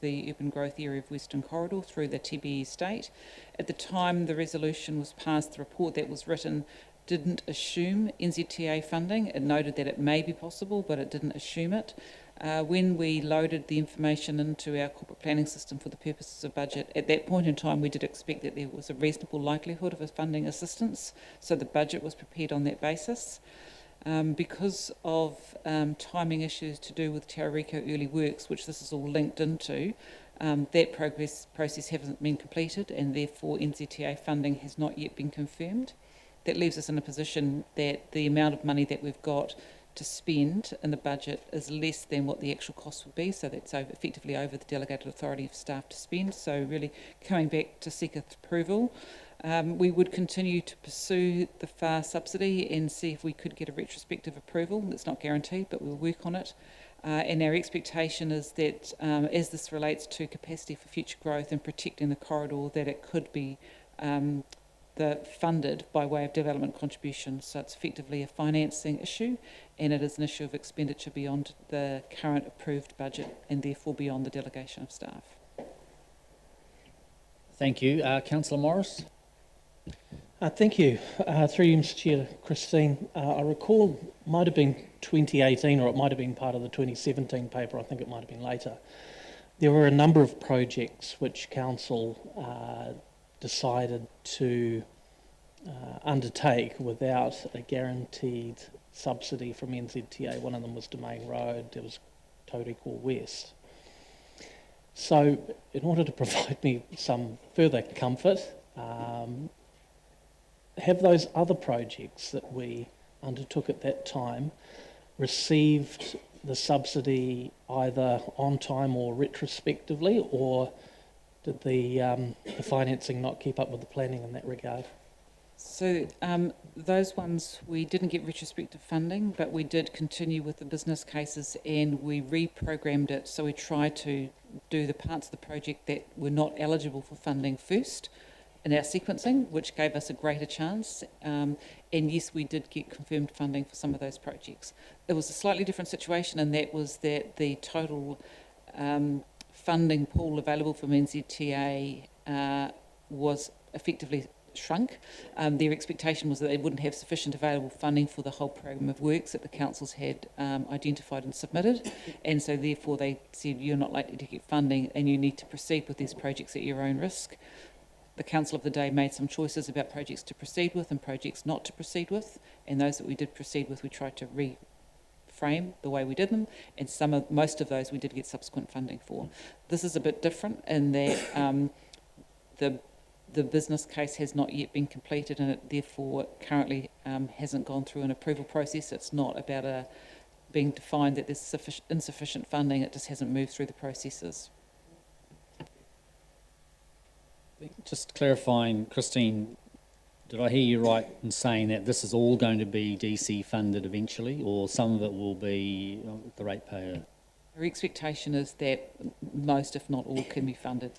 the urban growth area of Western Corridor through the TB estate. At the time the resolution was passed, the report that was written didn't assume NZTA funding. It noted that it may be possible, but it didn't assume it. When we loaded the information into our corporate planning system for the purposes of budget, at that point in time we did expect that there was a reasonable likelihood of a funding assistance, so the budget was prepared on that basis. Because of timing issues to do with Te Ariko Early Works, which this is all linked into, that process hasn't been completed, and therefore NZTA funding has not yet been confirmed. That leaves us in a position that the amount of money that we've got to spend in the budget is less than what the actual cost would be, so that's effectively over the delegated authority of staff to spend. So really coming back to seek approval. We would continue to pursue the FAR subsidy and see if we could get a retrospective approval. It's not guaranteed, but we'll work on it. And our expectation is that as this relates to capacity for future growth and protecting the corridor, that it could be funded by way of development contributions. So it's effectively a financing issue, and it is an issue of expenditure beyond the current approved budget and therefore beyond the delegation of staff. Thank you. Councillor Morris? Thank you. Through you, Mr Chair, Christine. I recall it might have been 2018 or it might have been part of the 2017 paper. I think it might have been later. There were a number of projects which Council decided to undertake without a guaranteed subsidy from NZTA. One of them was Domain Road, there was Tauriko West. So in order to provide me some further comfort, have those other projects that we undertook at that time received the subsidy either on time or retrospectively, or did the financing not keep up with the planning in that regard? So those ones we didn't get retrospective funding, but we did continue with the business cases and we reprogrammed it. So we tried to do the parts of the project that were not eligible for funding first in our sequencing, which gave us a greater chance. And yes, we did get confirmed funding for some of those projects. It was a slightly different situation, and that was that the total funding pool available from NZTA was effectively shrunk. Their expectation was that they wouldn't have sufficient available funding for the whole program of works that the councils had identified and submitted, and so therefore they said you're not likely to get funding and you need to proceed with these projects at your own risk. The council of the day made some choices about projects to proceed with and projects not to proceed with, and those that we did proceed with we tried to reframe the way we did them, and most of those we did get subsequent funding for. This is a bit different in that the business case has not yet been completed, and it therefore currently hasn't gone through an approval process. It's not about being defined that there's insufficient funding, it just hasn't moved through the processes. Just clarifying, Christine, did I hear you right in saying that this is all going to be DC funded eventually, or some of it will be the ratepayer? Our expectation is that most, if not all, can be funded.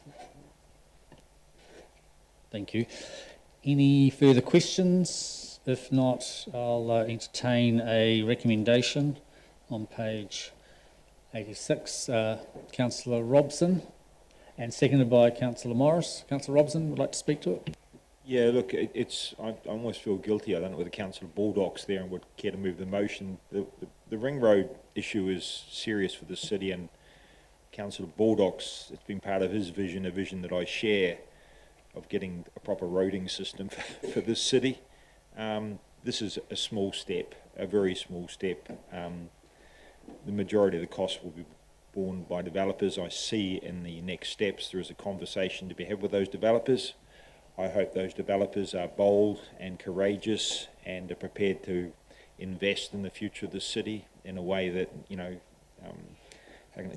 Thank you. Any further questions? If not, I'll entertain a recommendation on page 86. Councillor Robson, and seconded by Councillor Morris. Councillor Robson would like to speak to it. Yeah, look, I almost feel guilty. I don't know whether Councillor Baldock's there and would care to move the motion. The ring road issue is serious for the city, and Councillor Baldock's, it's been part of his vision, a vision that I share, of getting a proper roading system for this city. This is a small step, a very small step. The majority of the cost will be borne by developers. I see in the next steps there is a conversation to be had with those developers. I hope those developers are bold and courageous and are prepared to invest in the future of the city in a way that,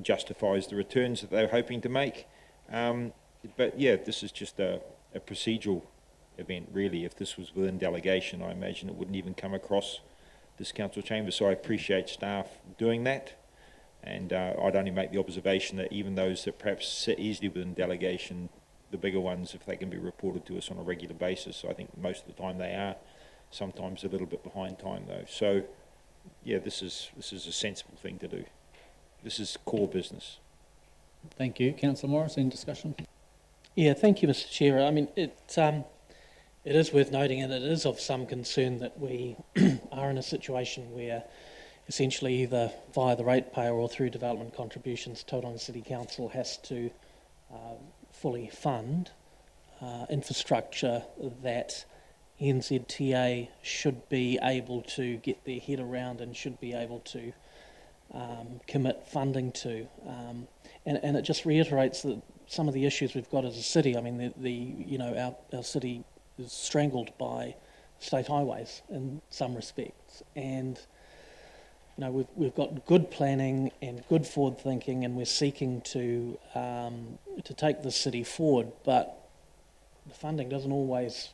justifies the returns that they're hoping to make. But yeah, this is just a procedural event, really. If this was within delegation, I imagine it wouldn't even come across this council chamber. So I appreciate staff doing that. And I'd only make the observation that even those that perhaps sit easily within delegation, the bigger ones, if they can be reported to us on a regular basis, I think most of the time they are, sometimes a little bit behind time though. So yeah, this is a sensible thing to do. This is core business. Thank you. Councillor Morris, any discussion? Yeah, thank you, Mr Chair. I mean, It is worth noting, and it is of some concern, that we are in a situation where essentially either via the ratepayer or through development contributions, Tauranga City Council has to fully fund infrastructure that NZTA should be able to get their head around and should be able to commit funding to. And it just reiterates that some of the issues we've got as a city. I mean, our city is strangled by state highways in some respects, and we've got good planning and good forward thinking, and we're seeking to take the city forward, but the funding doesn't always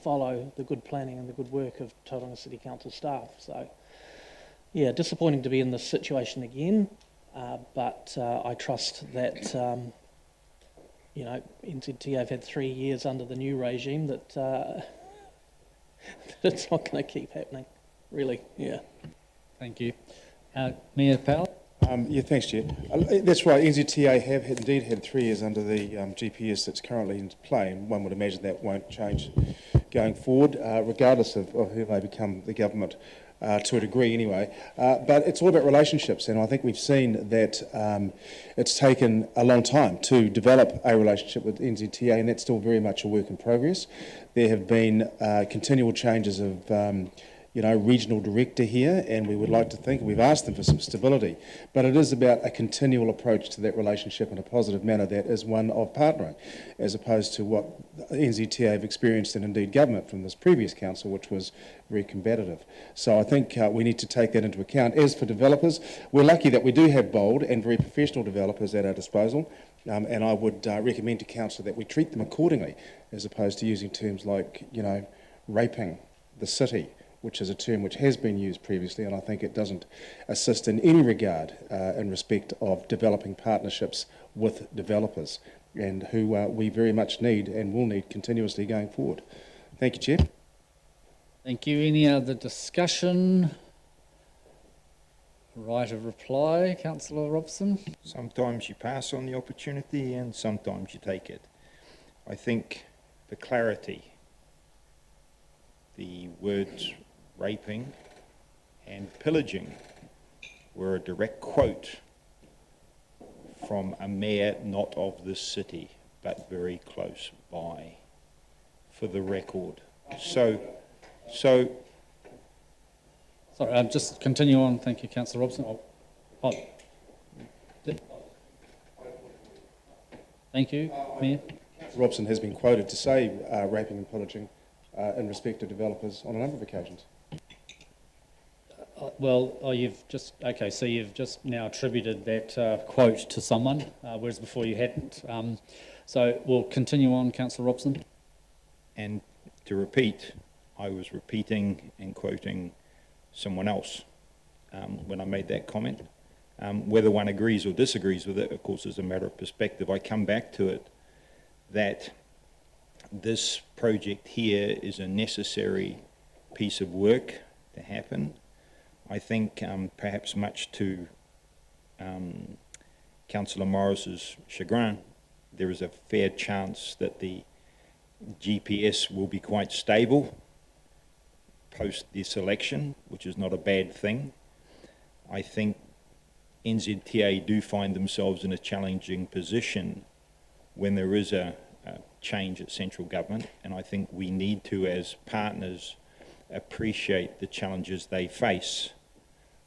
follow the good planning and the good work of Tauranga City Council staff. So, yeah, disappointing to be in this situation again, but I trust that NZTA have had 3 years under the new regime, that that it's not going to keep happening, really. Yeah. Thank you. Mayor Powell? Yeah, thanks, Chair. That's right, NZTA have indeed had 3 years under the GPS that's currently in play, and one would imagine that won't change going forward, regardless of who may become the government, to a degree anyway. But it's all about relationships, and I think we've seen that it's taken a long time to develop a relationship with NZTA, and that's still very much a work in progress. There have been continual changes of regional director here, and we would like to think, we've asked them for some stability, but it is about a continual approach to that relationship in a positive manner that is one of partnering, as opposed to what NZTA have experienced and indeed government from this previous council, which was very combative. So I think we need to take that into account. As for developers, we're lucky that we do have bold and very professional developers at our disposal, and I would recommend to council that we treat them accordingly, as opposed to using terms like, raping the city, which is a term which has been used previously, and I think it doesn't assist in any regard in respect of developing partnerships with developers, and who we very much need and will need continuously going forward. Thank you, Chair. Thank you. Any other discussion? Right of reply, Councillor Robson? Sometimes you pass on the opportunity and sometimes you take it. I think for clarity, the words raping and pillaging were a direct quote from a mayor not of this city, but very close by, for the record. So sorry, I'll just continue on. Thank you, Councillor Robson. Thank you, Mayor. Robson has been quoted to say raping and pillaging in respect to developers on a number of occasions. So you've just now attributed that quote to someone, whereas before you hadn't. So we'll continue on, Councillor Robson. And to repeat, I was repeating and quoting someone else when I made that comment. Whether one agrees or disagrees with it, of course, is a matter of perspective. I come back to it that this project here is a necessary piece of work to happen. I think perhaps much to Councillor Morris's chagrin, there is a fair chance that the GPS will be quite stable post this election, which is not a bad thing. I think NZTA do find themselves in a challenging position when there is a change at central government, and I think we need to, as partners, appreciate the challenges they face.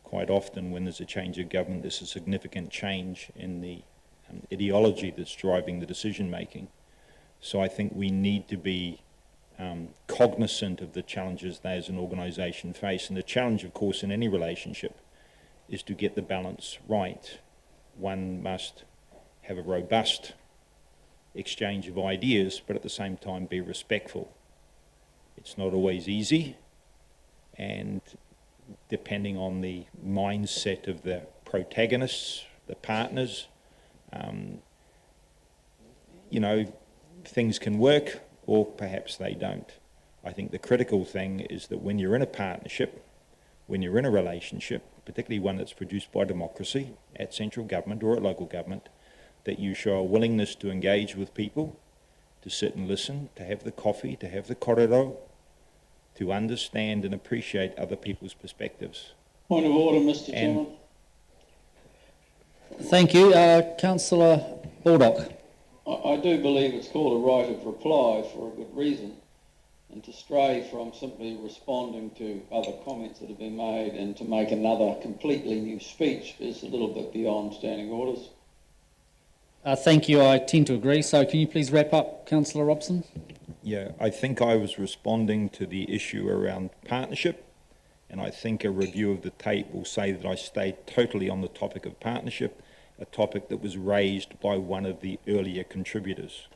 Quite often when there's a change of government, there's a significant change in the ideology that's driving the decision making. So I think we need to be cognizant of the challenges they as an organisation face, and the challenge, of course, in any relationship is to get the balance right. One must have a robust exchange of ideas, but at the same time be respectful. It's not always easy, and depending on the mindset of the protagonists, the partners, things can work or perhaps they don't. I think the critical thing is that when you're in a partnership, when you're in a relationship, particularly one that's produced by democracy at central government or at local government, that you show a willingness to engage with people, to sit and listen, to have the coffee, to have the korero, to understand and appreciate other people's perspectives. Point of order, Mr. Chairman. Thank you. Councillor Baldock. I do believe it's called a right of reply for a good reason, and to stray from simply responding to other comments that have been made and to make another completely new speech is a little bit beyond standing orders. Thank you. I tend to agree. So can you please wrap up, Councillor Robson? Yeah, I think I was responding to the issue around partnership, and I think a review of the tape will say that I stayed totally on the topic of partnership, a topic that was raised by one of the earlier contributors.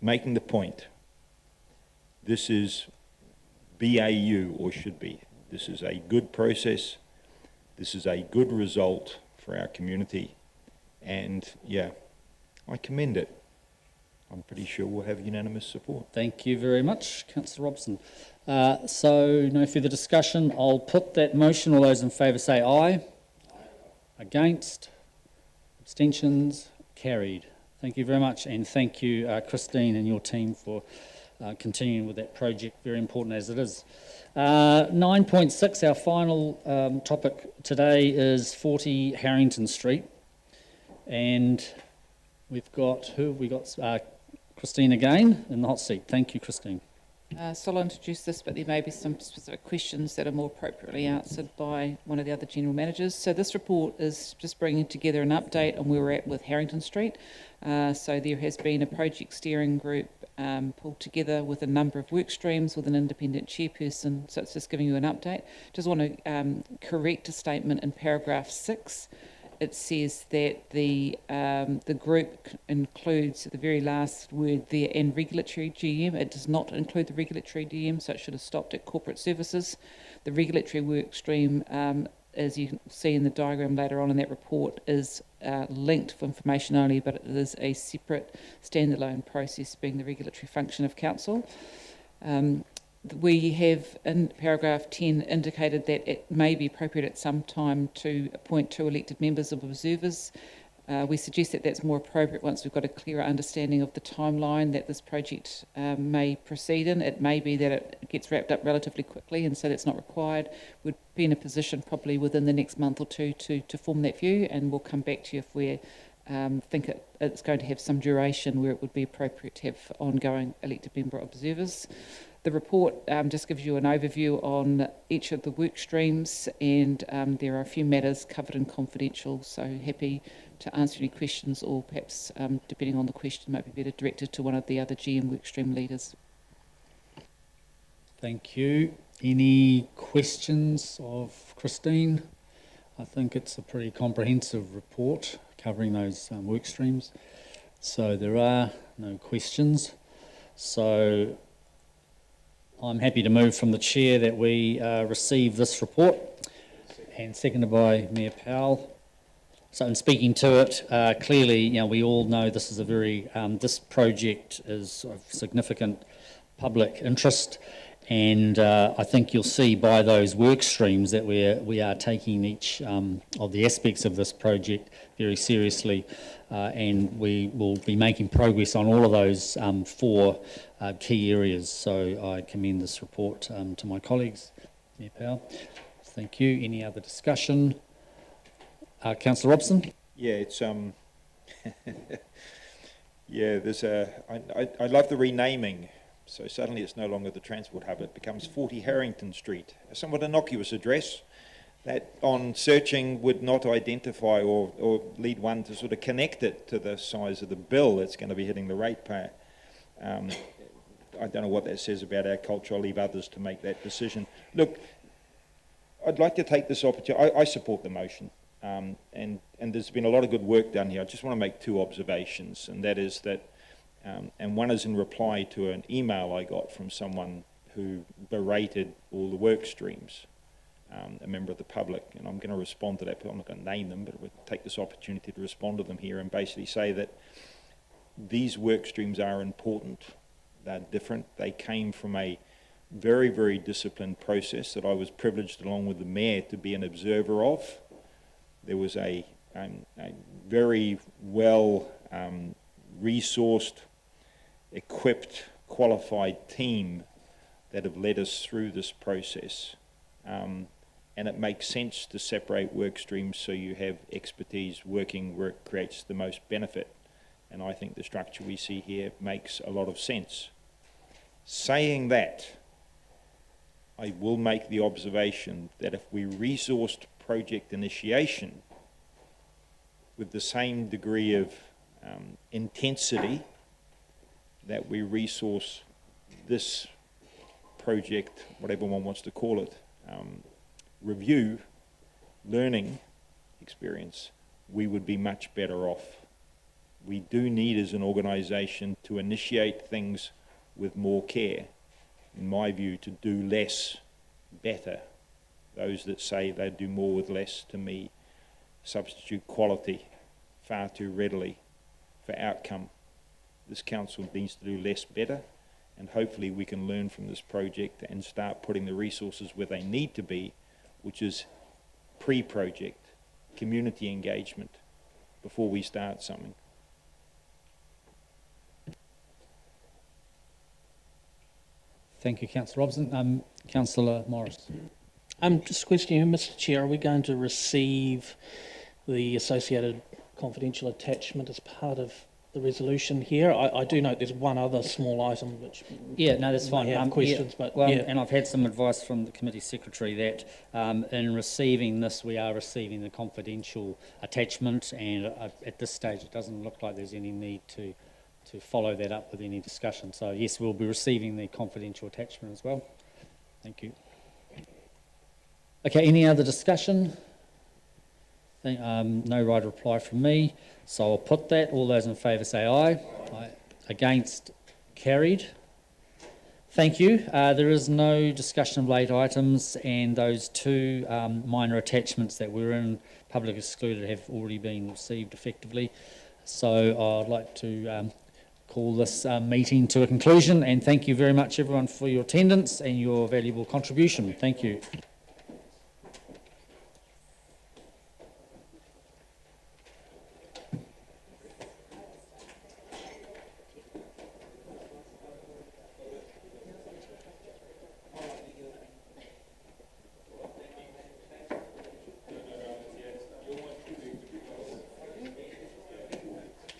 Making the point, this is BAU, or should be. This is a good process. This is a good result for our community. And yeah, I commend it. I'm pretty sure we'll have unanimous support. Thank you very much, Councillor Robson. So no further discussion. I'll put that motion. All those in favour say aye. Against? Abstentions? Carried. Thank you very much, and thank you, Christine and your team, for continuing with that project, very important as it is. 9.6, our final topic today is 40 Harrington Street, and we've got, who have we got? Christine again in the hot seat. Thank you, Christine. So I'll introduce this, but there may be some specific questions that are more appropriately answered by one of the other general managers. So this report is just bringing together an update on where we're at with Harrington Street. So there has been a project steering group pulled together with a number of work streams with an independent chairperson. So it's just giving you an update. Just want to correct a statement in paragraph 6. It says that the group includes the very last word there, and regulatory GM. It does not include the regulatory GM, so it should have stopped at corporate services. The regulatory work stream, as you can see in the diagram later on in that report, is linked for information only, but it is a separate standalone process, being the regulatory function of council. We have in paragraph 10 indicated that it may be appropriate at some time to appoint 2 elected members of observers. We suggest that that's more appropriate once we've got a clearer understanding of the timeline that this project may proceed in. It may be that it gets wrapped up relatively quickly, and so that's not required. We'd be in a position probably within the next month or two to form that view, and we'll come back to you if we think it's going to have some duration where it would be appropriate to have ongoing elected member observers. The report just gives you an overview on each of the work streams, and there are a few matters covered in confidential, so happy to answer any questions, or perhaps, depending on the question, might be better directed to one of the other GM work stream leaders. Thank you. Any questions of Christine? I think it's a pretty comprehensive report covering those work streams. So there are no questions. So I'm happy to move from the chair that we receive this report, and seconded by Mayor Powell. So in speaking to it, clearly, you know, we all know this is a very, this project is of significant public interest, and I think you'll see by those work streams that we are taking each of the aspects of this project very seriously, and we will be making progress on all of those 4 key areas. So I commend this report to my colleagues. Mayor Powell, thank you. Any other discussion? Councillor Robson? Yeah, it's yeah, there's I love the renaming. So suddenly it's no longer the transport hub, it becomes 40 Harrington Street, a somewhat innocuous address that on searching would not identify or lead one to sort of connect it to the size of the bill that's going to be hitting the ratepayer. I don't know what that says about our culture. I'll leave others to make that decision. Look, I'd like to take this opportunity. I support the motion, and there's been a lot of good work done here. I just want to make 2 observations, and that is that and one is in reply to an email I got from someone who berated all the work streams, a member of the public, and I'm going to respond to that. I'm not going to name them, but I would take this opportunity to respond to them here and basically say that these work streams are important. They're different. They came from a very, very disciplined process that I was privileged, along with the mayor, to be an observer of. There was a very well resourced equipped, qualified team that have led us through this process. And it makes sense to separate work streams so you have expertise working where it creates the most benefit. And I think the structure we see here makes a lot of sense. Saying that, I will make the observation that if we resourced project initiation with the same degree of intensity that we resource this project, whatever one wants to call it, review, learning experience, we would be much better off. We do need as an organisation to initiate things with more care, in my view, to do less better. Those that say they do more with less, to me, substitute quality far too readily for outcome. This council needs to do less better, and hopefully we can learn from this project and start putting the resources where they need to be, which is pre-project, community engagement, before we start something. Thank you, Councillor Robson. Councillor Morris. Just a question here, Mr. Chair. Are we going to receive the associated confidential attachment as part of the resolution here? I do note there's one other small item which That's fine. have questions, but and I've had some advice from the committee secretary that in receiving this, we are receiving the confidential attachment, and at this stage, it doesn't look like there's any need to follow that up with any discussion. So yes, we'll be receiving the confidential attachment as well. Thank you. Okay, any other discussion? No right of reply from me, so I'll put that. All those in favour say aye. Aye. Against? Carried. Thank you. There is no discussion of late items, and those two minor attachments that were in public excluded have already been received effectively. So I'd like to call this meeting to a conclusion, and thank you very much everyone for your attendance and your valuable contribution. Thank you.